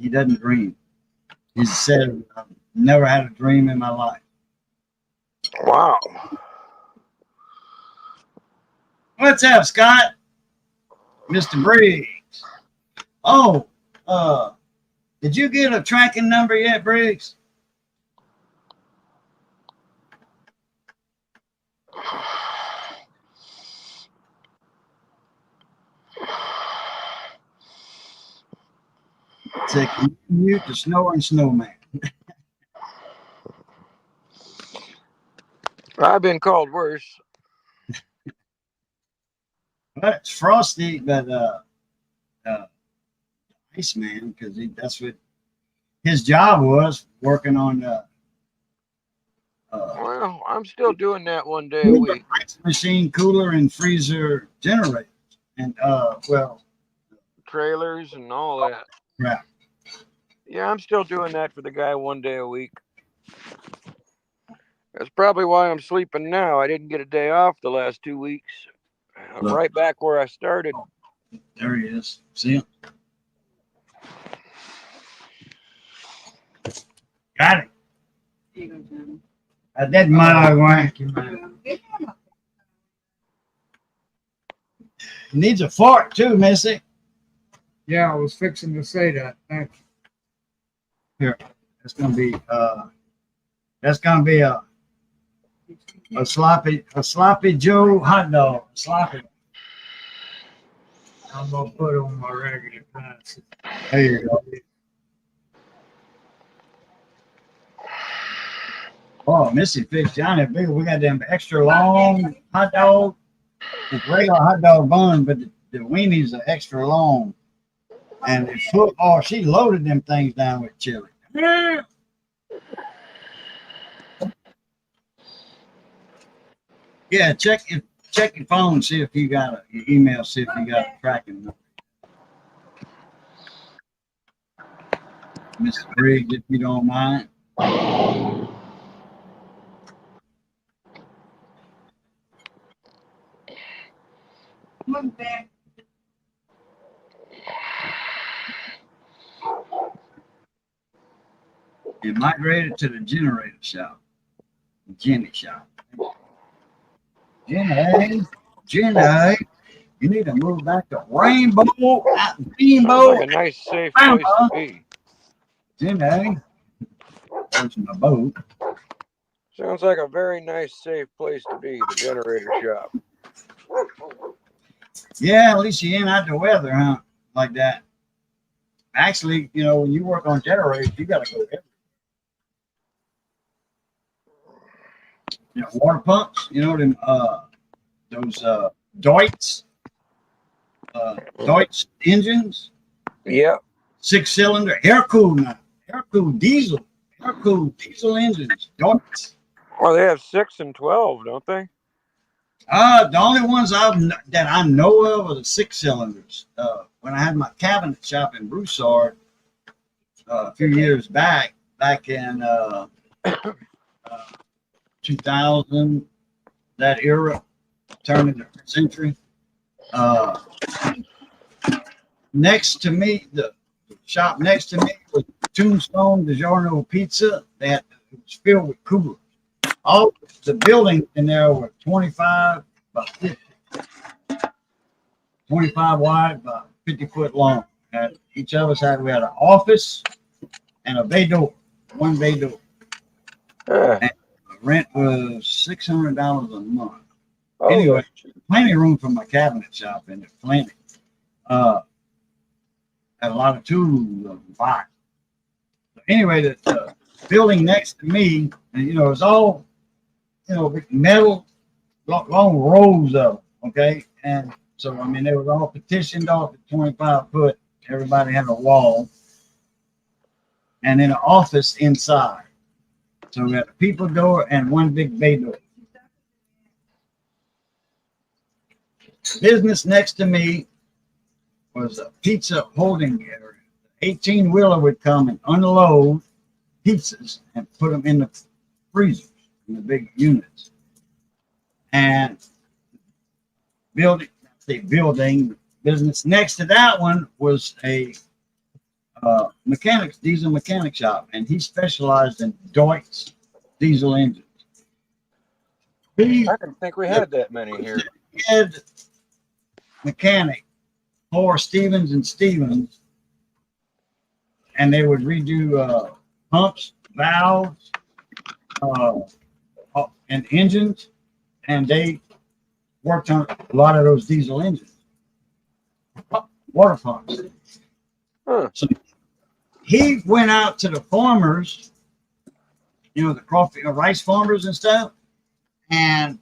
doesn't dream. He said, I've never had a dream in my life.
Wow.
What's up, Scott? Mr. Briggs. Oh, did you get a tracking number yet, Briggs? Say, can you mute the snoring snowman?
I've been called worse.
Well, it's Frosty, but Iceman, because that's what his job was, working on
Well, I'm still doing that one day a week.
ice machine, cooler, and freezer generators. And well,
Trailers and all that.
crap.
Yeah, I'm still doing that for the guy one day a week. That's probably why I'm sleeping now. I didn't get a day off the last 2 weeks. I'm
Look.
right back where I started.
There he is. See him? Got it.
Here you go, Johnny.
I did my way.
Get him up.
He needs a fork too, Missy.
Yeah, I was fixing to say that. Thank you.
That's gonna be a sloppy Joe hot dog. Sloppy.
I'm gonna put on my regular glasses.
There you go. Oh, Missy fixed Johnny a big. We got them extra long hot dog. It's regular hot dog bun, but the weenies are extra long. And it's she loaded them things down with chili. Yeah, check your phone, see if you got your email, see if you got a tracking number. Mr. Briggs, if you don't mind.
Move back.
You migrated to the generator shop. Jenny shop. Jenny, you need to move back to Rainbow.
Like a nice, safe place to be.
Jenny, there's my boat.
Sounds like a very nice, safe place to be, the generator shop.
Yeah, at least you ain't out the weather, huh? Like that. actually, you know, when you work on generators, you got to go everywhere. You know, water pumps, you know, them, those Deutz engines,
Yep.
6-cylinder, air-cooled now, air-cooled diesel engines, Deutz.
Well, they have 6 and 12, don't they?
The only ones that I know of are the 6-cylinders. When I had my cabinet shop in Broussard a few years back in 2000, that era, turn of the century. Next to me, the shop next to me was Tombstone DiGiorno Pizza. It was filled with coolers. All the buildings in there were 25 by 50, 25 wide by 50 foot long. And each of us we had an office and a bay door, one bay door.
Yeah.
And the rent was $600 a month.
Oh,
Anyway, plenty of room for my cabinet shop in it, plenty. Had a lot of tools and boxes. Anyway, the building next to me, and you know, it's all, you know, metal, long rows of them, okay? And so, I mean, they were all petitioned off at 25 foot. Everybody had a wall and then an office inside. So we had a people door and one big bay door. Business next to me was a pizza holding area. 18-wheeler would come and unload pizzas and put them in the freezers, in the big units. And building business next to that one was a diesel mechanic shop, and he specialized in Deutz diesel engines.
I didn't think we had that many here.
Head mechanic for Stevens and Stevens, and they would redo pumps, valves, and engines, and they worked on a lot of those diesel engines, water pumps.
Huh.
So he went out to the farmers, you know, the coffee or rice farmers and stuff, and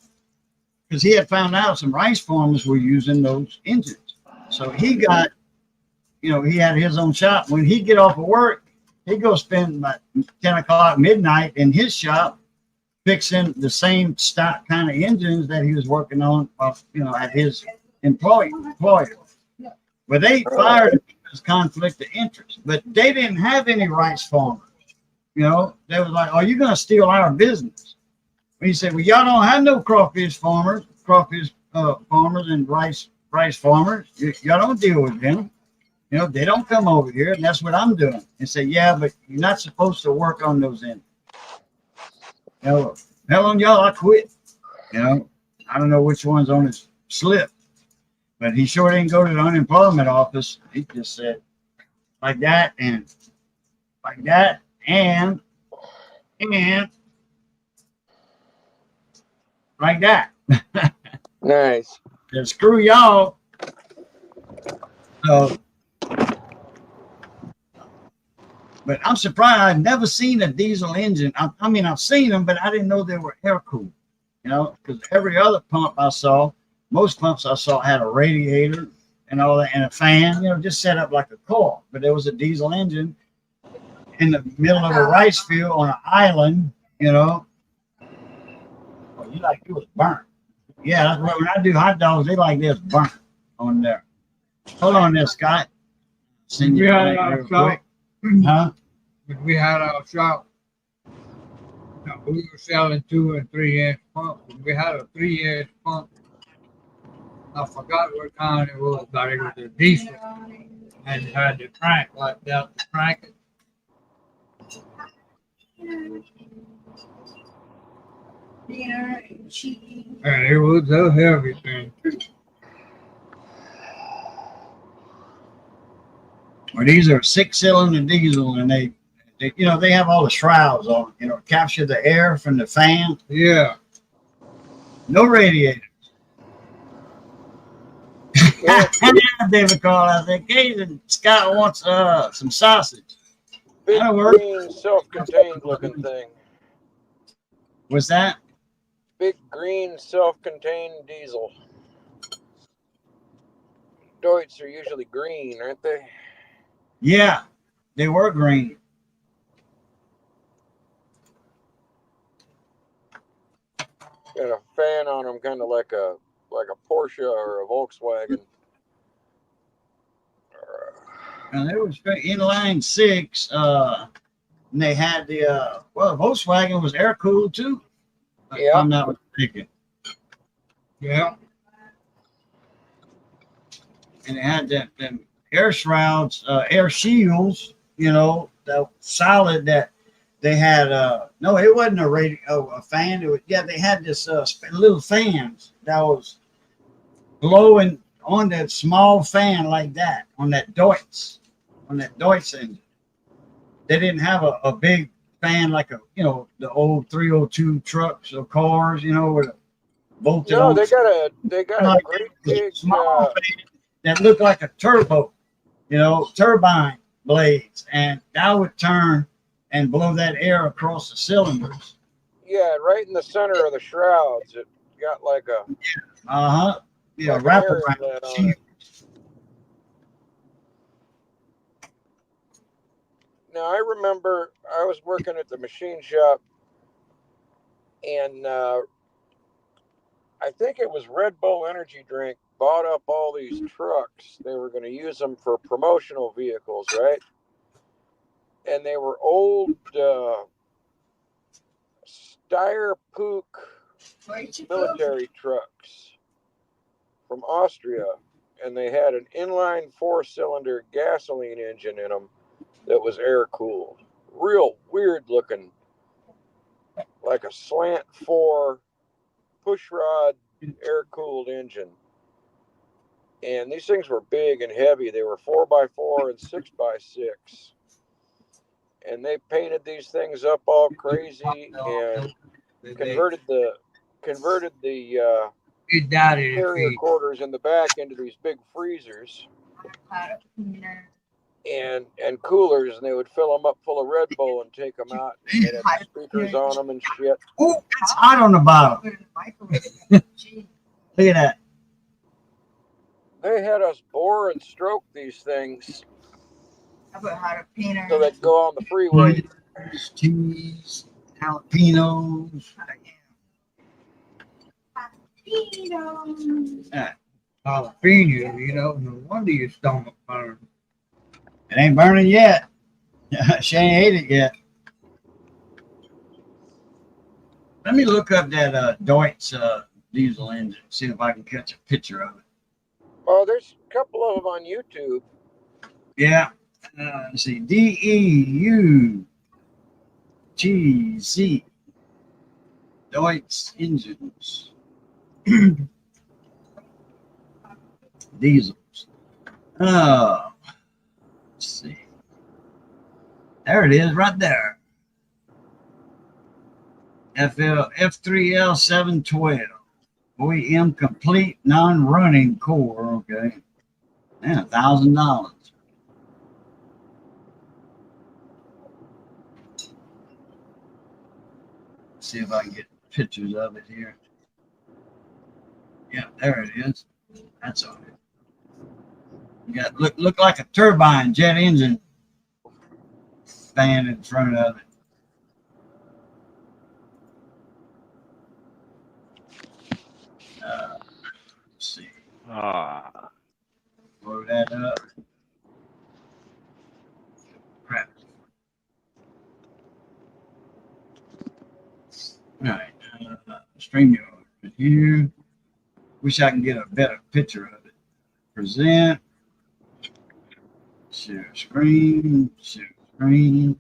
because he had found out some rice farmers were using those engines. So he got, you know, he had his own shop. When he'd get off of work, he'd go spend about 10 o'clock, midnight in his shop fixing the same stock kind of engines that he was working on, you know, at his employer. But they fired him because conflict of interest. But they didn't have any rice farmers. You know, they was like, "Oh, you're going to steal our business." He said, "Well, y'all don't have no crawfish farmers and rice farmers. Y'all don't deal with them. You know, they don't come over here, and that's what I'm doing." And say, "Yeah, but you're not supposed to work on those ends." You know, hell on y'all, I quit. You know, I don't know which one's on his slip, but he sure didn't go to the unemployment office. He just said like that and like that and like that.
Nice.
And screw y'all. So, but I'm surprised. I've never seen a diesel engine. I mean, I've seen them, but I didn't know they were air cooled. You know, because every other pump I saw, most pumps I saw had a radiator and all that, and a fan. You know, just set up like a car. But there was a diesel engine in the middle of a rice field on an island. You know, well, you like it was burnt. Yeah, that's why when I do hot dogs, they like this burnt on there. Hold on there, Scott. Send you
Yeah,
back real
so-
quick. Huh?
When we had our shop, we were selling 2 and 3 inch pumps. We had a 3 inch pump. I forgot what kind it was, but it was a diesel and it had the crank like that to crank it.
Dinner and cheese.
And it was a heavy thing.
Well, these are 6-cylinder diesel, and they, you know, they have all the shrouds on, you know, capture the air from the fan.
Yeah.
No radiators.
Yeah,
David Carl, I think, hey, Scott wants some sausage.
big
That'll work.
green, self-contained looking thing.
What's that?
Big green, self-contained diesel. Deutz are usually green, aren't they?
Yeah, they were green.
Got a fan on them, kind of like a Porsche or a Volkswagen.
And there was inline six. And they had the Volkswagen was air cooled too. If
Yeah.
I'm not mistaken.
Yeah.
And it had them air shrouds, air shields, that solid that they had. No, it wasn't a fan. It was, they had this little fans that was blowing on that small fan like that on that Deutz engine. They didn't have a big fan like the old 302 trucks or cars, with a bolted
No,
on.
they got a
Like
great big.
small fan that looked like a turbo, turbine blades, and that would turn and blow that air across the cylinders.
Yeah, right in the center of the shrouds. It got like a like an
wrap
air
around.
inlet on it. Now I remember I was working at the machine shop, and I think it was Red Bull Energy Drink bought up all these trucks. They were going to use them for promotional vehicles, right? And they were old Steyr-Puch military trucks from Austria, and they had an inline 4-cylinder gasoline engine in them that was air cooled. Real weird looking, like a slant 4 pushrod air cooled engine. And these things were big and heavy. They were 4x4 and 6x6. And they painted these things up all crazy and converted the
It died at his
carrier
feet.
quarters in the back into these big freezers and coolers, and they would fill them up full of Red Bull and take them out. And they'd have speakers on them and shit.
Oh, it's hot on the bottom. Look at that.
They had us bore and stroke these things
Jalapeno.
so they'd go on the freeway.
Cheese, jalapenos.
Jalapeno, no wonder your stomach burns.
It ain't burning yet. She ain't ate it yet. Let me look up that Deutz diesel engine, see if I can catch a picture of it.
Oh, there's a couple of them on YouTube.
Yeah. Let's see. DEUTZ. Deutz engines. Diesels. Oh. Let's see. There it is, right there. F3L 712. OEM complete non-running core. Okay. And $1,000. See if I can get pictures of it here. Yeah, there it is. That's on it. You got look like a turbine jet engine fan in front of it. Let's see. Load that up. Crap. All right. StreamYard right here. Wish I can get a better picture of it. Present. Share screen. Share screen.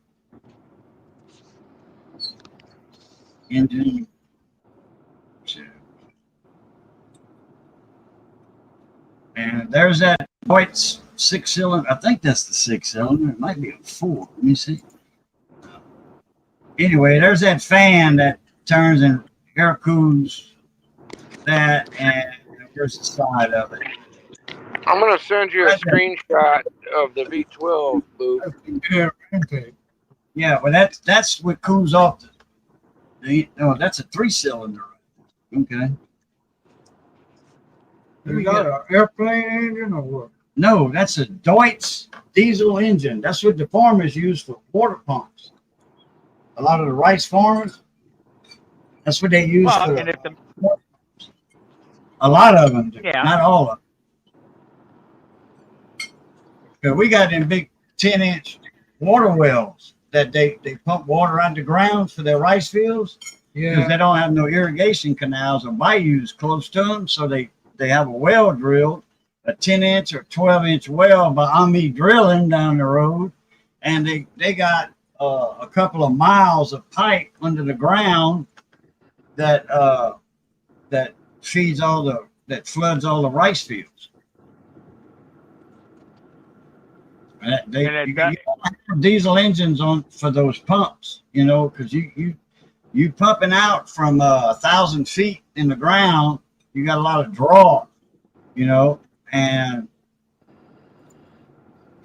Engine. Share. And there's that Deutz 6-cylinder. I think that's the 6-cylinder. It might be a 4. Let me see. Anyway, there's that fan that turns and air cools that, and there's the side of it.
I'm gonna send you a screenshot of the V12 booth.
Yeah, okay.
Yeah, well, that's what cools off no, that's a 3-cylinder. Okay.
You got an airplane engine or what?
No, that's a Deutz diesel engine. That's what the farmers use for water pumps. A lot of the rice farmers, that's what they use
Well,
for.
and if the
A lot of them do,
Yeah.
not all of them. But we got them big 10-inch water wells that they pump water out the ground for their rice fields because
Yeah.
they don't have no irrigation canals or bayous close to them. So they have a well drilled, a 10-inch or 12-inch well by Ami Drilling down the road. And they got a couple of miles of pipe under the ground that feeds that floods all the rice fields. And
And it
you
does-
don't have diesel engines on for those pumps, because you pumping out from 1,000 feet in the ground. You got a lot of draw, and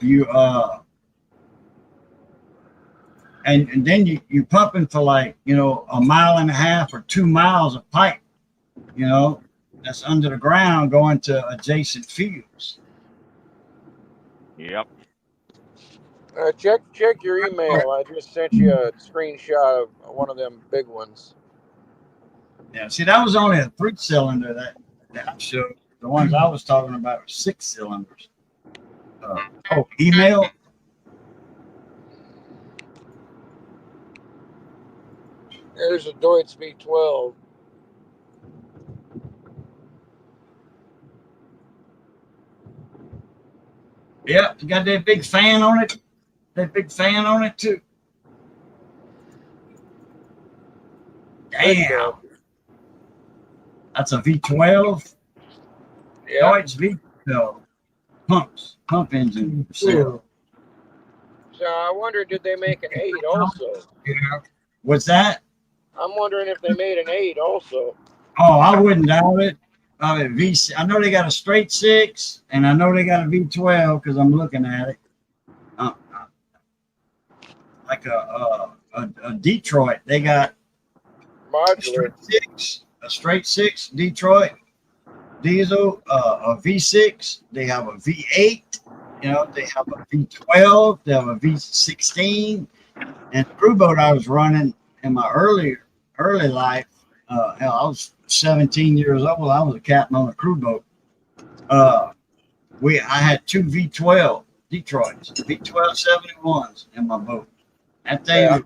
you and then you pumping for like a mile and a half or 2 miles of pipe, that's under the ground going to adjacent fields.
Yep.
Check your email. I just sent you a screenshot of one of them big ones.
Yeah, see, that was only a 3-cylinder that I showed. The ones I was talking about were 6 cylinders. Email.
There's a Deutz V12.
Yeah, you got that big fan on it. That big fan on it too. Damn. That's a V12.
Yeah.
Deutz V12. Pump engine.
Cool.
So I wonder, did they make an 8 also?
Yeah.
What's that?
I'm wondering if they made an 8 also.
Oh, I wouldn't doubt it. I know they got a straight 6, and I know they got a V12 because I'm looking at it. Like a Detroit, they got
Modular.
a straight 6 Detroit diesel, a V6. They have a V8. They have a V12. They have a V16. And the crew boat I was running in my early life, hell, I was 17 years old. I was a captain on a crew boat. I had 2 V12 Detroits, V12 71s in my boat. That thing was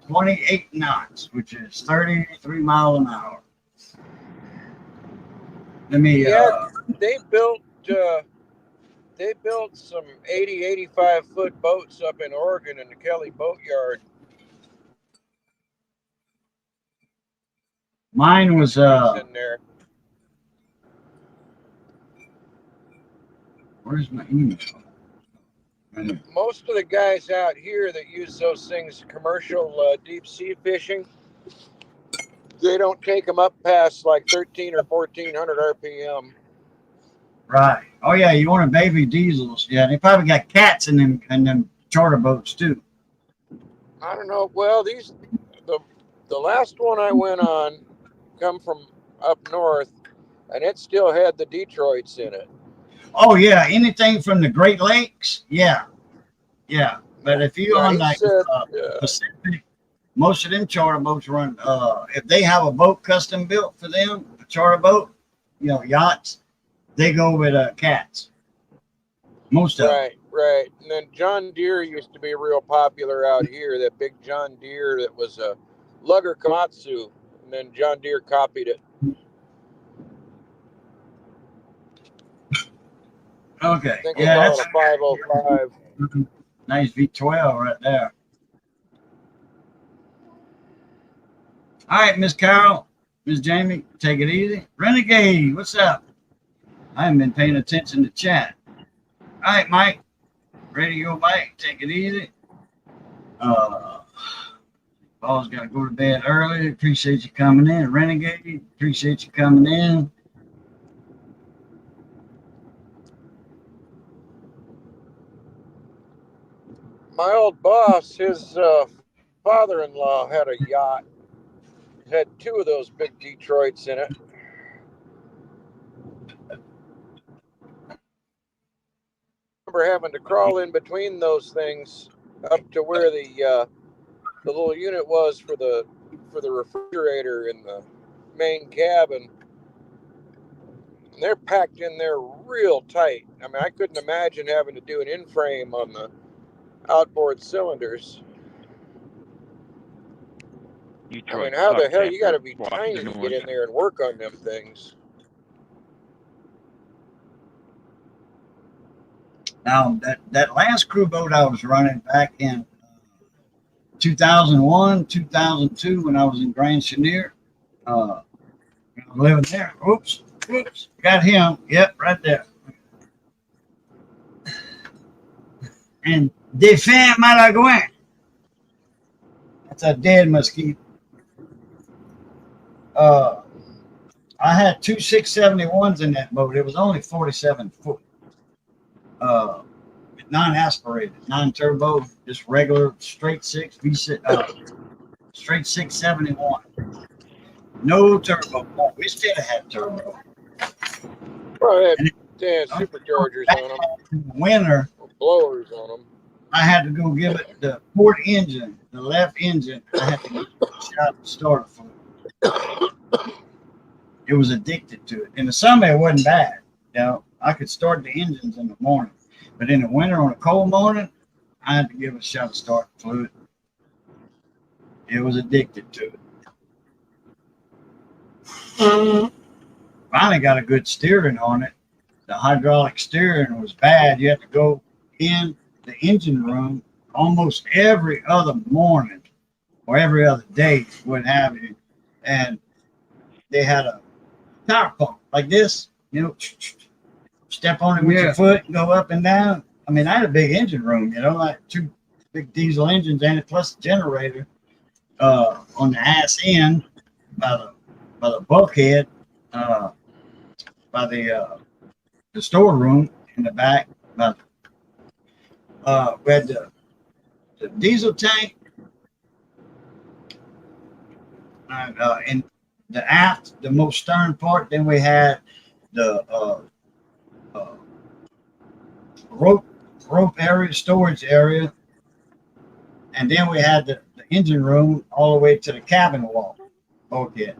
28 knots, which is 33 miles an hour. Let me.
They built some 85 foot boats up in Oregon in the Kelly Boatyard.
Mine was
in there.
Where's my email?
Most of the guys out here that use those things, commercial deep sea fishing, they don't take them up past like 13 or 1400 RPM.
Right. Oh yeah, you want a baby diesels? Yeah, they probably got cats in them charter boats too.
I don't know. Well, the last one I went on come from up north, and it still had the Detroits in it.
Oh yeah, anything from the Great Lakes, yeah. But if you on like Pacific, most of them charter boats run. If they have a boat custom built for them, a charter boat, yachts, they go with cats. Most of them.
Right. And then John Deere used to be real popular out here. That big John Deere that was a Lugger Komatsu, and then John Deere copied it.
Okay.
I think
Yeah,
it's
that's
all a 505.
nice V12 right there. All right, Miss Carol, Miss Jamie, take it easy. Renegade, what's up? I haven't been paying attention to chat. All right, Mike. Ready to go, Mike? Take it easy. Paul's got to go to bed early. Appreciate you coming in. Renegade, appreciate you coming in.
My old boss, his father-in-law had a yacht. It had 2 of those big Detroits in it. I remember having to crawl in between those things up to where the little unit was for the refrigerator in the main cabin. And they're packed in there real tight. I mean, I couldn't imagine having to do an in-frame on the outboard cylinders. I mean, how the hell you got to be tiny to get in there and work on them things?
Now that last crew boat I was running back in 2001, 2002, when I was in Grand Chenier, I'm living there. Oops, got him. Yep, right there. And de fin Malagouin. That's a dead mosquito. I had 2 671s in that boat. It was only 47 foot. Non-aspirated, non-turbo, just regular straight 6 V6, straight 671. No turbo. Oh, we still had turbo.
Probably had superchargers on them.
In the winter,
Blowers on them.
I had to go give it the port engine, the left engine. I had to give it a shot to start it. It was addicted to it. In the summer, it wasn't bad. You know, I could start the engines in the morning, but in the winter on a cold morning, I had to give it a shot to start the fluid. It was addicted to it. Finally got a good steering on it. The hydraulic steering was bad. You had to go in the engine room almost every other morning or every other day, what have you. And they had a tire pump like this, you know, step on it with your foot, go up and down. I mean, I had a big engine room, you know, like 2 big diesel engines and it plus a generator on the ass end by the bulkhead, by the storeroom in the back. We had the diesel tank in the aft, the most stern part. Then we had the rope area, storage area, and then we had the engine room all the way to the cabin wall, bulkhead.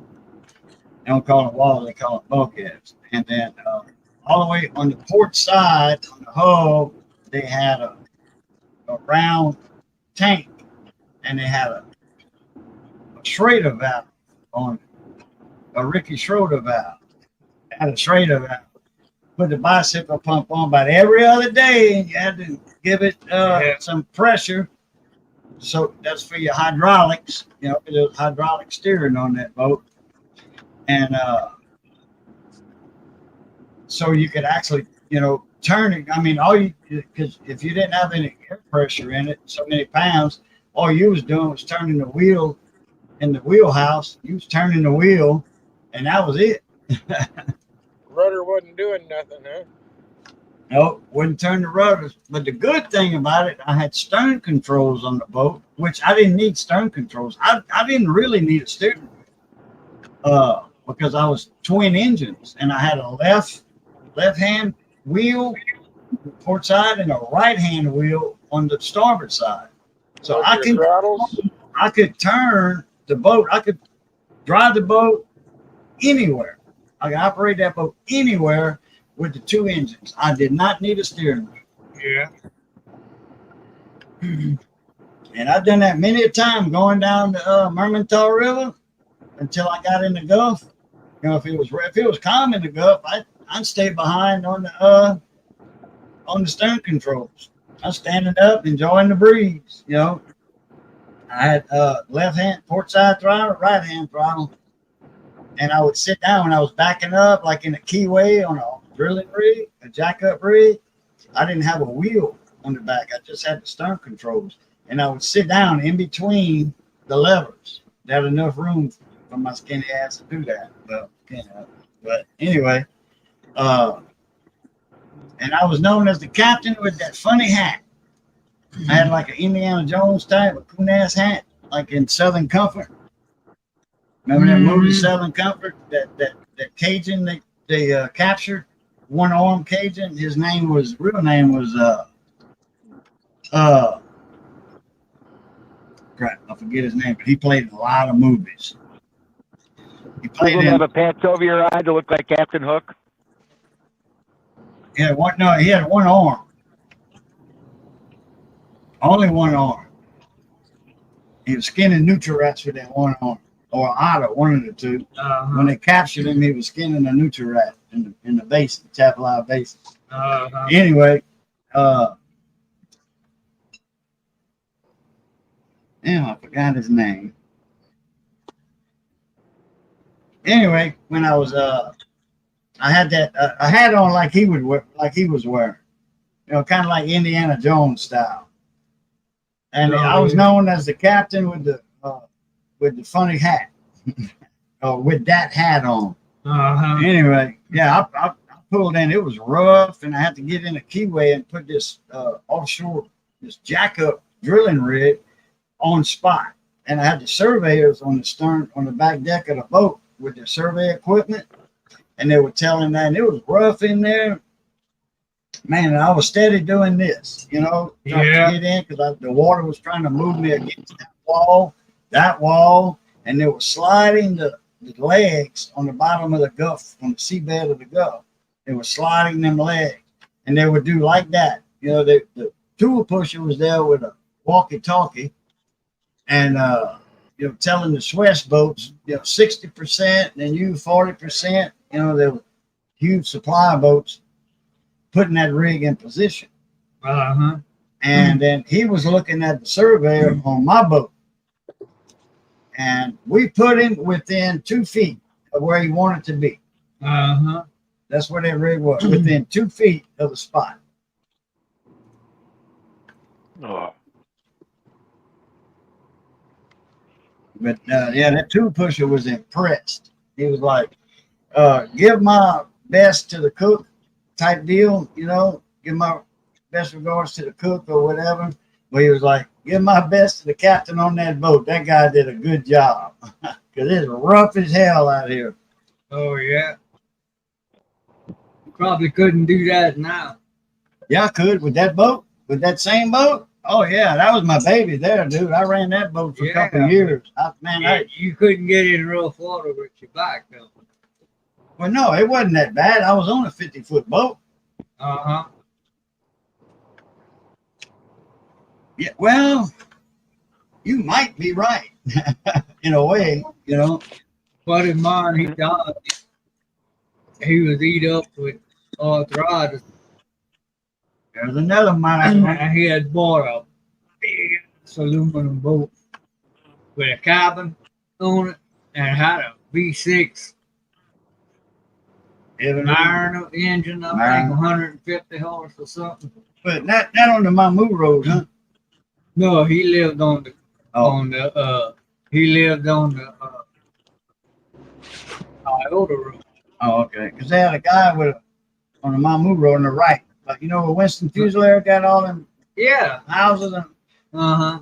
They don't call it walls, they call it bulkheads. And then all the way on the port side, on the hull, they had a round tank, and they had a Schrader valve on it, a Ricky Schroeder valve. They had a Schrader valve. Put the bicycle pump on about every other day, and you had to give it some pressure. So that's for your hydraulics, you know, there's hydraulic steering on that boat. And so you could actually, you know, turn it. I mean, because if you didn't have any air pressure in it, so many pounds, all you was doing was turning the wheel in the wheelhouse. You was turning the wheel, and that was it.
Rudder wasn't doing nothing, huh?
No, wouldn't turn the rudders. But the good thing about it, I had stern controls on the boat, which I didn't need stern controls. I didn't really need a steering wheel because I was twin engines, and I had a left-hand wheel port side and a right-hand wheel on the starboard side. So I could turn the boat. I could drive the boat anywhere. I could operate that boat anywhere with the 2 engines. I did not need a steering wheel.
Yeah.
And I've done that many a time going down the Mermentau River until I got in the Gulf. You know, if it was calm in the Gulf, I'd stay behind on the stern controls. I was standing up, enjoying the breeze. You know, I had left hand port side throttle, right hand throttle, and I would sit down when I was backing up, like in a keyway on a drilling rig, a jack-up rig. I didn't have a wheel on the back. I just had the stern controls, and I would sit down in between the levers. There was enough room for my skinny ass to do that. Well, you know, but anyway, and I was known as the captain with that funny hat. I had like an Indiana Jones type of coon ass hat, like in Southern Comfort. Remember that movie,
Mhm.
Southern Comfort? That Cajun they captured, one arm Cajun. His real name was crap, I forget his name, but he played in a lot of movies. He played
Doesn't
in
have a patch over your eye to look like Captain Hook.
he had one arm. Only one arm. He was skinning neutral rats with that one arm. Or otter, one of the two.
Uh-huh.
When they captured him, he was skinning a neutral rat in the basin, Chapel Basin.
Uh-huh.
Anyway, damn, I forgot his name. Anyway, when I was I had that I had on like he was wearing, kind of like Indiana Jones style, and
Oh,
I was
yeah.
known as the captain with the funny hat, or with that hat on.
Uh-huh.
Anyway, yeah, I pulled in. It was rough, and I had to get in a keyway and put this offshore, this jack-up drilling rig on spot. And I had the surveyors on the stern, on the back deck of the boat with their survey equipment, and they were telling that, and it was rough in there. Man, and I was steady doing this, trying
Yeah.
to get in because the water was trying to move me against that wall, and they were sliding the legs on the bottom of the Gulf, on the seabed of the Gulf. They were sliding them legs, and they would do like that. The tool pusher was there with a walkie-talkie, and telling the Swiss boats, 60%, and you 40%. There were huge supply boats putting that rig in position.
Uh-huh.
And then he was looking at the surveyor on my boat. And we put him within 2 feet of where he wanted to be.
Uh-huh.
That's where that rig was, within 2 feet of the spot.
Oh.
But that tool pusher was impressed. He was like, give my best to the cook type deal, give my best regards to the cook or whatever. But he was like, give my best to the captain on that boat. That guy did a good job. Because it's rough as hell out here.
Oh, yeah. You probably couldn't do that now.
Yeah, I could with that boat, with that same boat. Oh, yeah, that was my baby there, dude. I ran that boat for a couple of years.
You couldn't get in rough water with your back, though.
Well, no, it wasn't that bad. I was on a 50-foot boat.
Uh-huh.
Yeah, well, you might be right in a way,
Buddy of mine, he died. He was eat up with arthritis.
There's another mine.
And he had bought a big aluminum boat with a cabin on it and had a V6 an iron engine, I think 150 horse or something.
But not on the Mamu Road, huh?
No, he lived on the Toyota Road.
Oh, okay. Because they had a guy on the Mamu Road on the right. Like, where Winston Fusilier got all them houses and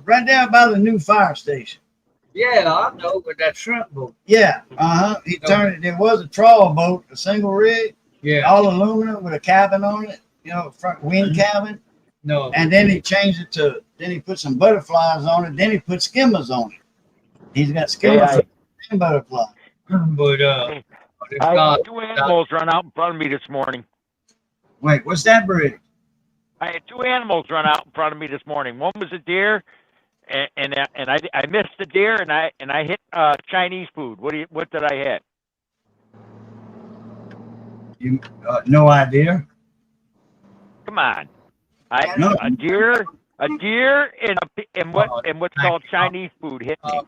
right there by the new fire station.
Yeah, I know, but that shrimp boat.
Yeah, he turned it. There was a trawl boat, a single rig, all aluminum with a cabin on it, front wind cabin.
No.
And then he changed it then he put some butterflies on it. Then he put skimmers on it. He's got skimmers and butterflies.
But
I had 2 animals run out in front of me this morning.
Wait, what's that bridge?
I had 2 animals run out in front of me this morning. One was a deer, and I missed the deer, and I hit Chinese food. What did I hit?
You no idea.
Come on,
No.
a deer and what's called Chinese food hit me.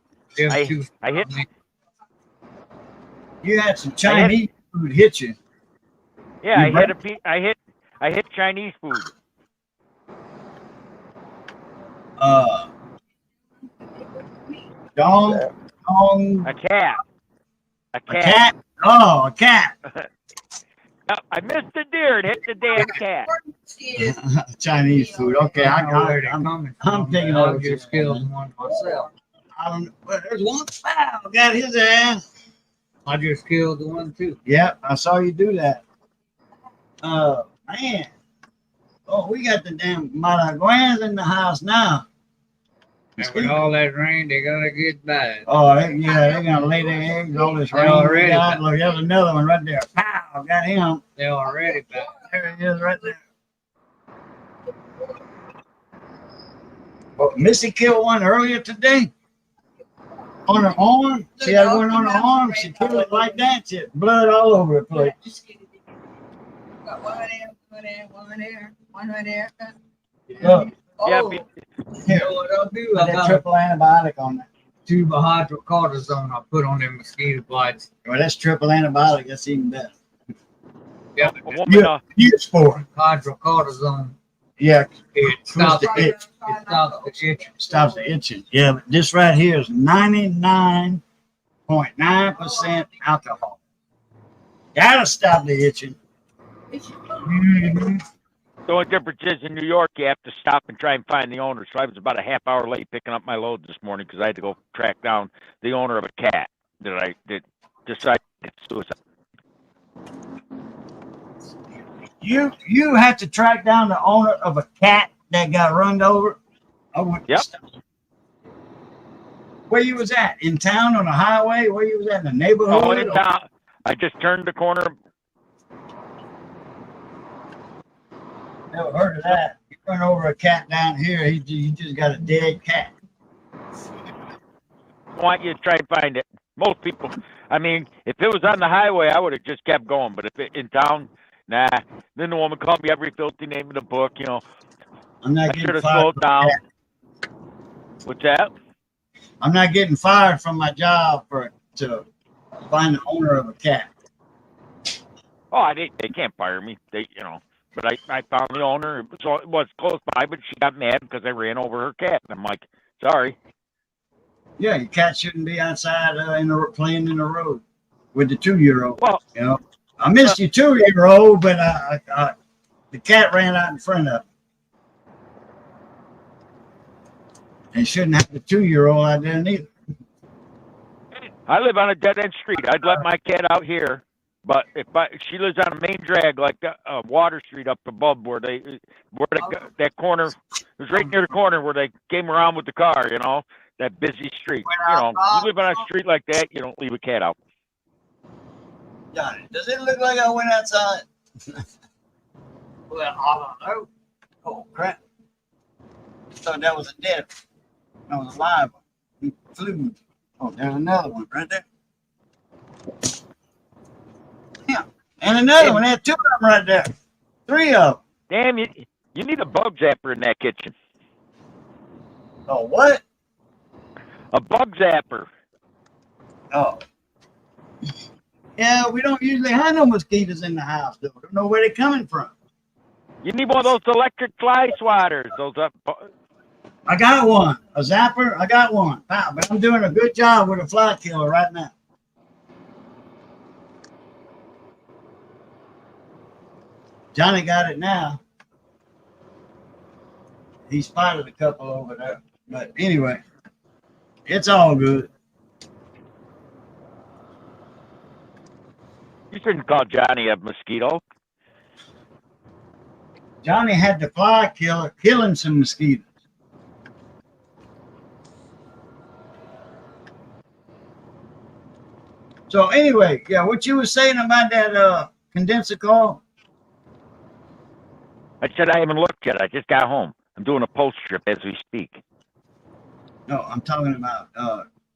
I hit.
You had some Chinese food hit you.
Yeah, I hit Chinese food.
Dong.
A cat.
A cat. Oh, a cat.
I missed the deer and hit the damn cat.
Mosquitoes.
Chinese food. Okay,
I know where they're
I'm
coming
I'm
from,
taking
but I'll
over
just
to-
kill one myself.
I don't. Well, there's one foul. Got his ass.
I just killed the one too.
Yep, I saw you do that. Man. Oh, we got the damn Malaguans in the house now.
And with all that rain, they're gonna get bad.
Oh, they're gonna lay their eggs. All this
They
rain we
already
got.
got-
Look, there's another one right there. Pow, got him.
They're already bad.
There he is, right there. Well, Missy killed one earlier today. On her arm. She had one on her arm. She killed it like that. She had blood all over the place.
Got one there, one there, one there, one right there.
Look,
Yeah,
Oh,
be-
You know what I'll do?
put
I
that
got a
triple antibiotic on that.
tube of hydrocortisone I put on them mosquito bites.
Well, that's triple antibiotic. That's even better.
Yeah,
a woman,
Use for
hydrocortisone.
yeah,
It stops
the
the
itch.
it stops the itch.
Stops the itching. Yeah, but this right here is 99.9% alcohol. Gotta stop the itching.
Mhm.
the only difference is in New York, you have to stop and try and find the owner. So I was about a half hour late picking up my load this morning because I had to go track down the owner of a cat that decided to suicide.
You have to track down the owner of a cat that got run over. I wouldn't
Yep.
stop. Where you was at? In town on the highway? Where you was at in the neighborhood?
Oh, in town. I just turned the corner.
Never heard of that. You run over a cat down here. You just got a dead cat.
I want you to try and find it. Most people, I mean, if it was on the highway, I would have just kept going. But if it in town, nah. Then the woman called me every filthy name in the book. You know,
I'm not
I
getting
should have
fired.
slowed
from
down.
that.
What's that?
I'm not getting fired from my job to find the owner of a cat.
Oh, they can't fire me. But I found the owner. It was close by, but she got mad because I ran over her cat. And I'm like, sorry.
Yeah, your cat shouldn't be outside playing in the road with the 2-year-old.
Well,
You know, I missed your 2-year-old, but the cat ran out in front of him. And shouldn't have the 2-year-old out there neither.
I live on a dead end street. I'd let my cat out here, but if she lives on a main drag like Water Street up above that corner, it was right near the corner where they came around with the car. You know, that busy street. You know, you live on a street like that, you don't leave a cat out.
Johnny, does it look like I went outside?
Well, I don't know.
Oh crap! I thought that was a dead. That was a live one. He flew. Oh, there's another one right there. Yeah, and another one. There's 2 of them right there. 3 of them.
Damn, you need a bug zapper in that kitchen.
Oh, what?
A bug zapper.
Oh. Yeah, we don't usually have no mosquitoes in the house, though. Don't know where they're coming from.
You need one of those electric fly swatters.
I got one. A zapper, I got one. Wow, but I'm doing a good job with a fly killer right now. Johnny got it now. He spotted a couple over there. But anyway, it's all good.
You shouldn't call Johnny a mosquito.
Johnny had the fly killer killing some mosquitoes. So anyway, yeah, what you were saying about that condenser call?
I said I haven't looked yet. I just got home. I'm doing a post strip as we speak.
No, I'm talking about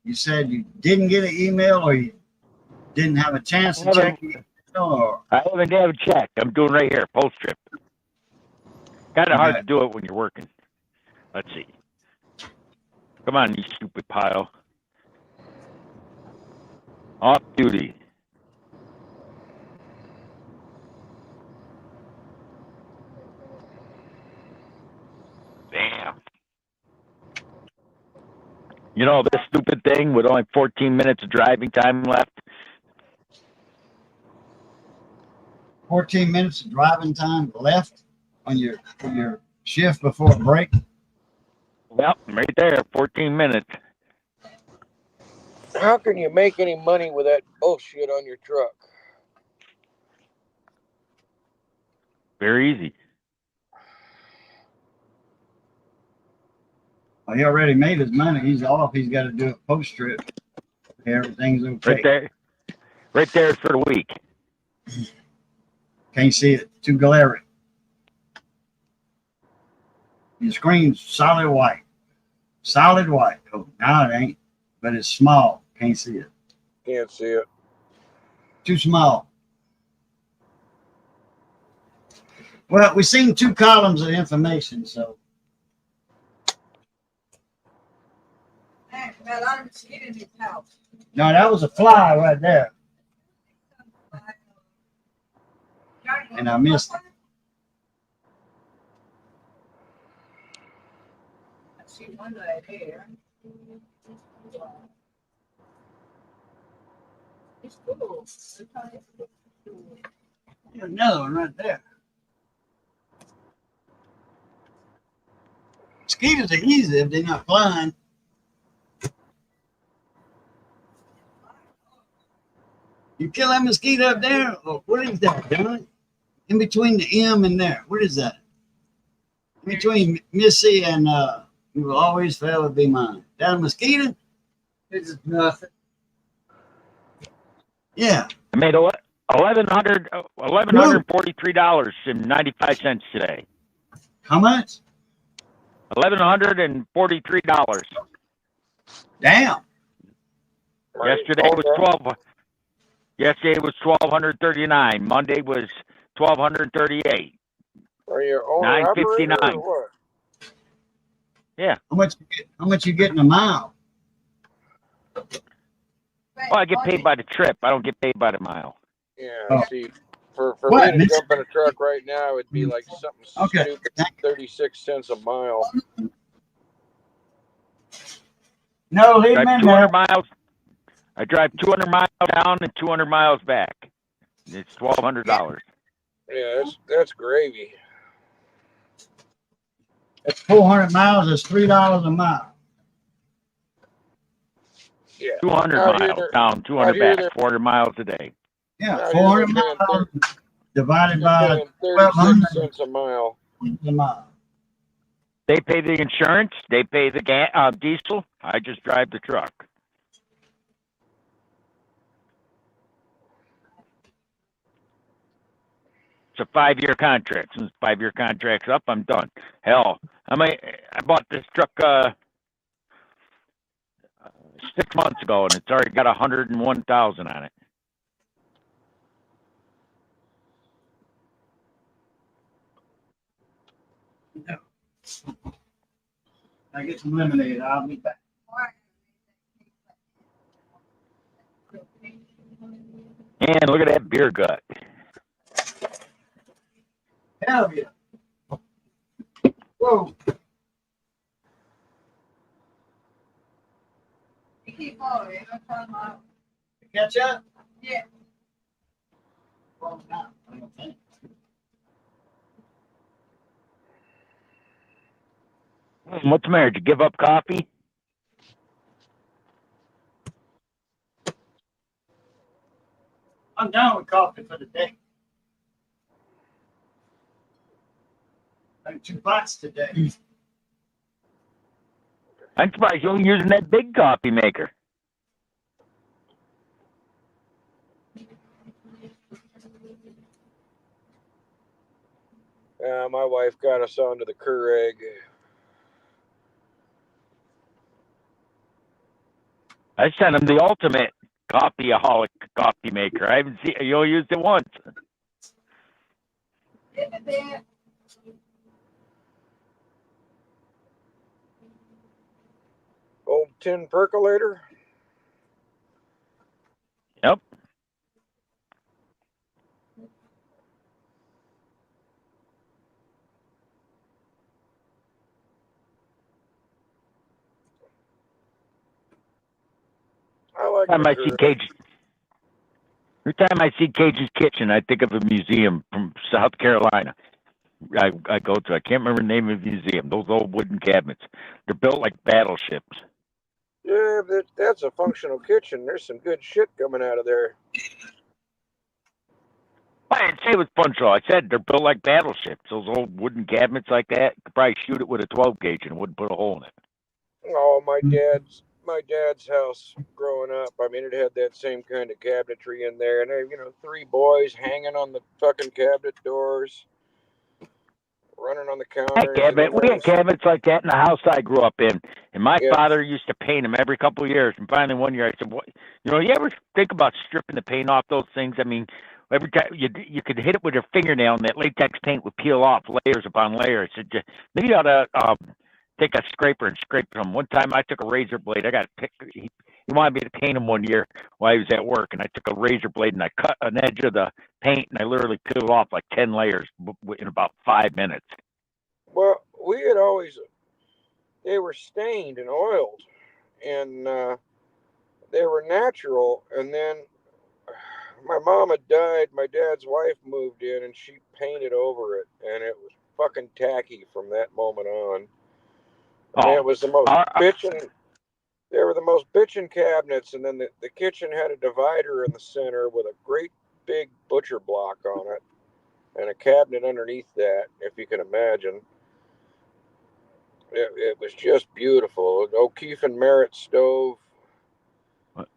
you said you didn't get an email or you didn't have a chance to check your email or
I haven't checked. I'm doing right here, post strip. Kind of hard
Okay.
to do it when you're working. Let's see. Come on, you stupid pile. Off duty. Damn. You know, this stupid thing with only 14 minutes of driving time left.
14 minutes of driving time left. on your shift before break?
Yep, right there, 14 minutes.
How can you make any money with that bullshit on your truck?
Very easy.
Well, he already made his money. He's off. He's got to do a post trip. Everything's okay.
Right there. Right there for the week.
Can't see it. Too glaring. Your screen's solid white. Solid white. Oh, no, it ain't. But it's small. Can't see it.
Can't see it.
Too small. Well, we've seen 2 columns of information, so
Hey, we got a lot of mosquitoes in this house.
no, that was a fly right there. And I missed it.
I see one right here. It's cool.
There's another one right there. Mosquitoes are easy if they're not flying. You kill that mosquito up there? Or what is that, John? In between the M and there. What is that? In between Missy and you will always fail to be mine. That a mosquito?
This is nothing.
Yeah.
I made $1,143.95 today.
How much?
$1,143.
Damn.
Right.
Yesterday was 12. Yesterday was 1,239. Monday was 1,238.
Are you owner
959.
operator or what?
Yeah.
How much you get in a mile?
Well, I get paid by the trip. I don't get paid by the mile.
Yeah,
Oh.
see, for
What,
me to
Miss-
jump in a truck right now, it'd be like something
Okay.
stupid, 36 cents a mile.
No, leave
Drive
him in
200
there.
miles. I drive 200 miles down and 200 miles back. It's $1,200.
Yeah, that's gravy.
It's 400 miles. It's $3 a mile.
Yeah.
200
Out here
miles
they're-
down, 200
here
back,
they're-
400 miles a day.
Yeah,
Out here
400
they're paying
miles divided
They're
by
paying
1,200
36 cents a mile.
a mile.
They pay the insurance. They pay the diesel. I just drive the truck. It's a 5-year contract. Since 5-year contract's up, I'm done. Hell, I bought this truck 6 months ago, and it's already got 101,000 on it.
I get some lemonade. I'll be back.
And look at that beer gut.
Hell yeah. Whoa.
You keep following. I'm talking about.
Catch up?
Yeah.
Well, no, I don't think.
What's the matter? Did you give up coffee?
I'm done with coffee for the day. I had 2 pots today.
I'm surprised you're using that big coffee maker.
My wife got us onto the Keurig.
I sent him the ultimate coffeeaholic coffee maker. I haven't seen you only used it once.
Look at that.
Old tin percolator.
Yep.
I like
Every time
the
I see
Keurig.
Cage, every time I see Cage's Kitchen, I think of a museum from South Carolina. I go to. I can't remember the name of the museum. Those old wooden cabinets. They're built like battleships.
Yeah, that's a functional kitchen. There's some good shit coming out of there.
I didn't say it was functional. I said they're built like battleships. Those old wooden cabinets like that. You could probably shoot it with a 12 gauge and it wouldn't put a hole in it.
Oh, my dad's house growing up. I mean, it had that same kind of cabinetry in there, and you know, 3 boys hanging on the fucking cabinet doors, running on the counters.
We had cabinets like that in the house I grew up in, and my
Yeah.
father used to paint them every couple of years. And finally, one year, I said, "What? You know, you ever think about stripping the paint off those things? I mean, every time you could hit it with your fingernail, and that latex paint would peel off layers upon layers." I said, "Maybe you ought to take a scraper and scrape them." One time, I took a razor blade. I got he wanted me to paint him one year while he was at work, and I took a razor blade and I cut an edge of the paint, and I literally peeled off like 10 layers in about 5 minutes.
Well, we had always, they were stained and oiled, and they were natural. And then my mom had died. My dad's wife moved in, and she painted over it, and it was fucking tacky from that moment on. And it was the most bitchin'. They were the most bitchin' cabinets, and then the kitchen had a divider in the center with a great big butcher block on it, and a cabinet underneath that, if you can imagine. It was just beautiful. O'Keefe and Merritt stove.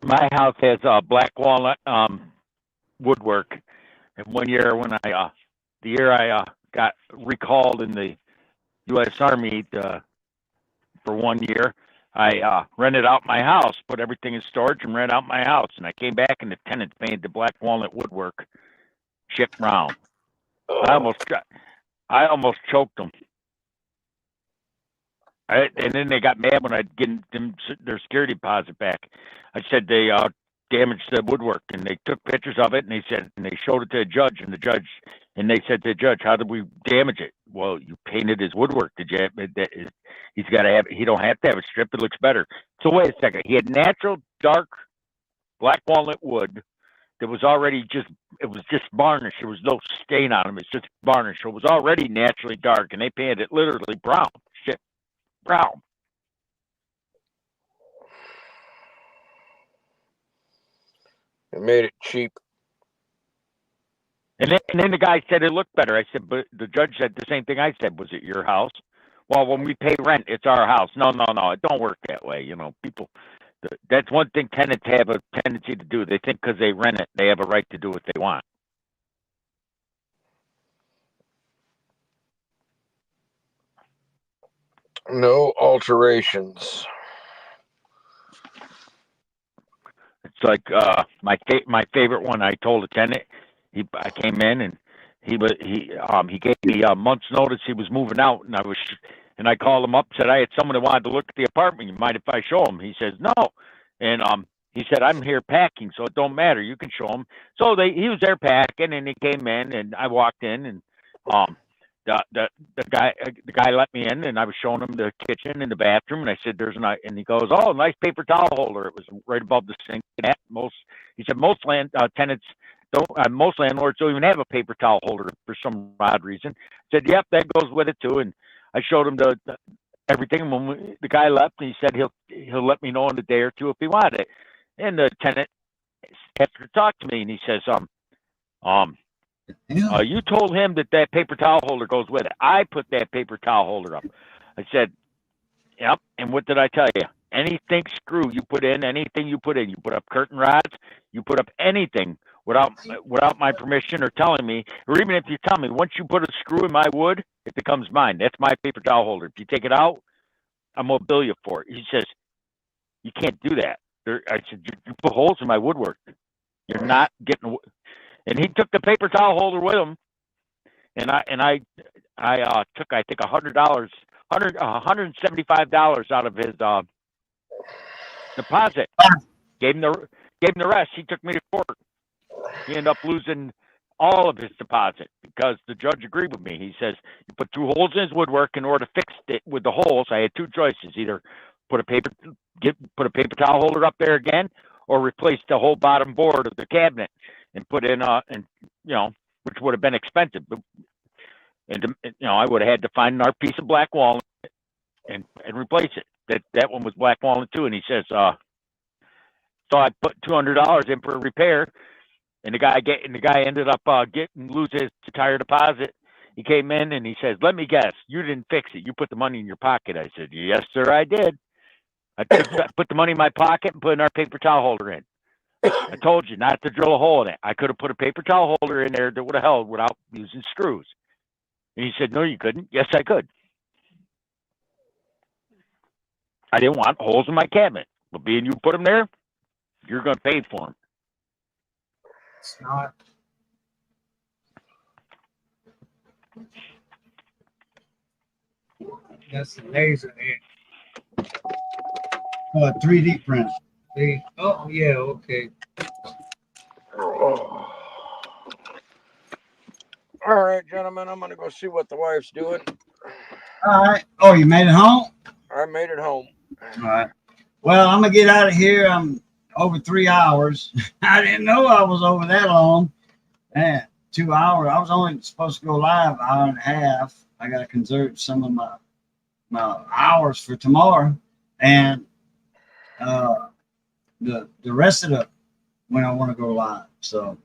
My house has black walnut woodwork, and one year when I got recalled in the U.S. Army for 1 year, I rented out my house, put everything in storage, and rented out my house. And I came back, and the tenants painted the black walnut woodwork chick brown.
Oh.
I almost choked them. And then they got mad when I'd get them their security deposit back. I said they damaged the woodwork, and they took pictures of it, and they showed it to the judge, and they said to the judge, "How did we damage it?" "Well, you painted his woodwork. Did you? He's got to have. He don't have to have it stripped. It looks better." So wait a second. He had natural dark black walnut wood that was already just varnish. There was no stain on them. It's just varnish. So it was already naturally dark, and they painted it literally brown. Shit. Brown.
It made it cheap.
And then the guy said it looked better. I said, but the judge said the same thing I said. "Was it your house?" "Well, when we pay rent, it's our house." No. It don't work that way. You know, people, that's one thing tenants have a tendency to do. They think because they rent it, they have a right to do what they want.
No alterations.
It's like my favorite one. I told a tenant, I came in and he gave me a month's notice. He was moving out, and I called him up, said I had someone that wanted to look at the apartment. "You mind if I show him?" He says no, and he said, "I'm here packing, so it don't matter. You can show him." So he was there packing, and he came in, and I walked in, and the guy let me in, and I was showing him the kitchen and the bathroom, and I said, and he goes, "Oh, nice paper towel holder." It was right above the sink. He said most tenants don't, most landlords don't even have a paper towel holder for some odd reason. I said, "Yep, that goes with it too." And I showed him everything. And when the guy left, he said he'll let me know in a day or two if he wanted it. And the tenant asked to talk to me, and he says, "You told him that paper towel holder goes with it." "I put that paper towel holder up." I said, "Yep." "And what did I tell you? Anything screw you put in, anything you put in, you put up curtain rods, you put up anything without my permission or telling me, or even if you tell me, once you put a screw in my wood, it becomes mine. That's my paper towel holder. If you take it out, I'm gonna bill you for it." He says, "You can't do that." I said, "You put holes in my woodwork. You're not getting." And he took the paper towel holder with him, and I took, I think, $175 out of his deposit. Gave him the rest. He took me to court. He ended up losing all of his deposit because the judge agreed with me. He says, "You put 2 holes in his woodwork. In order to fix it with the holes, I had 2 choices: either put a paper towel holder up there again, or replace the whole bottom board of the cabinet and put in which would have been expensive." But And I would have had to find our piece of black walnut and replace it. That one was black walnut too. And he says, so I put $200 in for a repair, and the guy ended up losing his tire deposit. He came in and he says, "Let me guess, you didn't fix it. You put the money in your pocket." I said, "Yes, sir, I did. I put the money in my pocket and put our paper towel holder in. I told you not to drill a hole in it. I could have put a paper towel holder in there that would have held without using screws." And he said, "No, you couldn't." "Yes, I could. I didn't want holes in my cabinet. But being you put them there, you're going to pay for them."
It's not. That's the laser head.
3D print.
See? Oh, yeah, okay.
Oh. All right, gentlemen, I'm gonna go see what the wife's doing.
All right. Oh, you made it home?
I made it home.
All right. Well, I'm gonna get out of here. I'm over 3 hours. I didn't know I was over that long. Man, 2 hours. I was only supposed to go live 1.5 hours. I gotta conserve some of my hours for tomorrow, and the rest of the when I want to go live. So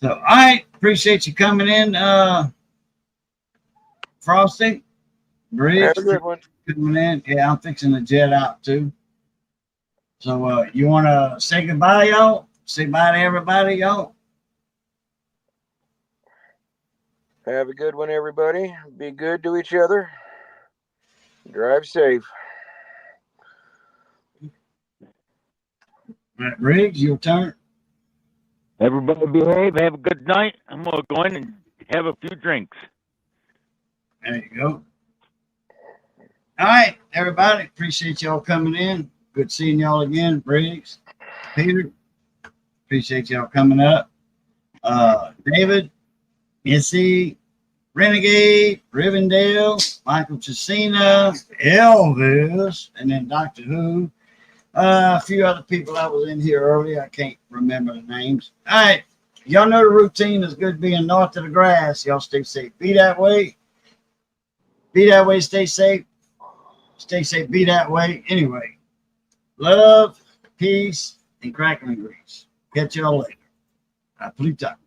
all right. Appreciate you coming in, Frosty. Briggs.
Have a good one.
Coming in. Yeah, I'm fixing the jet out too. So you want to say goodbye, y'all? Say bye to everybody, y'all.
Have a good one, everybody. Be good to each other. Drive safe.
All right, Briggs, your turn.
Everybody behave. Have a good night. I'm going to go in and have a few drinks.
There you go. All right, everybody. Appreciate y'all coming in. Good seeing y'all again. Briggs, Peter. Appreciate y'all coming up. David, Missy, Renegade, Rivendell, Michael Chesina, Elvis, and then Doctor Who. A few other people that was in here earlier. I can't remember the names. All right. Y'all know the routine is good being north of the grass. Y'all stay safe. Be that way. Be that way. Stay safe. Stay safe. Be that way. Anyway, love, peace, and crackling grease. Catch y'all later. Plutarch.